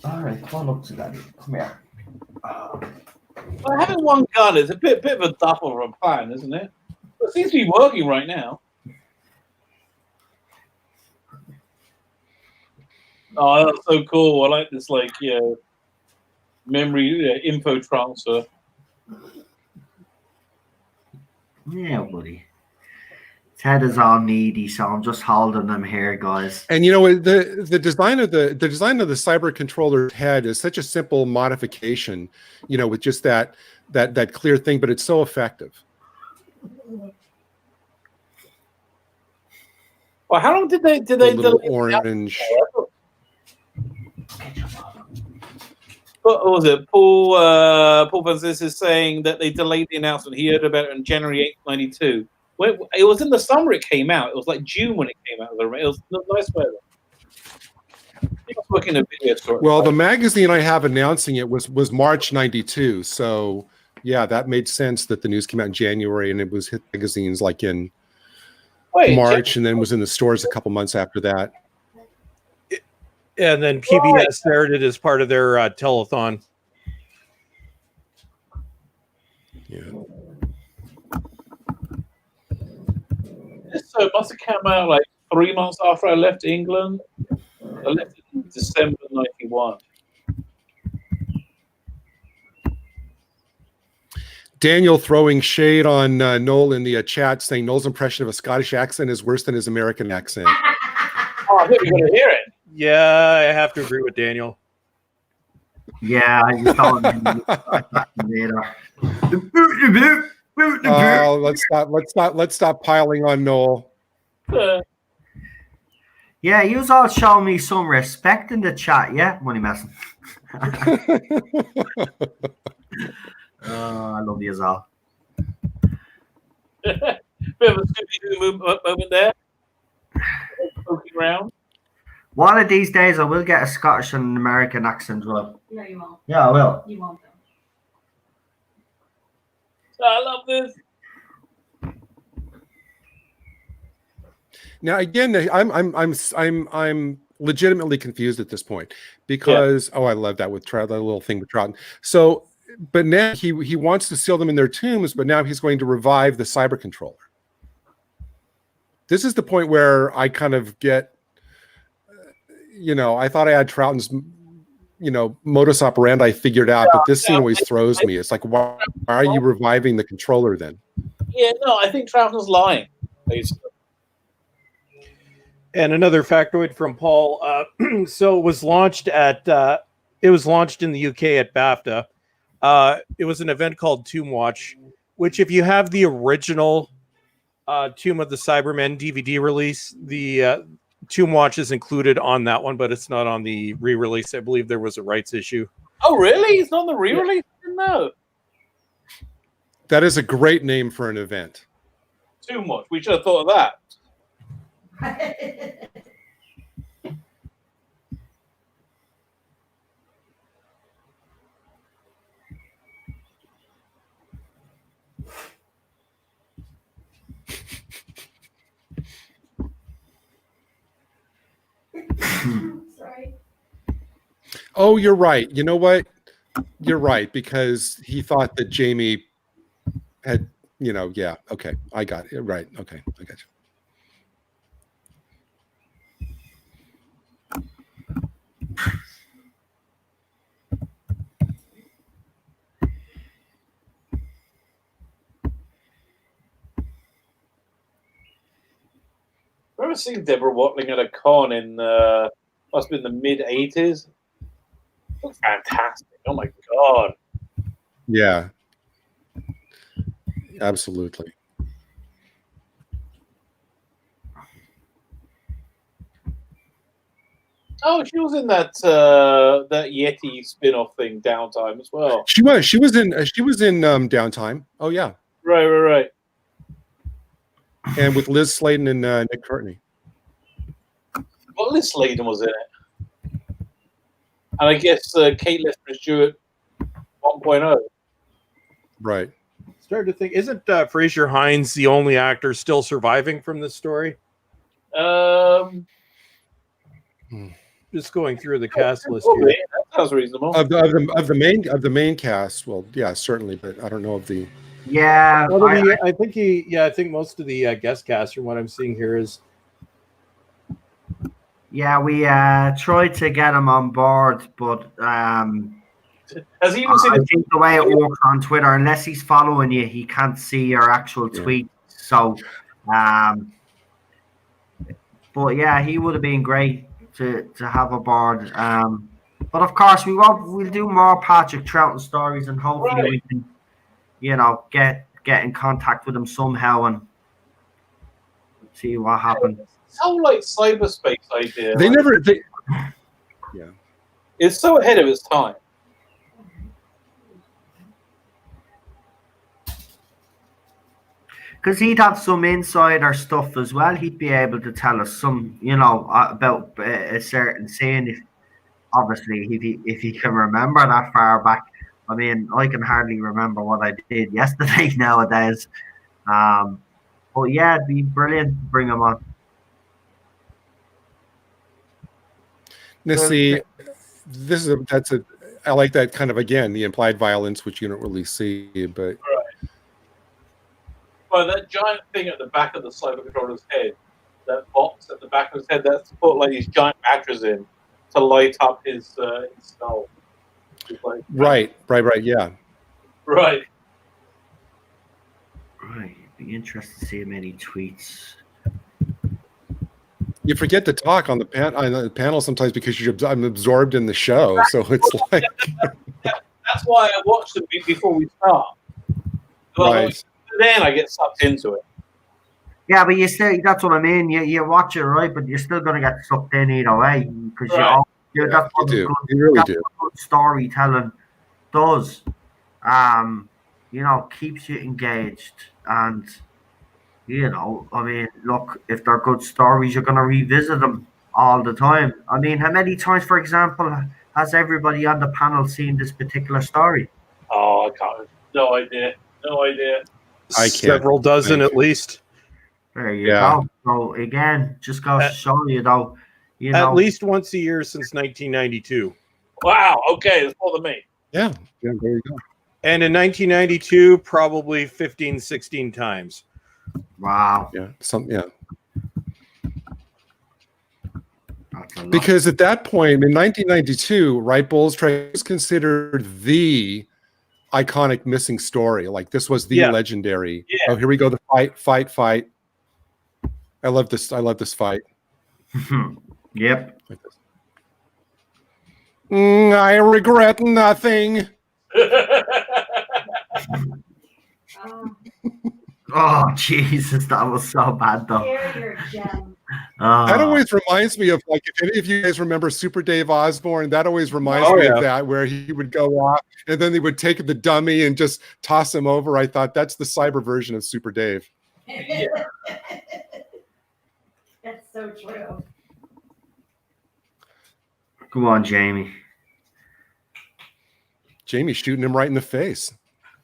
All right, come on up to daddy. Come here. Well, having one gun is a bit of a duffel of a plan, isn't it? It seems to be working right now. Oh, that's so cool. I like this, like, memory info transfer. Yeah, buddy. Ted is all needy, so I'm just holding him here, guys. And you know the design of the cyber controller's head is such a simple modification, you know, with just that clear thing, but it's so effective. Well, how long did they little orange? What was it? Paul Francis is saying that they delayed the announcement. He heard about it on January 8th, 92. It was in the summer it came out. It was like June when it came out. It was nice weather. He was looking at video store. Well, the magazine I have announcing it was March 92. So yeah, that made sense that the news came out in January and it was hit magazines like in March and then was in the stores a couple months after that. And then PBS aired it as part of their telethon. Yeah. This must have come out like 3 months after I left England. I left in December 91. Daniel throwing shade on Noel in the chat, saying Noel's impression of a Scottish accent is worse than his American accent. Oh, I think we're going to hear it. Yeah, I have to agree with Daniel. Yeah, you told me later. Oh, let's stop piling on Noel. Yeah, you all show me some respect in the chat, yeah? Money messing. I love you all. Bit of a Scooby-Doo moment there. Poking around. One of these days, I will get a Scottish and American accent, right? No, you won't. Yeah, I will. You won't, though. I love this. Now again, I'm legitimately confused at this point because I love that with that little thing with Troughton. So, but now he wants to seal them in their tombs, but now he's going to revive the cyber controller. This is the point where I kind of get, you know, I thought I had Troughton's, you know, modus operandi figured out, but this scene always throws me. It's like, why are you reviving the controller then? Yeah, no, I think Troughton's lying, basically. And another factoid from Paul. So it was launched in the UK at BAFTA. It was an event called Tomb Watch, which if you have the original Tomb of the Cybermen DVD release, the Tomb Watch is included on that one, but it's not on the re-release. I believe there was a rights issue. Oh, really? It's not on the re-release? I didn't know. That is a great name for an event. Tomb Watch. We should have thought of that. Sorry. Oh, you're right. You know what? You're right, because he thought that Jamie had, you know, yeah. Okay. I got it. Right. Okay. I got you. remember seeing Deborah Watling at a con in must have been the mid-80s. Looks fantastic. Oh my god. Yeah, absolutely. Oh, she was in that that Yeti spin-off thing, Downtime, as well. She was in Downtime. Oh yeah, Right. and with Liz Sladen and Nick Courtney. Well, Liz Sladen was in it. And I guess Kate Lester Stewart 1.0. Right. Started to think, isn't Fraser Hines the only actor still surviving from this story? Just going through the cast list here. That sounds reasonable. Of the main cast, well, yeah, certainly, but I don't know of the. Yeah, I think most of the guest cast from what I'm seeing here is. yeah, we tried to get him on board, but Has he even seen I think the way it works on Twitter, unless he's following you, he can't see your actual tweet. So, but yeah, he would have been great to have aboard. But of course, we'll do more Patrick Troughton stories, and hopefully we can, get in contact with him somehow and see what happens. This whole cyberspace idea? Yeah. It's so ahead of its time. Because he'd have some insider stuff as well. He'd be able to tell us some, about a certain scene. Obviously, if he can remember that far back. I mean, I can hardly remember what I did yesterday nowadays. But yeah, it'd be brilliant to bring him on. Now, see, I like that kind of, again, the implied violence, which you don't really see, but. Well, that giant thing at the back of the cyber controller's head, that box at the back of his head, that's to put like these giant batteries in to light up his skull. Right, yeah. Right. Right. It'd be interesting to see how many tweets. You forget to talk on the panel sometimes because I'm absorbed in the show, so it's like. That's why I watched them before we start. Right. Then I get sucked into it. Yeah, but that's what I mean. You watch it, right? But you're still going to get sucked in either way because that's what you really do. Good storytelling does. Keeps you engaged, and I mean, look, if they're good stories, you're going to revisit them all the time. I mean, how many times, for example, has everybody on the panel seen this particular story? Oh, I can't. No idea. I can't. Several dozen at least. There you go. So again, just goes to show you, though. At least once a year since 1992. Wow. Okay, it's more than me. Yeah, there you go. And in 1992, probably 15, 16 times. Wow. Yeah, That's a lot. Because at that point in 1992, right, Bulls Track was considered the iconic missing story. Like this was the legendary. Yeah. Oh, here we go. The fight. I love this fight. Yep. Like this. I regret nothing. Oh Jesus, that was so bad though. That always reminds me of, like, if any of you guys remember Super Dave Osborne, that always reminds me of that, where he would go off and then they would take the dummy and just toss him over. I thought that's the cyber version of Super Dave. That's so true. Go on, Jamie. Jamie's shooting him right in the face.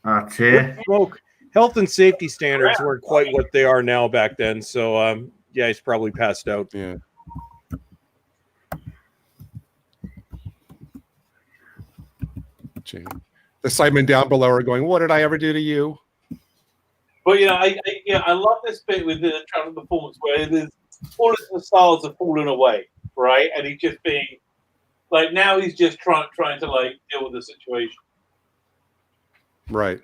That's it. Smoke. Health and safety standards weren't quite what they are now back then. So, yeah, he's probably passed out. Yeah. Jamie. The Cybermen down below are going, "What did I ever do to you?" But I love this bit with the travel performance where there's all of the stars have fallen away, right? And he's just being like, now he's just trying to like deal with the situation. Right.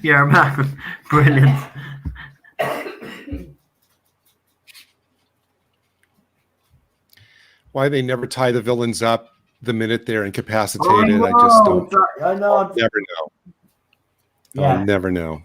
Yeah, man. Brilliant. Why they never tie the villains up the minute they're incapacitated, I just don't. I know. I'll never know. Yeah. I'll never know.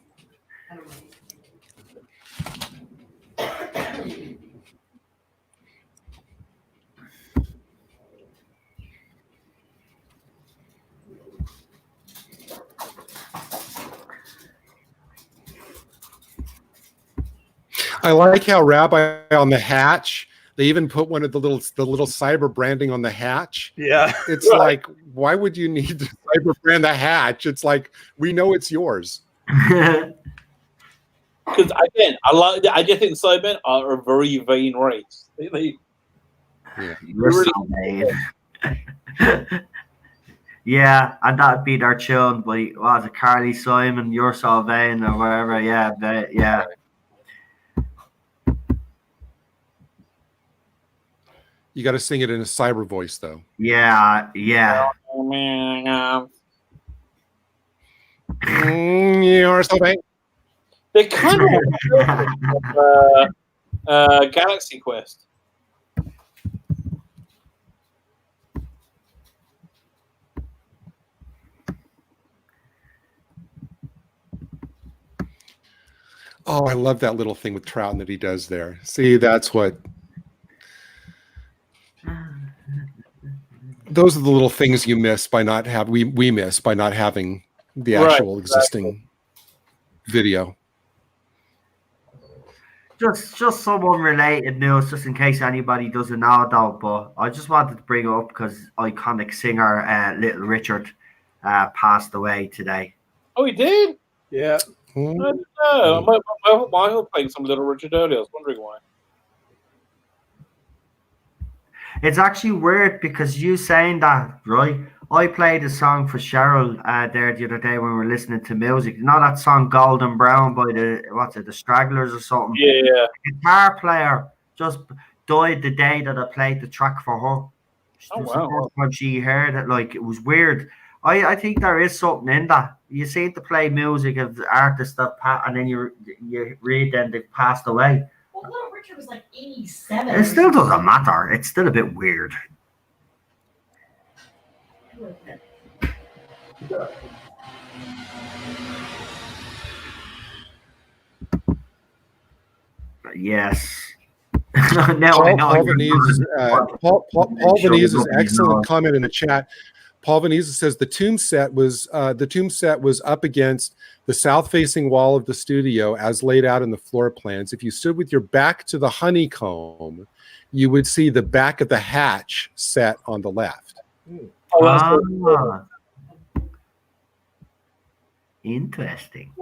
I like how Rabbi on the hatch, they even put one of the little cyber branding on the hatch. Yeah. It's like, why would you need to cyber brand the hatch? It's like, we know it's yours. Because again, I just think Cybermen are a very vain race. Yeah. You're so vain. Yeah, and that'd be their tune by was it Carly Simon, You're So Vain or whatever. Yeah, yeah. You got to sing it in a cyber voice, though. Yeah. You're so vain. They're kind of Galaxy Quest. Oh, I love that little thing with Trouton that he does there. See, that's what. Those are the little things you miss by not have we miss by not having the actual existing video. Just some unrelated news, just in case anybody doesn't know though. But I just wanted to bring it up because iconic singer Little Richard passed away today. Oh, he did? Yeah. I don't know. I was playing some Little Richard earlier. I was wondering why. It's actually weird because you saying that, right? I played a song for Cheryl there the other day when we were listening to music. You know that song Golden Brown by the Stragglers or something? Yeah. The guitar player just died the day that I played the track for her. Oh, It was wow. the first time she heard it. Like, it was weird. I think there is something in that. You seem to play music of the artists that and then you read them they've passed away. Well, Little Richard was like 87. It still doesn't matter. It's still a bit weird. Yes. Now I know. Paul Venez's excellent comment in the chat. Paul Veneza says the tomb set was up against the south-facing wall of the studio as laid out in the floor plans. If you stood with your back to the honeycomb, you would see the back of the hatch set on the left. Interesting.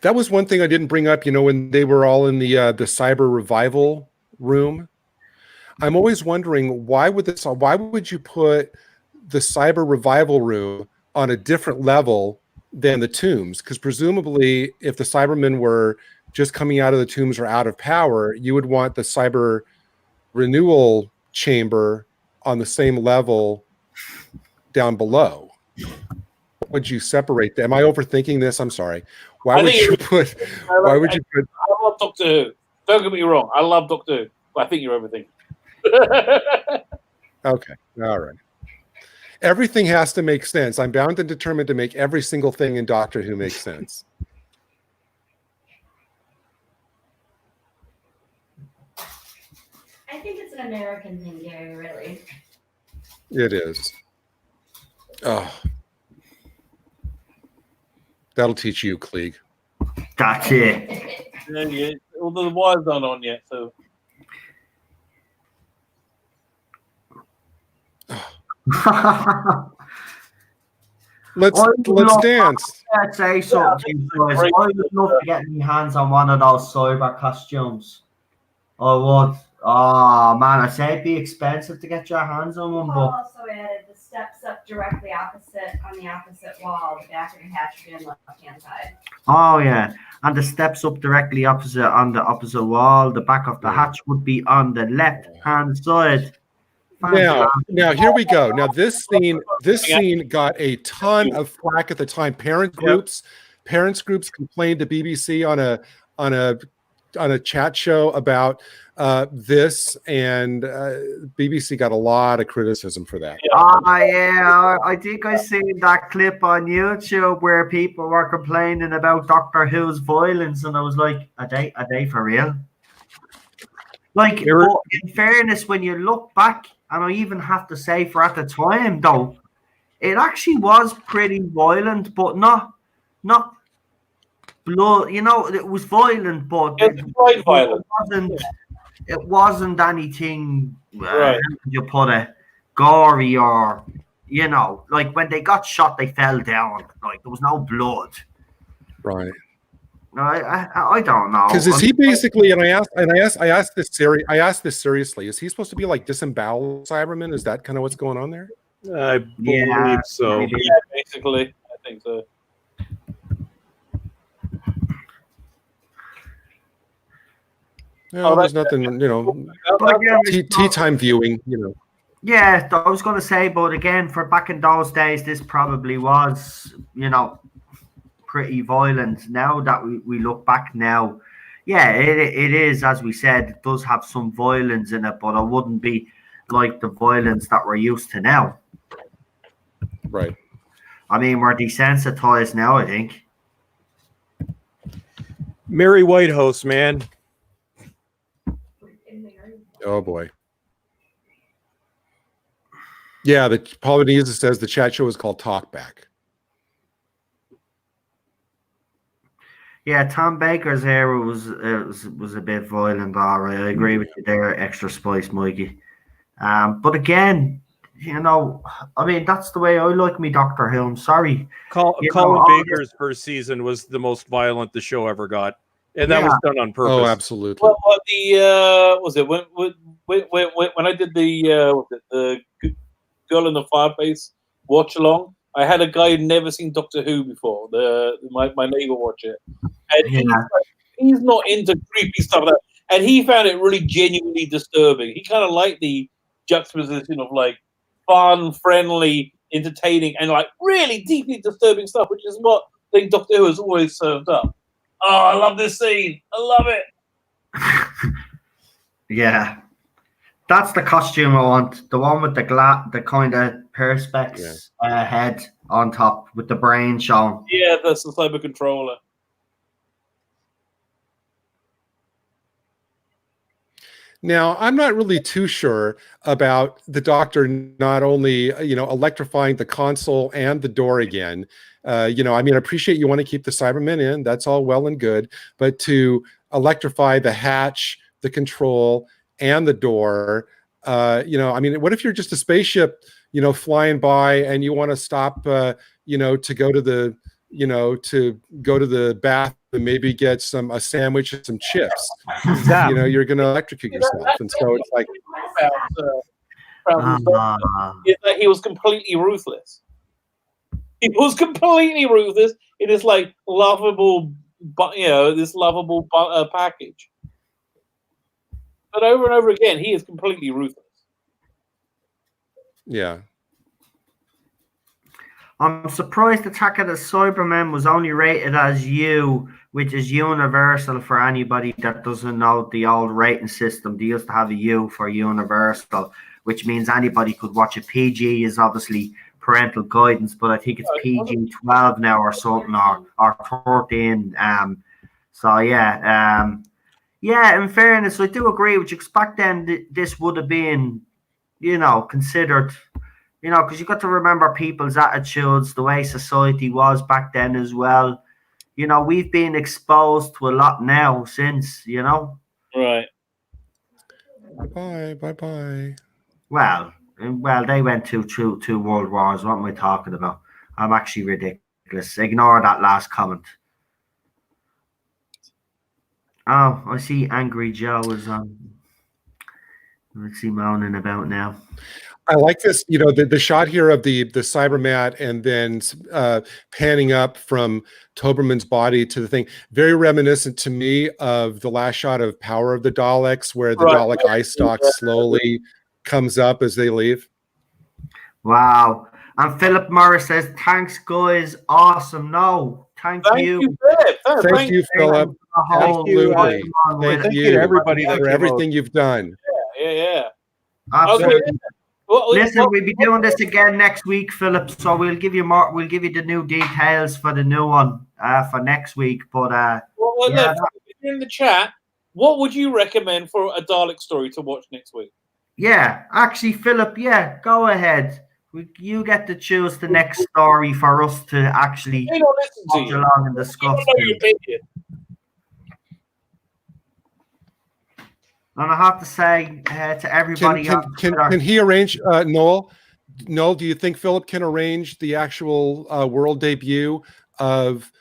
That was one thing I didn't bring up, when they were all in the cyber revival room. I'm always wondering why would you put the cyber revival room on a different level than the tombs? Because presumably if the Cybermen were just coming out of the tombs or out of power, you would want the cyber renewal chamber on the same level down below. Would you separate them? Am I overthinking this? I'm sorry. Why would you put? I love Doctor Who. Don't get me wrong. I love Doctor Who, but I think you're overthinking. Okay. All right. Everything has to make sense. I'm bound and determined to make every single thing in Doctor Who make sense. I think it's an American thing, Gary, really. It is. Oh. That'll teach you, Klieg. That's it. Yeah. Although the wire's not on yet, so. Let's dance. I'd say something, guys. I would love to get my hands on one of those cyber costumes. I would. Oh man, I say it'd be expensive to get your hands on one, Paul but also added the steps up directly opposite on the opposite wall. The back of the hatch would be on the left-hand side. oh yeah, and the steps up directly opposite on the opposite wall. The back of the hatch would be on the left hand side. Now here we go. Now this scene got a ton of flack at the time. Parents groups complained to BBC on a chat show about this, and BBC got a lot of criticism for that. I think I seen that clip on YouTube where people were complaining about Doctor Who's violence, and I was like, are they for real? Like, but in fairness, when you look back, and I even have to say, for at the time though, it actually was pretty violent, but not blood. You know, it was violent, but it's quite violent. It wasn't anything. How would you put it? Gory, or you know, like when they got shot, they fell down. Like there was no blood. Right. I don't know. Because is he basically? And I asked this seriously. Is he supposed to be like disemboweled Cyberman? Is that kind of what's going on there? I believe so. Yeah, basically, I think so. No, there's nothing, you know. Tea time viewing, you know. Yeah, I was going to say, but again, for back in those days, this probably was, you know, pretty violent. Now that we look back now, yeah, it is, as we said, it does have some violence in it, but it wouldn't be like the violence that we're used to now. Right. I mean, we're desensitized now, I think. Mary Whitehouse, man. Oh boy. Yeah, the Polynesian says the chat show is called Talkback. Yeah, Tom Baker's era was a bit violent. All right, I agree with you there. Extra spice, Mikey. But again, you know, I mean, that's the way I like me Doctor Who. I'm sorry. Colin Baker's first season was the most violent the show ever got. And that was done on purpose. Oh, absolutely. Well, was it when I did the Girl in the Fireplace watch along? I had a guy who'd never seen Doctor Who before. My neighbor watch it, and he's not into creepy stuff like that, and he found it really genuinely disturbing. He kind of liked the juxtaposition of like fun, friendly, entertaining, and like really deeply disturbing stuff, which is what I think Doctor Who has always served up. Oh, I love this scene. I love it. Yeah. That's the costume I want. The one with the kind of perspex head on top with the brain showing. Yeah, that's the cyber controller. Now, I'm not really too sure about the Doctor not only, you know, electrifying the console and the door again. You know, I mean, I appreciate you want to keep the Cybermen in. That's all well and good. But to electrify the hatch, the control, and the door, you know, I mean, what if you're just a spaceship, you know, flying by and you want to stop, you know, to go to the, you know, to go to the bath and maybe get a sandwich and some chips. You know, you're going to electrocute yourself. And so it's like, he was completely ruthless. He was completely ruthless in this like lovable, you know, this lovable package. But over and over again, he is completely ruthless. Yeah. I'm surprised Attack of the Cybermen was only rated as U, which is universal for anybody that doesn't know the old rating system. They used to have a U for universal, which means anybody could watch it. PG is obviously parental guidance, but I think it's PG-12 now or something, or 13. So yeah, yeah. In fairness, I do agree with you. Back then, this would have been, you know, considered. You know, because you got to remember people's attitudes, the way society was back then as well. You know, we've been exposed to a lot now since, you know. Right. Bye. Well, they went to two world wars. What am I talking about? I'm actually ridiculous. Ignore that last comment. Oh, I see Angry Joe is on. What's he moaning about now? I like this, you know, the shot here of the Cybermat and then panning up from Toberman's body to the thing. Very reminiscent to me of the last shot of Power of the Daleks, where the Dalek eye stalk slowly comes up as they leave. Wow. And Philip Morris says, thanks, guys. Awesome. No, thank you. Philip. Thank you, Philip. The whole Absolutely. going on with Thank it. you to everybody that for came everything you've done. Yeah. Absolutely. Okay. Listen, we'll be doing this again next week, Philip. So we'll give you more. We'll give you the new details for the new one for next week. But Well, yeah, look, if you're in the chat, what would you recommend for a Dalek story to watch next week? yeah, actually, Philip, yeah, go ahead. You get to choose the next story for us to actually They don't listen to watch you. along and discuss. People know your opinion. And I have to say to everybody, Can he arrange Noel? Noel, do you think Philip can arrange the actual world debut of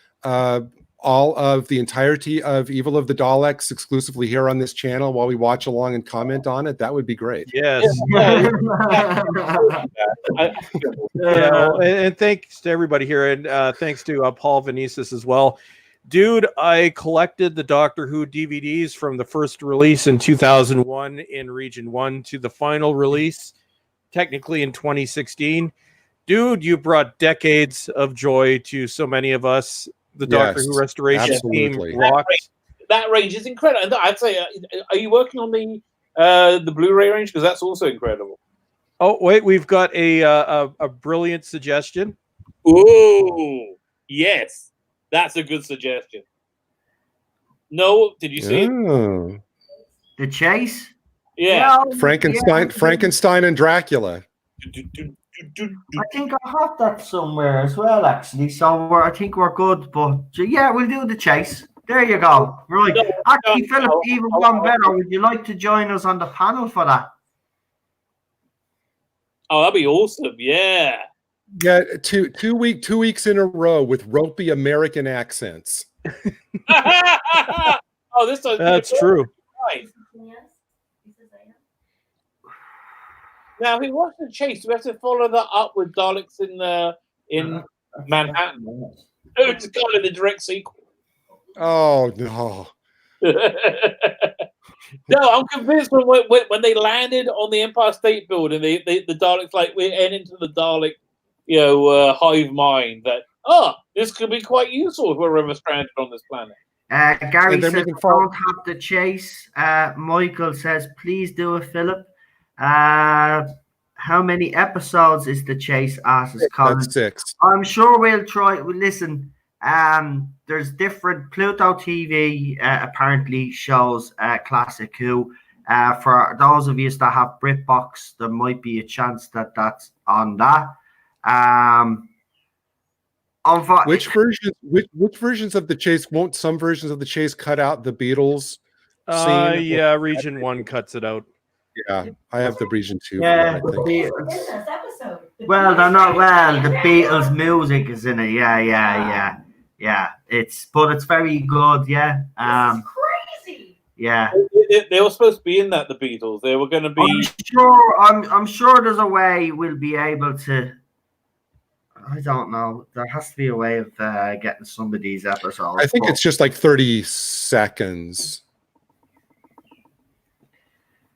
all of the entirety of Evil of the Daleks exclusively here on this channel while we watch along and comment on it? That would be great. Yes. And thanks to everybody here, and thanks to Paul Venices as well. Dude, I collected the Doctor Who DVDs from the first release in 2001 in Region 1 to the final release, technically in 2016. Dude, you brought decades of joy to so many of us. The Doctor Who restoration team rocked. That range is incredible. And I'd say, are you working on the Blu-ray range? Because that's also incredible. Oh, wait, we've got a brilliant suggestion. Ooh, yes. That's a good suggestion. No, did you see it? The Chase? Yeah. Frankenstein and Dracula. I think I have that somewhere as well, actually. So I think we're good. But yeah, we'll do the Chase. There you go. Right. Actually, Philip, even one better. Would you like to join us on the panel for that? Oh, that'd be awesome. Yeah. Yeah, two weeks in a row with ropey American accents. Oh, this one. That's true. Right. Now, if we watch the Chase, we have to follow that up with Daleks in Manhattan. It's kind of the direct sequel. Oh no! No, I'm convinced when they landed on the Empire State Building, the Daleks we're heading into the Dalek, hive mind. That this could be quite useful if we're ever stranded on this planet. Gary says, don't have the Chase. Michael says, please do it, Philip. How many episodes is the Chase? Asks Colin. That's 6. I'm sure we'll try. Listen, there's different Pluto TV apparently shows Classic Who. For those of you that have BritBox, there might be a chance that that's on that. Which versions of the Chase won't some versions of the Chase cut out the Beatles scene? Yeah, Region 1 cuts it out. Yeah, I have the Region 2. Yeah, for that, I think. Well, they're not. Well, the Beatles music is in it. Yeah. But it's very good. Yeah. This is crazy. Yeah. They were supposed to be in that. The Beatles. They were going to be. I'm sure there's a way we'll be able to. I don't know. There has to be a way of getting some of these episodes. I think it's just like 30 seconds.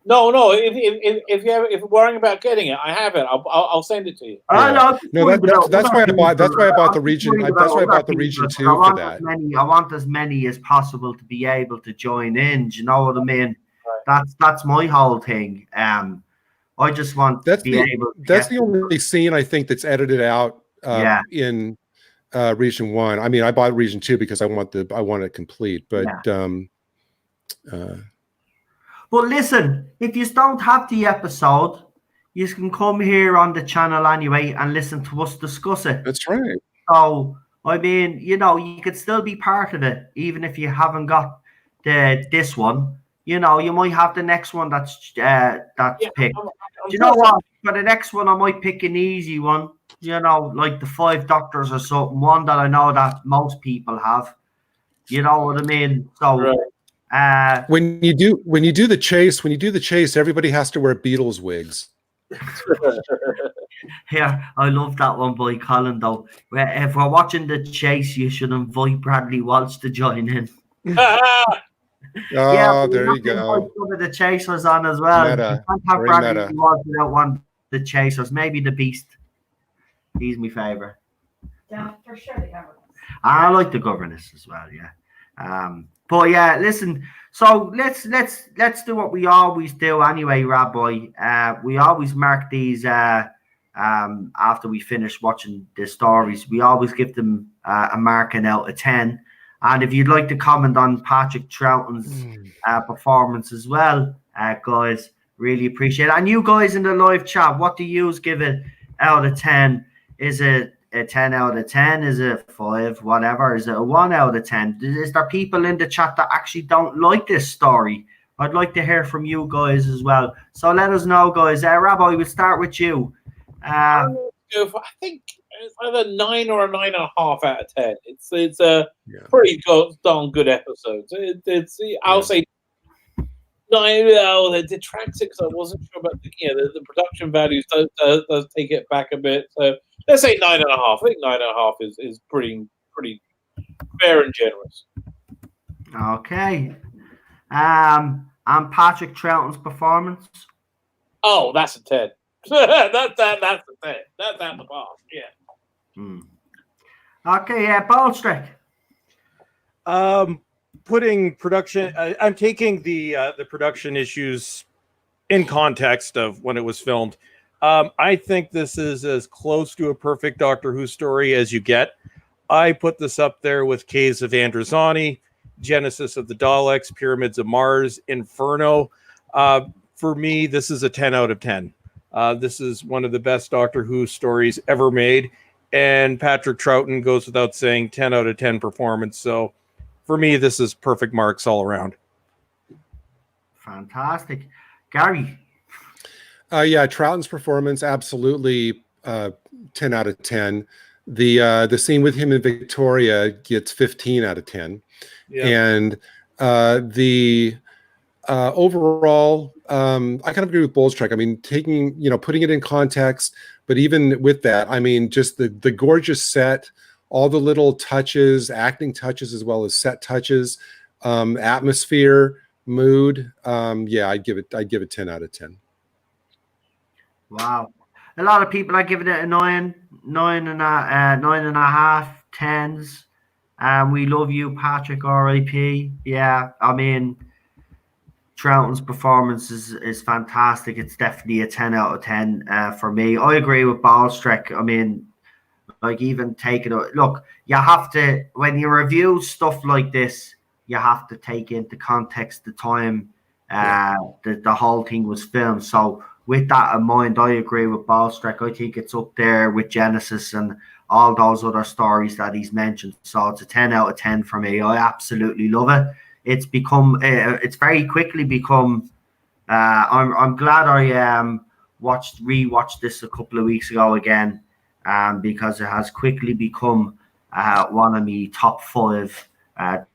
No. If you're worrying about getting it, I have it. I'll send it to you. Yeah. No, that's why I bought. That's why I bought the Region. That's why I bought the Region 2 for that. I want as many as possible to be able to join in. Do you know what I mean? That's my whole thing. I just want to be able. That's the only scene I think that's edited out. In Region 1. I mean, I bought Region 2 because I want it complete. But but listen, if you don't have the episode, you can come here on the channel anyway and listen to us discuss it. That's right. So I mean, you could still be part of it, even if you haven't got this one. You might have the next one that's picked. Do you know what? For the next one, I might pick an easy one. Like the 5 Doctors or something. One that I know that most people have. You know what I mean? So when you do the chase, everybody has to wear Beatles wigs. Yeah, I love that one by Colin though. If we're watching the Chase, you should invite Bradley Walsh to join in. Oh, but there we you have to go. put some of the chasers on as well. You Meta. can't have Very Bradley meta. Walsh without one of the chasers. Maybe the Beast. He's my favorite. Yeah, for sure the government. I like the governess as well, yeah. But yeah, listen. So let's do what we always do anyway, Rabbi. We always mark these after we finish watching the stories. We always give them a marking out of 10. And if you'd like to comment on Patrick Troughton's performance as well, guys, really appreciate it. And you guys in the live chat, what do you give it out of 10? Is it a 10 out of 10? Is it 5? Whatever? Is it a 1 out of 10? Is there people in the chat that actually don't like this story? I'd like to hear from you guys as well. So let us know, guys. Rabbi, we'll start with you. I think it's either 9 or a 9.5 out of 10. It's a pretty darn good episode. I'll say 9. They detract it because I wasn't sure about the production values does take it back a bit. So let's say 9.5. I think 9.5 is pretty fair and generous. Okay. And Patrick Troughton's performance? Oh, that's a 10. that's a 10. That's out the park. Yeah. Okay, yeah, Ballstrick. Putting production, I'm taking the production issues in context of when it was filmed. I think this is as close to a perfect Doctor Who story as you get. I put this up there with Caves of Androzani, Genesis of the Daleks, Pyramids of Mars, Inferno. For me, this is a 10 out of 10. This is one of the best Doctor Who stories ever made. And Patrick Troughton goes without saying, 10 out of 10 performance. So for me, this is perfect marks all around. Fantastic. Gary? Yeah, Troughton's performance, absolutely 10 out of 10. The scene with him in Victoria gets 15 out of 10. Yeah. And the overall, I kind of agree with Ballstrick. I mean, putting it in context, but even with that, I mean, just the gorgeous set, all the little touches, acting touches, as well as set touches, atmosphere, mood. Yeah, I'd give it 10 out of 10. Wow. A lot of people are giving it a 9.5, 10s. We love you, Patrick, R.I.P. Yeah, I mean, Troughton's performance is fantastic. It's definitely a 10 out of 10 for me. I agree with Ballstrick. I mean, like, even taking it, look, you have to, when you review stuff like this, you have to take into context the time the whole thing was filmed. So with that in mind, I agree with Ballstrick. I think it's up there with Genesis and all those other stories that he's mentioned. So it's a 10 out of 10 for me. I absolutely love it. It's become, it's very quickly become, I'm glad I rewatched this a couple of weeks ago again, because it has quickly become one of my top 5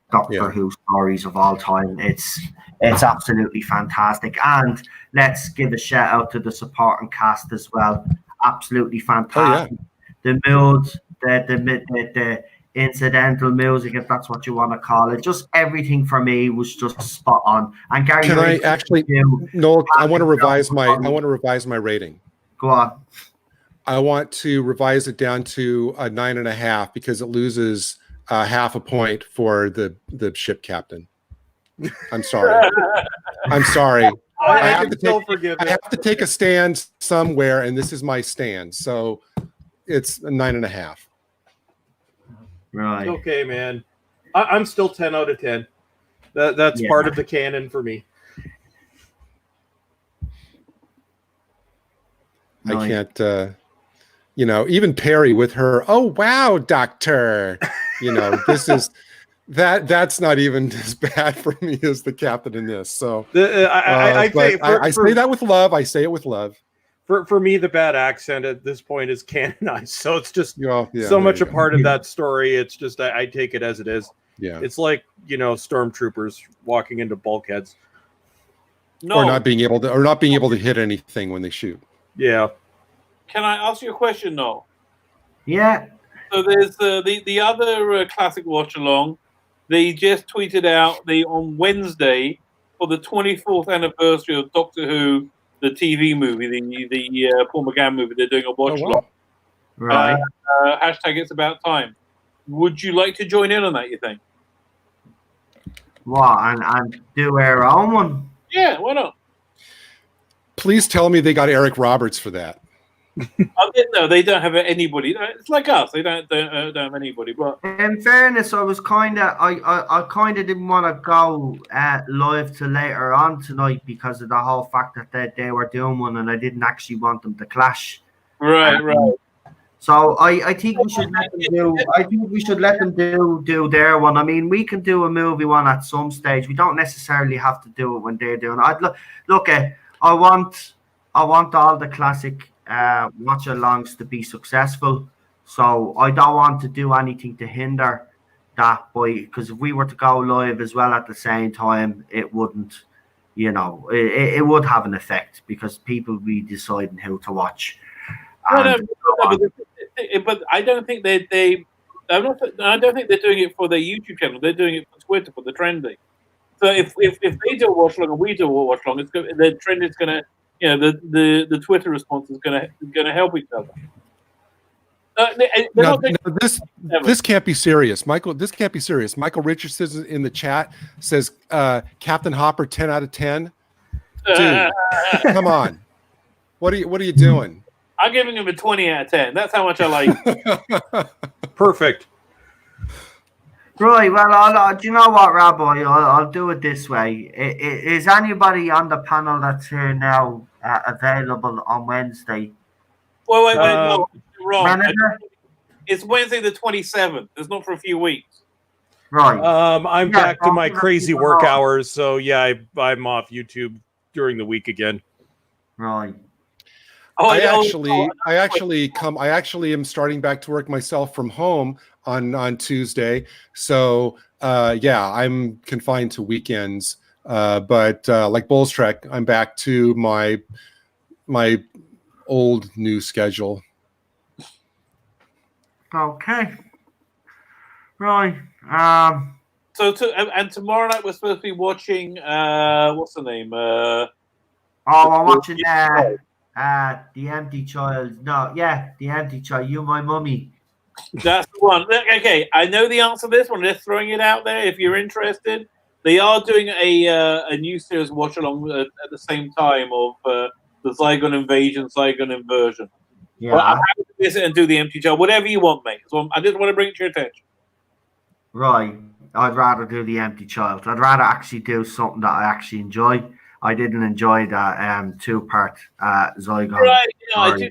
Doctor Who stories of all time. It's absolutely fantastic. And let's give a shout out to the supporting cast as well. Absolutely fantastic. Oh, yeah. The moods, the incidental music, if that's what you want to call it, just everything for me was just spot on. And Gary, can I actually? No, I want to revise my rating. Go on. I want to revise it down to a 9.5 because it loses half a point for the ship captain. I'm sorry. I'm sorry. I have to take a stand somewhere, and this is my stand. So it's a 9.5. Right. Okay, man. I'm still 10 out of 10. That's part of the canon for me. I can't. Even Perry with her, "Oh wow, Doctor," this is that's not even as bad for me as the captain in this. So I say that with love. I say it with love. For me, the bad accent at this point is canonized. So it's just so much a part of that story. It's just I take it as it is. Yeah, it's like stormtroopers walking into bulkheads, or not being able to hit anything when they shoot. Yeah. Can I ask you a question, Noel? Yeah. So there's the other classic watch along, they just tweeted out on Wednesday for the 24th anniversary of Doctor Who, the TV movie, the Paul McGann movie. They're doing a watch along. Right. Hashtag It's About Time. Would you like to join in on that? You think? What and do our own one? Yeah, why not? Please tell me they got Eric Roberts for that. No, they don't have anybody. It's like us; they don't have anybody. But In fairness, I was I kind of didn't want to go live till later on tonight because of the whole fact that they were doing one, and I didn't actually want them to clash. right. So I think we should let them do. I think we should let them do their one. I mean, we can do a movie one at some stage. We don't necessarily have to do it when they're doing it. Look at. I want all the classic watch-alongs to be successful. So I don't want to do anything to hinder that because if we were to go live as well at the same time, it wouldn't. It would have an effect because people will be deciding who to watch. But I don't think I don't think they're doing it for their YouTube channel. They're doing it for Twitter, for the trending. So if they do a watch along and we do a watch along, the trend is going to, the Twitter response is going to help each other. This can't be serious, Michael. This can't be serious. Michael Richardson in the chat says Captain Hopper 10 out of 10. Dude, come on. What are you doing? I'm giving him a 20 out of 10. That's how much I like. Perfect. Right. Well, do you know what, Rabbi? I'll do it this way. Is anybody on the panel that's here now available on Wednesday? Wait, no, you're wrong. Manager? It's Wednesday the 27th. It's not for a few weeks. Right. I'm back to my crazy work hours, so yeah, I'm off YouTube during the week again. Right. I actually am starting back to work myself from home on Tuesday. So yeah, I'm confined to weekends. But like Bulls Trek, I'm back to my old new schedule. Okay. Right. So and tomorrow night we're supposed to be watching what's the name? I'm watching The Empty Child. No, yeah, The Empty Child. You, My Mummy. That's the one. Okay, I know the answer to this one. Just throwing it out there. If you're interested, they are doing a new series watch along at the same time of the Zygon Invasion, Zygon Inversion. Yeah. Well, I'm happy to visit and do The Empty Child. Whatever you want, mate. So I just want to bring it to your attention. Right. I'd rather do The Empty Child. I'd rather actually do something that I actually enjoy. I didn't enjoy that two-part Zygon. Right. I do.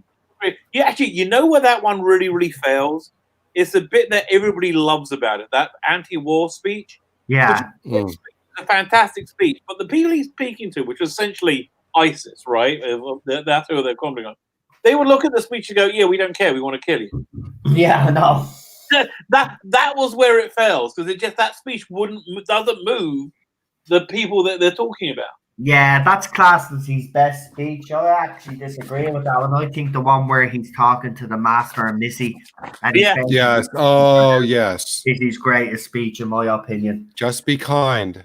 Yeah, actually, you know where that one really, really fails? It's the bit that everybody loves about it, that anti-war speech. Yeah. It's a fantastic speech. But the people he's speaking to, which was essentially ISIS, right? That's who they're commenting on. They would look at the speech and go, yeah, we don't care. We want to kill you. Yeah, no. That was where it fails, because that speech doesn't move the people that they're talking about. Yeah, that's classed as his best speech. I actually disagree with that one. I think the one where he's talking to the Master and Missy. And yes. Oh, yes. Is his greatest speech, in my opinion. Just be kind.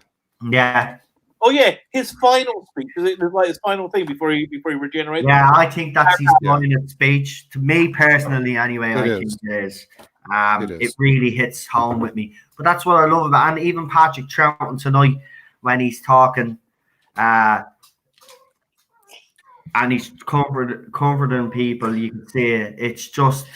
Yeah. Oh yeah, his final speech. Is it like his final thing before he regenerates? Yeah, I think that's his final speech. To me personally, anyway, I think it is. It really hits home with me. But that's what I love about it. And even Patrick Troughton tonight, when he's talking. And he's comforting people. You can see it. It's just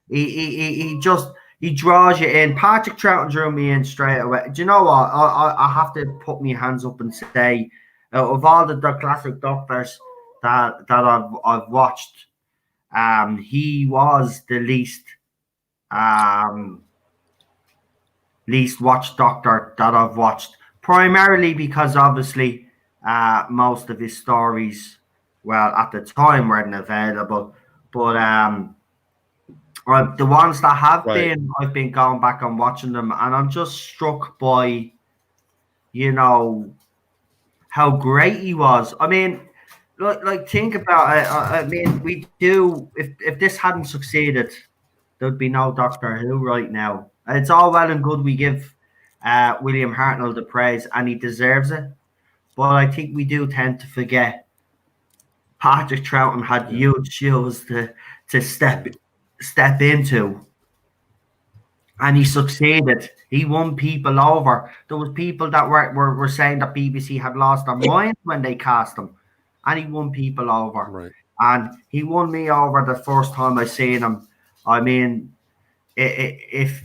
he draws you in. Patrick Troughton drew me in straight away. Do you know what? I have to put my hands up and say, of all the classic Doctors that I've watched, he was the least watched Doctor that I've watched. Primarily because obviously. Most of his stories, well, at the time weren't available, but the ones that have been, I've been going back and watching them, and I'm just struck by, how great he was. I mean, like think about it. I mean, we do. If this hadn't succeeded, there'd be no Doctor Who right now. It's all well and good we give William Hartnell the praise, and he deserves it. But I think we do tend to forget Patrick Troughton had huge shoes to step into, and he succeeded. He won people over. There was people that were saying that BBC had lost their mind when they cast him, and he won people over. Right. And he won me over the first time I seen him. I mean, if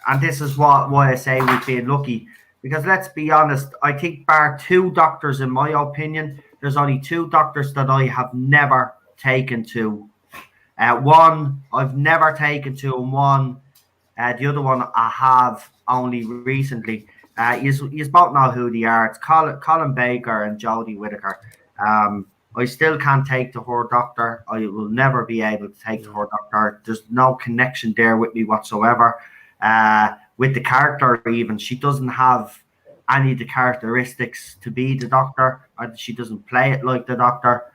and this is why I say we've been lucky, because let's be honest, I think bar two doctors, in my opinion, there's only two doctors that I have never taken to. One I've never taken to, and one the other one I have only recently. You both know who they are. It's Colin Baker and Jodie Whittaker. I still can't take to her doctor. I will never be able to take to her doctor. There's no connection there with me whatsoever. With the character, even, she doesn't have any of the characteristics to be the doctor. She doesn't play it like the doctor.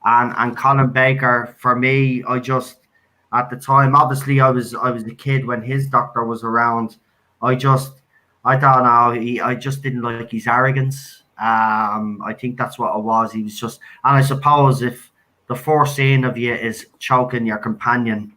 And Colin Baker, for me, I just, at the time, obviously I was a kid when his doctor was around. I don't know. I just didn't like his arrogance. I think that's what it was. He was just, and I suppose if the first scene of you is choking your companion,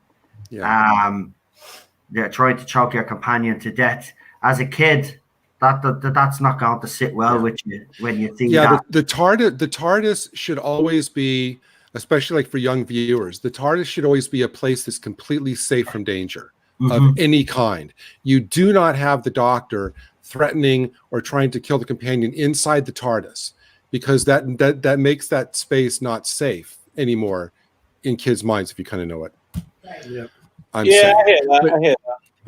they're trying to choke your companion to death as a kid, that's not going to sit well with you when you see that. The TARDIS should always be, especially like for young viewers, the TARDIS should always be a place that's completely safe from danger of any kind. You do not have the Doctor threatening or trying to kill the companion inside the TARDIS, because that makes that space not safe anymore in kids' minds, if you kind of know it. Yeah. I hear that.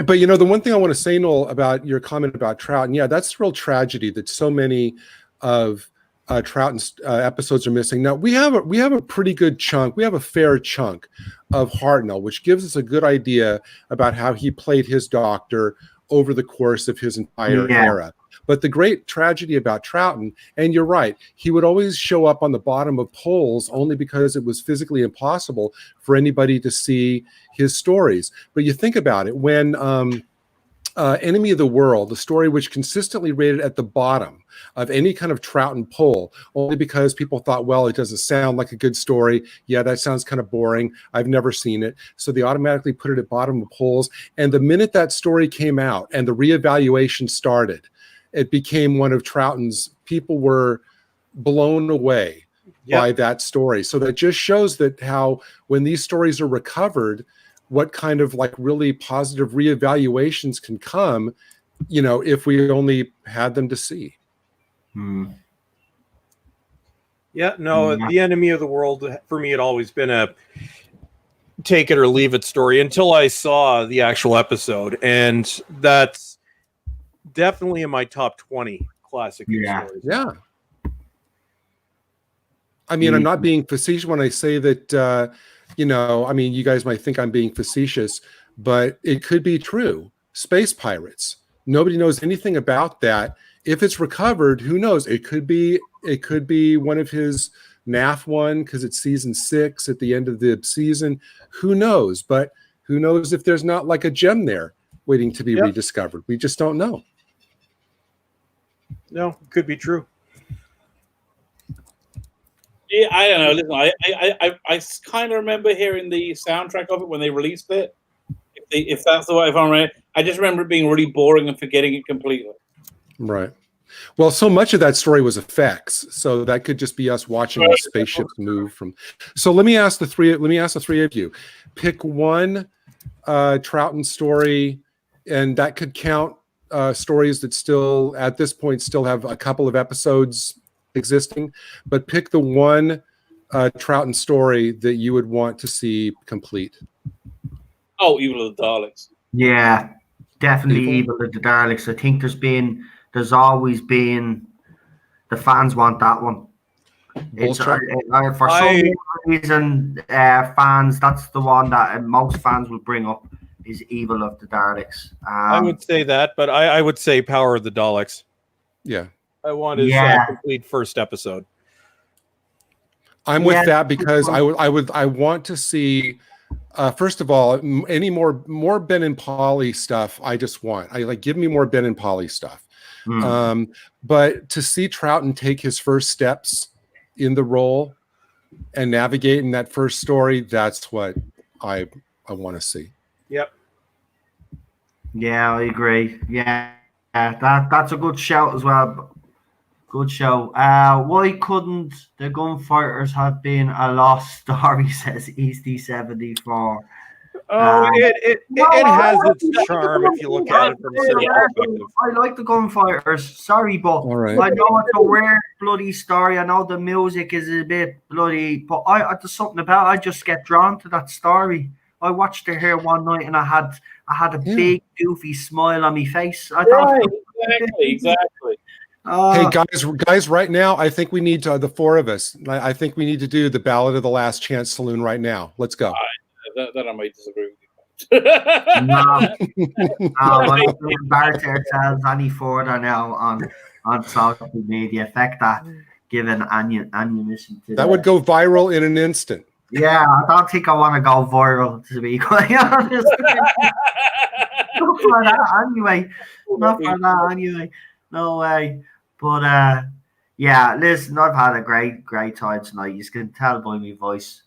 But you know, the one thing I want to say, Noel, about your comment about Troughton, that's a real tragedy that so many of Troughton's episodes are missing. Now we have a pretty good chunk. We have a fair chunk of Hartnell, which gives us a good idea about how he played his Doctor over the course of his entire era. But the great tragedy about Troughton, and you're right, he would always show up on the bottom of polls only because it was physically impossible for anybody to see his stories. But you think about it, when Enemy of the World, the story which consistently rated at the bottom of any kind of Troughton poll, only because people thought, well, it doesn't sound like a good story. Yeah, that sounds kind of boring. I've never seen it. So they automatically put it at bottom of polls. And the minute that story came out and the reevaluation started, it became one of Troughton's. People were blown away by that story. So that just shows that how when these stories are recovered, what kind of like really positive reevaluations can come, if we only had them to see. Yeah, no, The Enemy of the World, for me, had always been a take it or leave it story until I saw the actual episode. And that's definitely in my top 20 classic stories. Yeah. I mean, I'm not being facetious when I say that, you guys might think I'm being facetious, but it could be true. Space pirates. Nobody knows anything about that. If it's recovered, who knows? It could be one of his NAF one, because it's season 6 at the end of the season. Who knows? But who knows if there's not like a gem there waiting to be rediscovered? We just don't know. No, it could be true. Yeah, I don't know. Listen, I kind of remember hearing the soundtrack of it when they released it. If that's the way if I'm right, I just remember it being really boring and forgetting it completely. Right. Well, so much of that story was effects, so that could just be us watching the spaceships move from. So let me ask the three of you. Pick one Troughton story, and that could count stories that still at this point still have a couple of episodes existing, but pick the one Troughton story that you would want to see complete. Oh, Evil of the Daleks. Yeah, definitely Evil of the Daleks. I think there's always been, the fans want that one. It's, for some reason, fans, that's the one that most fans will bring up, is Evil of the Daleks. I would say that, but I would say Power of the Daleks. Yeah. I want his complete first episode. I'm with that because I want to see, first of all, any more Ben and Polly stuff. I just want, give me more Ben and Polly stuff. But to see Troughton take his first steps in the role and navigate in that first story, that's what I want to see. Yep. Yeah, I agree. Yeah, that's a good shout as well. Good show. Why couldn't the gunfighters have been a lost story? Says Easty 74. Oh, it has its charm if you look at it from a certain perspective. I like the gunfighters. Sorry, but All right. I know it's a weird bloody story. I know the music is a bit bloody, but there's something about it. I just get drawn to that story. I watched it here one night and I had a big goofy smile on my face. I thought, Exactly. Hey guys! Right now, I think we need to, the four of us. I think we need to do the Ballad of the Last Chance Saloon right now. Let's go. That I might disagree with you. no, we embarrass ourselves any further now on social media. Fact that given ammunition to that would go viral in an instant. Yeah, I don't think I want to go viral, to be quite honest. Not for that anyway. Not for that anyway. No way. But yeah, listen, I've had a great time tonight. You can tell by my voice,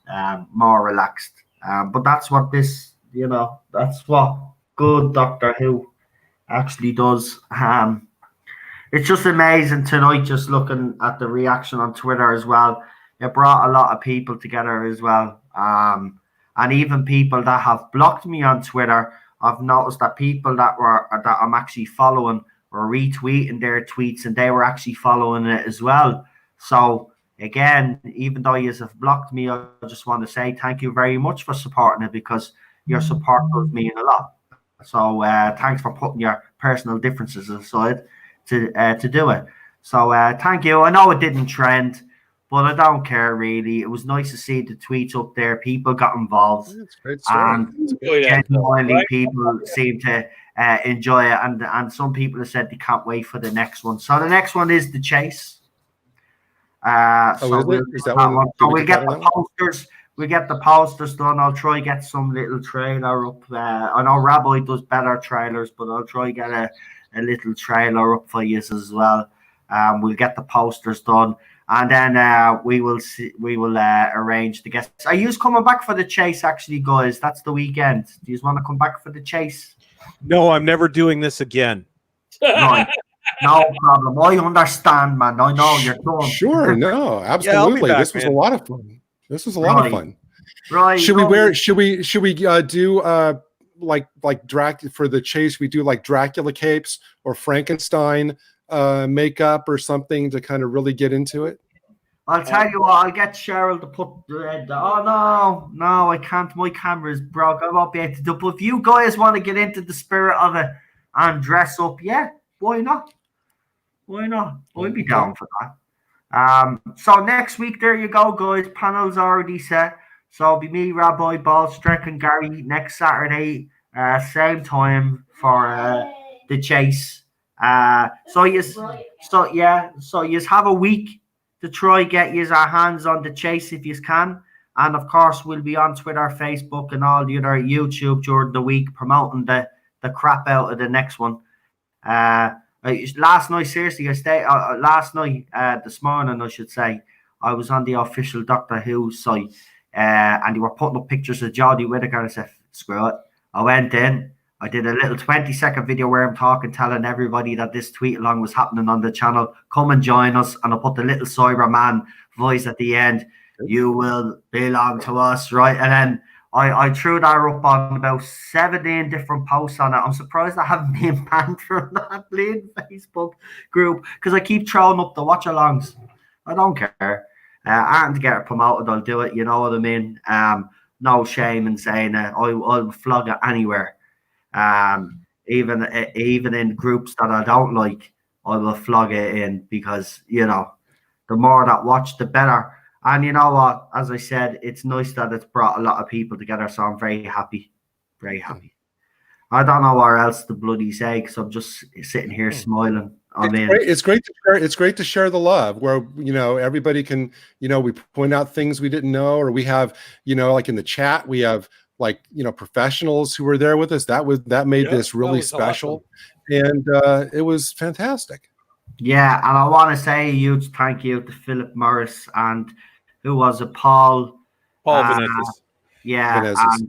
more relaxed. But that's what this, that's what good Doctor Who actually does. It's just amazing tonight, just looking at the reaction on Twitter as well. It brought a lot of people together as well. And even people that have blocked me on Twitter, I've noticed that people that I'm actually following were retweeting their tweets and they were actually following it as well. So again, even though you have blocked me, I just want to say thank you very much for supporting it, because your support does mean a lot. So thanks for putting your personal differences aside to do it. So thank you. I know it didn't trend, but I don't care really. It was nice to see the tweets up there. People got involved. That's a great story. And genuinely people seem to enjoy it. And some people have said they can't wait for the next one. So the next one is The Chase. So we'll get the posters. We get the posters done. I'll try get some little trailer up. I know Rabbi does better trailers, but I'll try get a little trailer up for you as well. We'll get the posters done, and then we will arrange the guests. Are you coming back for The Chase? Actually, guys, that's the weekend. Do you want to come back for The Chase? No, I'm never doing this again. Right. No problem. I understand, man. I know you're done. Sure, no, absolutely. Back, this was a lot of fun. This was a lot of fun. Right. Should we do like Dracula for The Chase? We do like Dracula capes or Frankenstein makeup or something to kind of really get into it. I'll tell you what, I'll get Cheryl to put no, I can't. My camera is broke. I won't be able to do it. But if you guys want to get into the spirit of it and dress up, yeah, why not? Why not? I'll be down for that. So next week, there you go, guys. Panel's already set. So it'll be me, Rabbi, Ballstrick, and Gary next Saturday, same time for The Chase. So you have a week to try get your hands on The Chase if you can. And of course, we'll be on Twitter, Facebook, and all the other YouTube during the week promoting the crap out of the next one. Last night, seriously, this morning, I should say, I was on the official Doctor Who site, and they were putting up pictures of Jodie Whittaker. I said, screw it. I went in, I did a little 20-second video where I'm telling everybody that this tweet along was happening on the channel. Come and join us. And I put the little Cyberman voice at the end. You will belong to us, right? And then I threw that up on about 17 different posts on it. I'm surprised I haven't been banned from that bleeding Facebook group, because I keep throwing up the watch-alongs. I don't care. I to get it promoted, I'll do it. You know what I mean? No shame in saying it. I'll flog it anywhere. Even in groups that I don't like, I will flog it in, because, the more that watch, the better. And you know what? As I said, it's nice that it's brought a lot of people together. So I'm very happy. Very happy. I don't know what else to bloody say, because I'm just sitting here smiling. It's great to share the love, where everybody can, we point out things we didn't know, or we have, like in the chat, we have professionals who were there with us. That made this really special. and it was fantastic. Yeah, and I want to say a huge thank you to Philip Morris and who was it, Paul? Paul Uh, Venezis. Yeah, Venezis.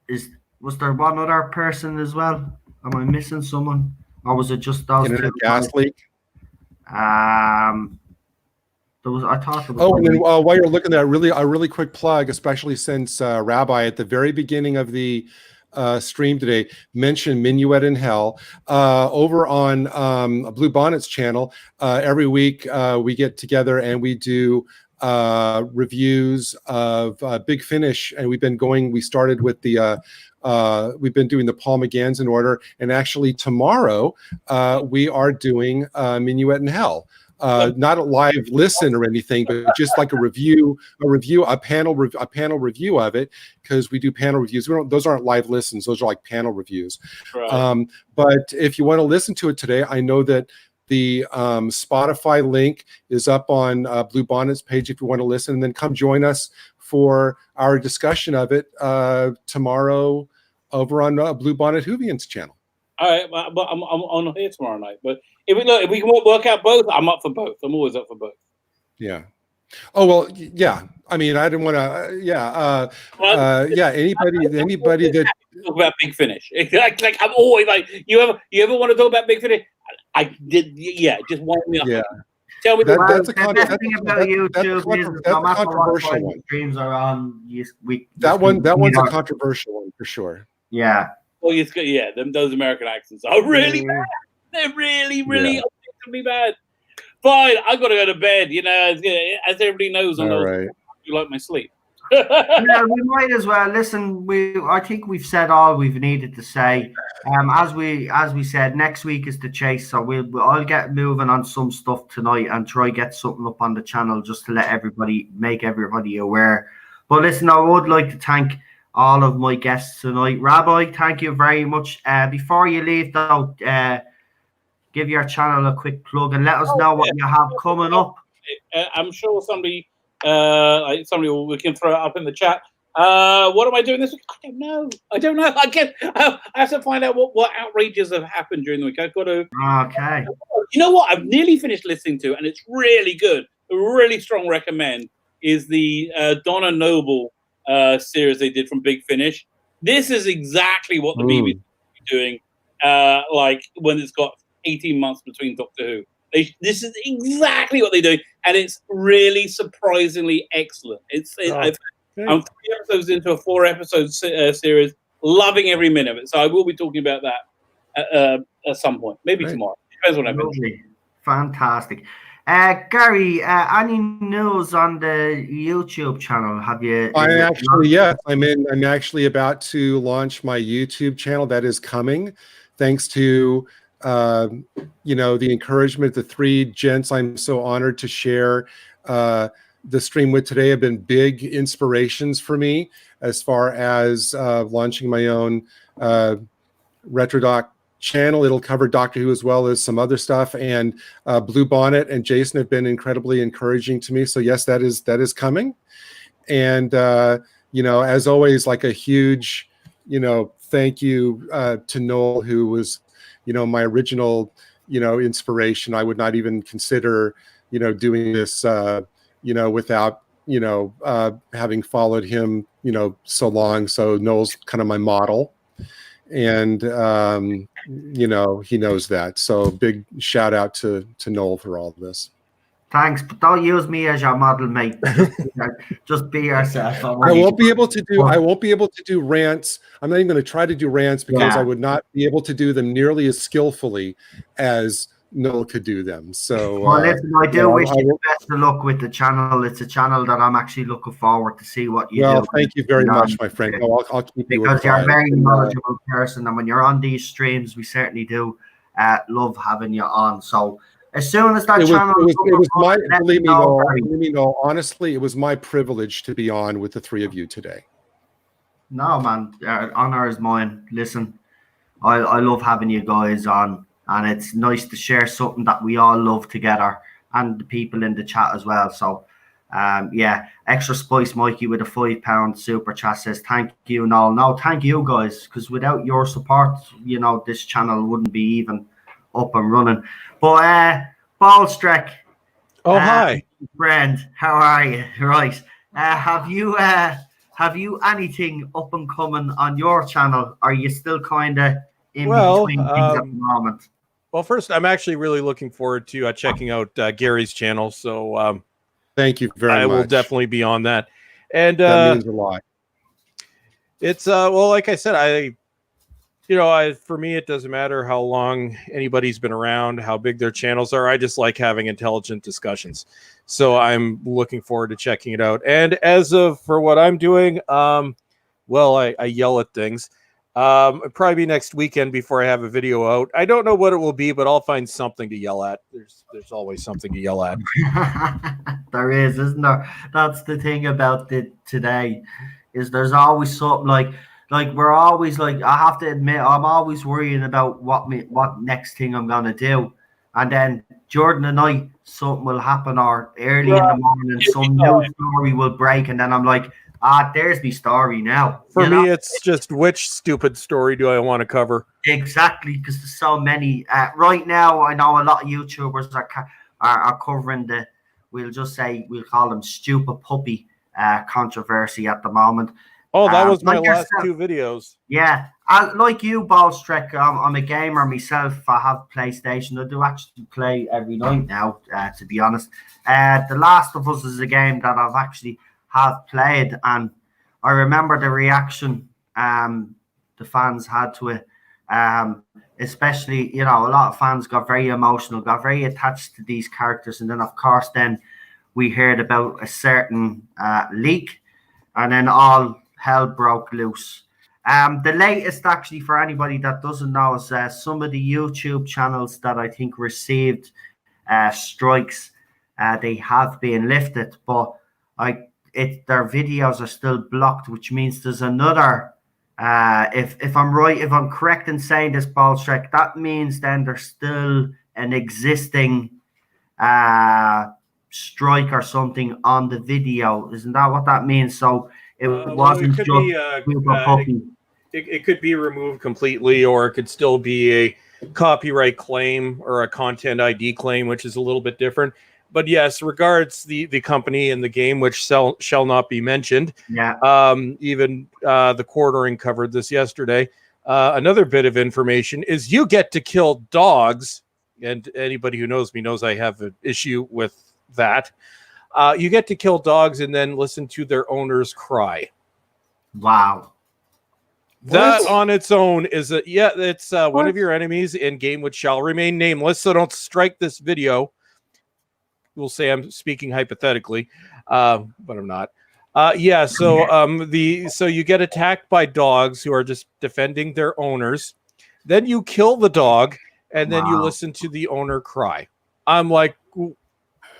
and was there one other person as well? Am I missing someone, or was it just those Internet two? gas leak. There was. I thought there was. Oh, and then one. while you're looking at that, a really quick plug, especially since Rabbi at the very beginning of the stream today mentioned Minuet in Hell over on Blue Bonnet's channel. Every week we get together and we do reviews of Big Finish, and we started with the we've been doing the Paul McGann's in order, and actually tomorrow we are doing Minuet in Hell. Not a live listen or anything, but just like a panel review of it, because we do panel reviews. Those aren't live listens; those are like panel reviews. Right. But if you want to listen to it today, I know that the Spotify link is up on Blue Bonnet's page if you want to listen, and then come join us for our discussion of it tomorrow over on Blue Bonnet Hoovian's channel. All right, but I'm on here tomorrow night. But if we can work out both, I'm up for both. I'm always up for both. Yeah. Oh well, yeah. I mean, I didn't want to. Yeah. Anybody that talk about Big Finish. Like I'm always like, you ever want to talk about Big Finish? I did. Yeah, just wind me up. Yeah. Tell me That's a controversial one. Streams are on. That one's a controversial one for sure. Yeah. Well, those American accents are really bad. They're really objectively bad. Fine, I got to go to bed. You know, as everybody knows, on those, right. you like my sleep. Yeah, we might as well listen. I think we've said all we've needed to say. As we said, next week is the chase, so I'll get moving on some stuff tonight and try get something up on the channel just to make everybody aware. But listen, I would like to thank all of my guests tonight. Rabbi, thank you very much. Before you leave, though, give your channel a quick plug and let us know what you have coming up. I'm sure somebody we can throw it up in the chat. What am I doing this week? I don't know. I have to find out what outrages have happened during the week. I've got to. Okay. You know what? I've nearly finished listening to, and it's really good. A really strong recommend is the Donna Noble series they did from Big Finish. This is exactly what the BBC is doing. Like when it's got 18 months between Doctor Who. This is exactly what they do, and it's really surprisingly excellent. I'm 3 episodes into a 4-episode series, loving every minute of it. So I will be talking about that at some point, maybe tomorrow. Depends when I finish. Fantastic. Gary, any news on the YouTube channel? Have you? I'm actually about to launch my YouTube channel. That is coming, thanks to the encouragement. The 3 gents I'm so honored to share the stream with today have been big inspirations for me as far as launching my own RetroDoc channel. It'll cover Doctor Who as well as some other stuff, and Blue Bonnet and Jason have been incredibly encouraging to me. So yes, that is coming. And as always, like a huge thank you to Noel, who was my original inspiration. I would not even consider doing this without having followed him so long. So Noel's kind of my model, and he knows that. So big shout out to Noel for all of this. Thanks, but don't use me as your model, mate. Just be yourself. I won't be able to do rants. I'm not even going to try to do rants because I would not be able to do them nearly as skillfully as Noel could do them. So listen, I do wish you the best of luck with the channel. It's a channel that I'm actually looking forward to see what you do. Well, thank you very much, my friend. I'll keep you because you're a very knowledgeable person, and when you're on these streams, we certainly do love having you on. So as soon as that honestly, it was my privilege to be on with the 3 of you today. No, man, honor is mine. Listen, I love having you guys on, and it's nice to share something that we all love together, and the people in the chat as well. So, Extra Spice Mikey with a £5 super chat says thank you. No, thank you guys, because without your support, this channel wouldn't be even. up and running. But Ballstreck, Oh, hi. friend, how are you? Right. Have you anything up and coming on your channel? Are you still kind of in Well, between things at the moment? Well, first, I'm actually really looking forward to checking out Gary's channel. So Thank you very much. I will definitely be on that. And that means a lot. It's well, like I said, for me, it doesn't matter how long anybody's been around, how big their channels are. I just like having intelligent discussions. So I'm looking forward to checking it out. And as of for what I'm doing, well, I yell at things. It'll probably be next weekend before I have a video out. I don't know what it will be, but I'll find something to yell at. There's always something to yell at. There is, isn't there? That's the thing about today, is there's always something like we're always like, I have to admit, I'm always worrying about what next thing I'm gonna do, and then during the night something will happen, or early in the morning some new story will break, and then I'm like, there's the story now. For me, it's just, which stupid story do I want to cover? Exactly, because there's so many. Right now, I know a lot of YouTubers are covering we'll call them stupid puppy controversy at the moment. Oh, that was my last two videos. Yeah, like you, Ballstreck, I'm a gamer myself. I have PlayStation. I do actually play every night now, to be honest. The Last of Us is a game that I've actually have played, and I remember the reaction the fans had to it. Especially, a lot of fans got very emotional, got very attached to these characters, and then of course then we heard about a certain leak, and then all hell broke loose. The latest, actually, for anybody that doesn't know, is some of the YouTube channels that I think received strikes. They have been lifted, but their videos are still blocked, which means there's another. If I'm correct in saying this, Ballstreck, that means then there's still an existing strike or something on the video. Isn't that what that means? So it wasn't just puppy. It could be removed completely, or it could still be a copyright claim or a content ID claim, which is a little bit different. But yes, regards the company and the game, which shall not be mentioned. Yeah. Even the Quartering covered this yesterday. Another bit of information is you get to kill dogs, and anybody who knows me knows I have an issue with that. You get to kill dogs and then listen to their owners cry. Wow. That on its own is it's one of your enemies in game which shall remain nameless. So don't strike this video. We'll say I'm speaking hypothetically, but I'm not. So you get attacked by dogs who are just defending their owners. Then you kill the dog, and then you listen to the owner cry. I'm like,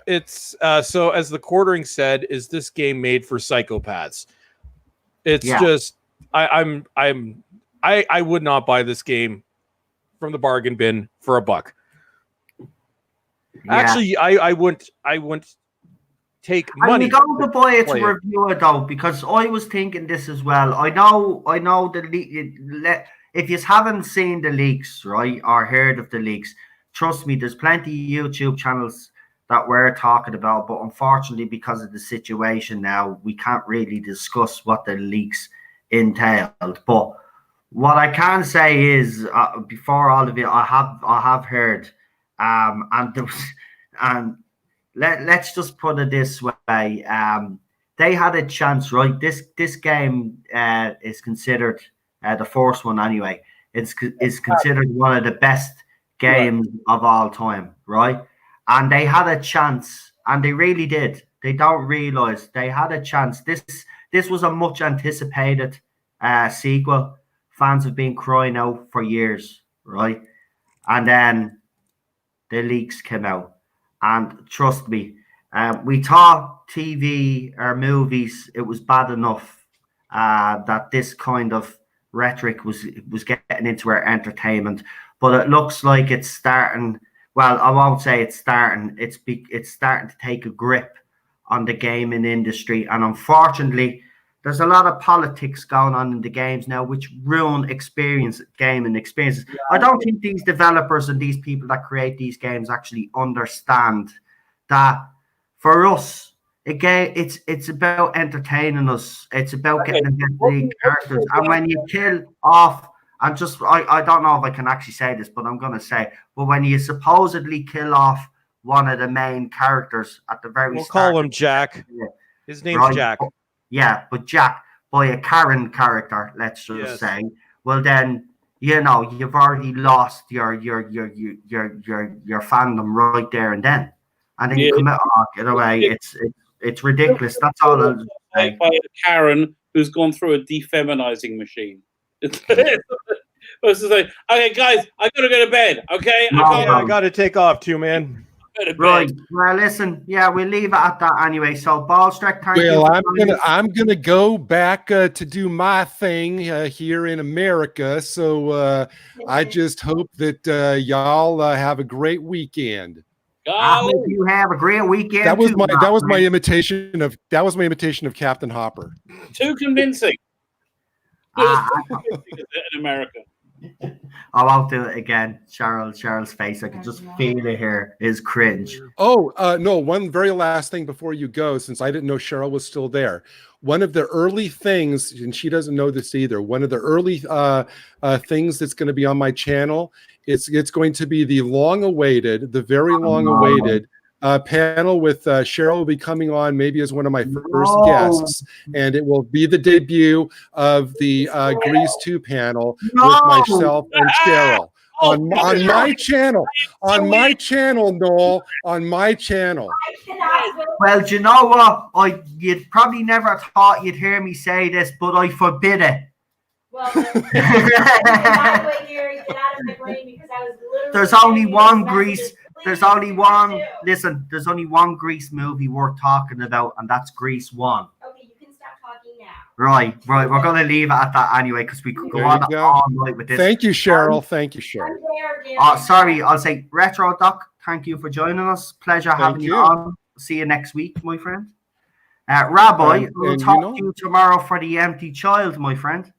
it's so as the Quartering said, is this game made for psychopaths? It's just I would not buy this game from the bargain bin for $1. Yeah. Actually, I wouldn't take money. Are you going to buy it to review it though? Because I was thinking this as well. I know if you haven't seen the leaks, right, or heard of the leaks, trust me, there's plenty of YouTube channels that we're talking about, but unfortunately, because of the situation now, we can't really discuss what the leaks entailed. But what I can say is, before all of it, I have heard. And let's just put it this way: they had a chance, right? This game is considered the first one anyway. Is considered one of the best games of all time, right? And they had a chance, and they really did. They don't realize they had a chance. This was a much anticipated sequel. Fans have been crying out for years, right? And then the leaks came out, and trust me, we thought TV or movies, it was bad enough that this kind of rhetoric was getting into our entertainment, but it looks like it's starting. Well, I won't say it's starting. It's starting to take a grip on the gaming industry, and unfortunately, there's a lot of politics going on in the games now, which ruin gaming experiences. I don't think these developers and these people that create these games actually understand that for us, it's about entertaining us. It's about getting against the characters. And when you kill off, I don't know if I can actually say this, but I'm going to say, but when you supposedly kill off one of the main characters at the very We'll start. call him Jack. His name's Right. Jack. Yeah, but Jack, by a Karen character, let's just say, well then, you've already lost your fandom right there and then. And then you commit get away. It's ridiculous. That's all I'll say. By a Karen who's gone through a defeminizing machine. Okay, guys, I gotta go to bed. Okay, I gotta take off too, man. Right. Well, listen. Yeah, we'll leave it at that anyway. So, Ballstrek, thank you. Well, I'm gonna go back to do my thing here in America. So I just hope that y'all have a great weekend. I hope you have a great weekend. That was my imitation of Captain Hopper. Too convincing. In America. I won't do it again. Cheryl's face. I can just feel it here. Is cringe. Oh, no. One very last thing before you go, since I didn't know Cheryl was still there. One of the early things, and she doesn't know this either, one of the early things that's going to be on my channel, it's going to be the very long-awaited panel with Cheryl will be coming on maybe as one of my first guests, and it will be the debut of the Grease 2 panel with myself and Cheryl on my channel, Noel, on my channel. Well, do you know what? You'd probably never thought you'd hear me say this, but I forbid it. Well, by the way, Gary, get out of my brain because I was literally. There's only one Grease. There's only one. Listen, there's only one Grease movie worth talking about, and that's Grease 1. Okay, you can stop talking now. Right. We're going to leave it at that anyway because we could go on all night with this. Thank you, Cheryl. Thank you, Cheryl. Sorry, I'll say Retro Doc. Thank you for joining us. Pleasure having you on. See you next week, my friend. Rabbi, we'll talk to you tomorrow for the empty child, my friend.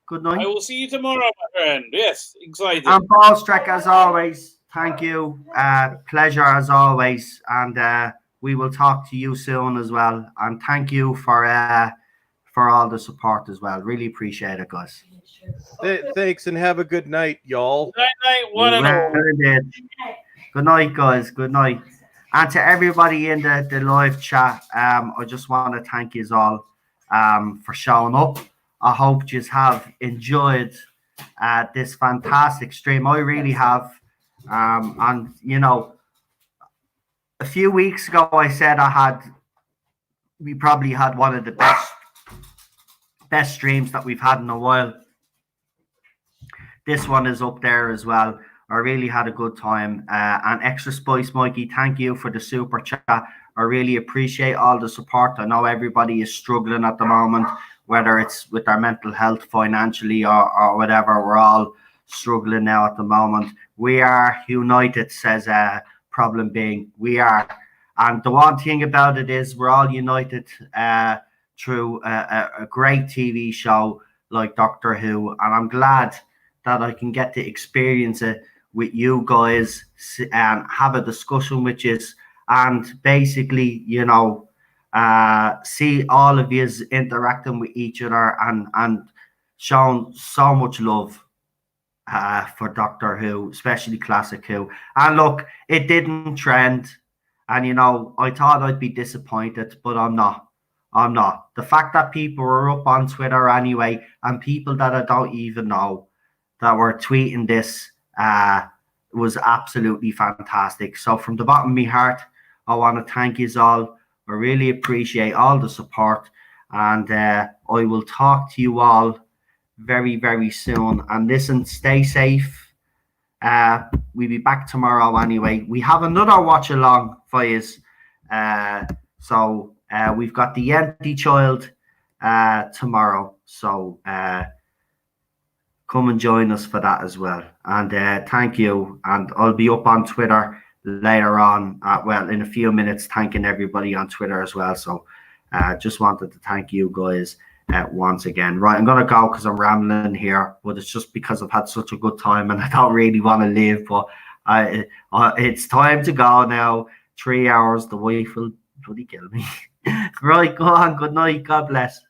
Good night. I will see you tomorrow, my friend. Yes, excited. And Ballstrek, as always, thank you. Pleasure as always. And we will talk to you soon as well. And thank you for all the support as well. Really appreciate it, guys. Thanks, and have a good night, y'all. Good night, one and all. Good night, guys. Good night. And to everybody in the live chat, I just want to thank you all for showing up. I hope you have enjoyed this fantastic stream. I really have. And, a few weeks ago, I said we probably had one of the best streams that we've had in a while. This one is up there as well. I really had a good time. And Extra Spice Mikey, thank you for the super chat. I really appreciate all the support. I know everybody is struggling at the moment, whether it's with our mental health, financially, or whatever. We're all struggling now at the moment. We are united, says Problem Being. We are. And the one thing about it is we're all united through a great TV show like Doctor Who. And I'm glad that I can get to experience it with you guys and have a discussion with you and basically, see all of you interacting with each other and showing so much love for Doctor Who, especially Classic Who. And look, it didn't trend. And, I thought I'd be disappointed, but I'm not. The fact that people were up on Twitter anyway, and people that I don't even know that were tweeting this was absolutely fantastic. So from the bottom of my heart, I want to thank you all. I really appreciate all the support. And I will talk to you all very, very soon. And listen, stay safe. We'll be back tomorrow anyway. We have another watch along for you. So we've got The Empty Child tomorrow. So come and join us for that as well. And thank you. And I'll be up on Twitter later on, in a few minutes, thanking everybody on Twitter as well. So just wanted to thank you guys. once again. Right, I'm gonna go because I'm rambling here, but it's just because I've had such a good time and I don't really want to leave. But it's time to go now. 3 hours. The wife will bloody kill me. Right, go on. Good night. God bless.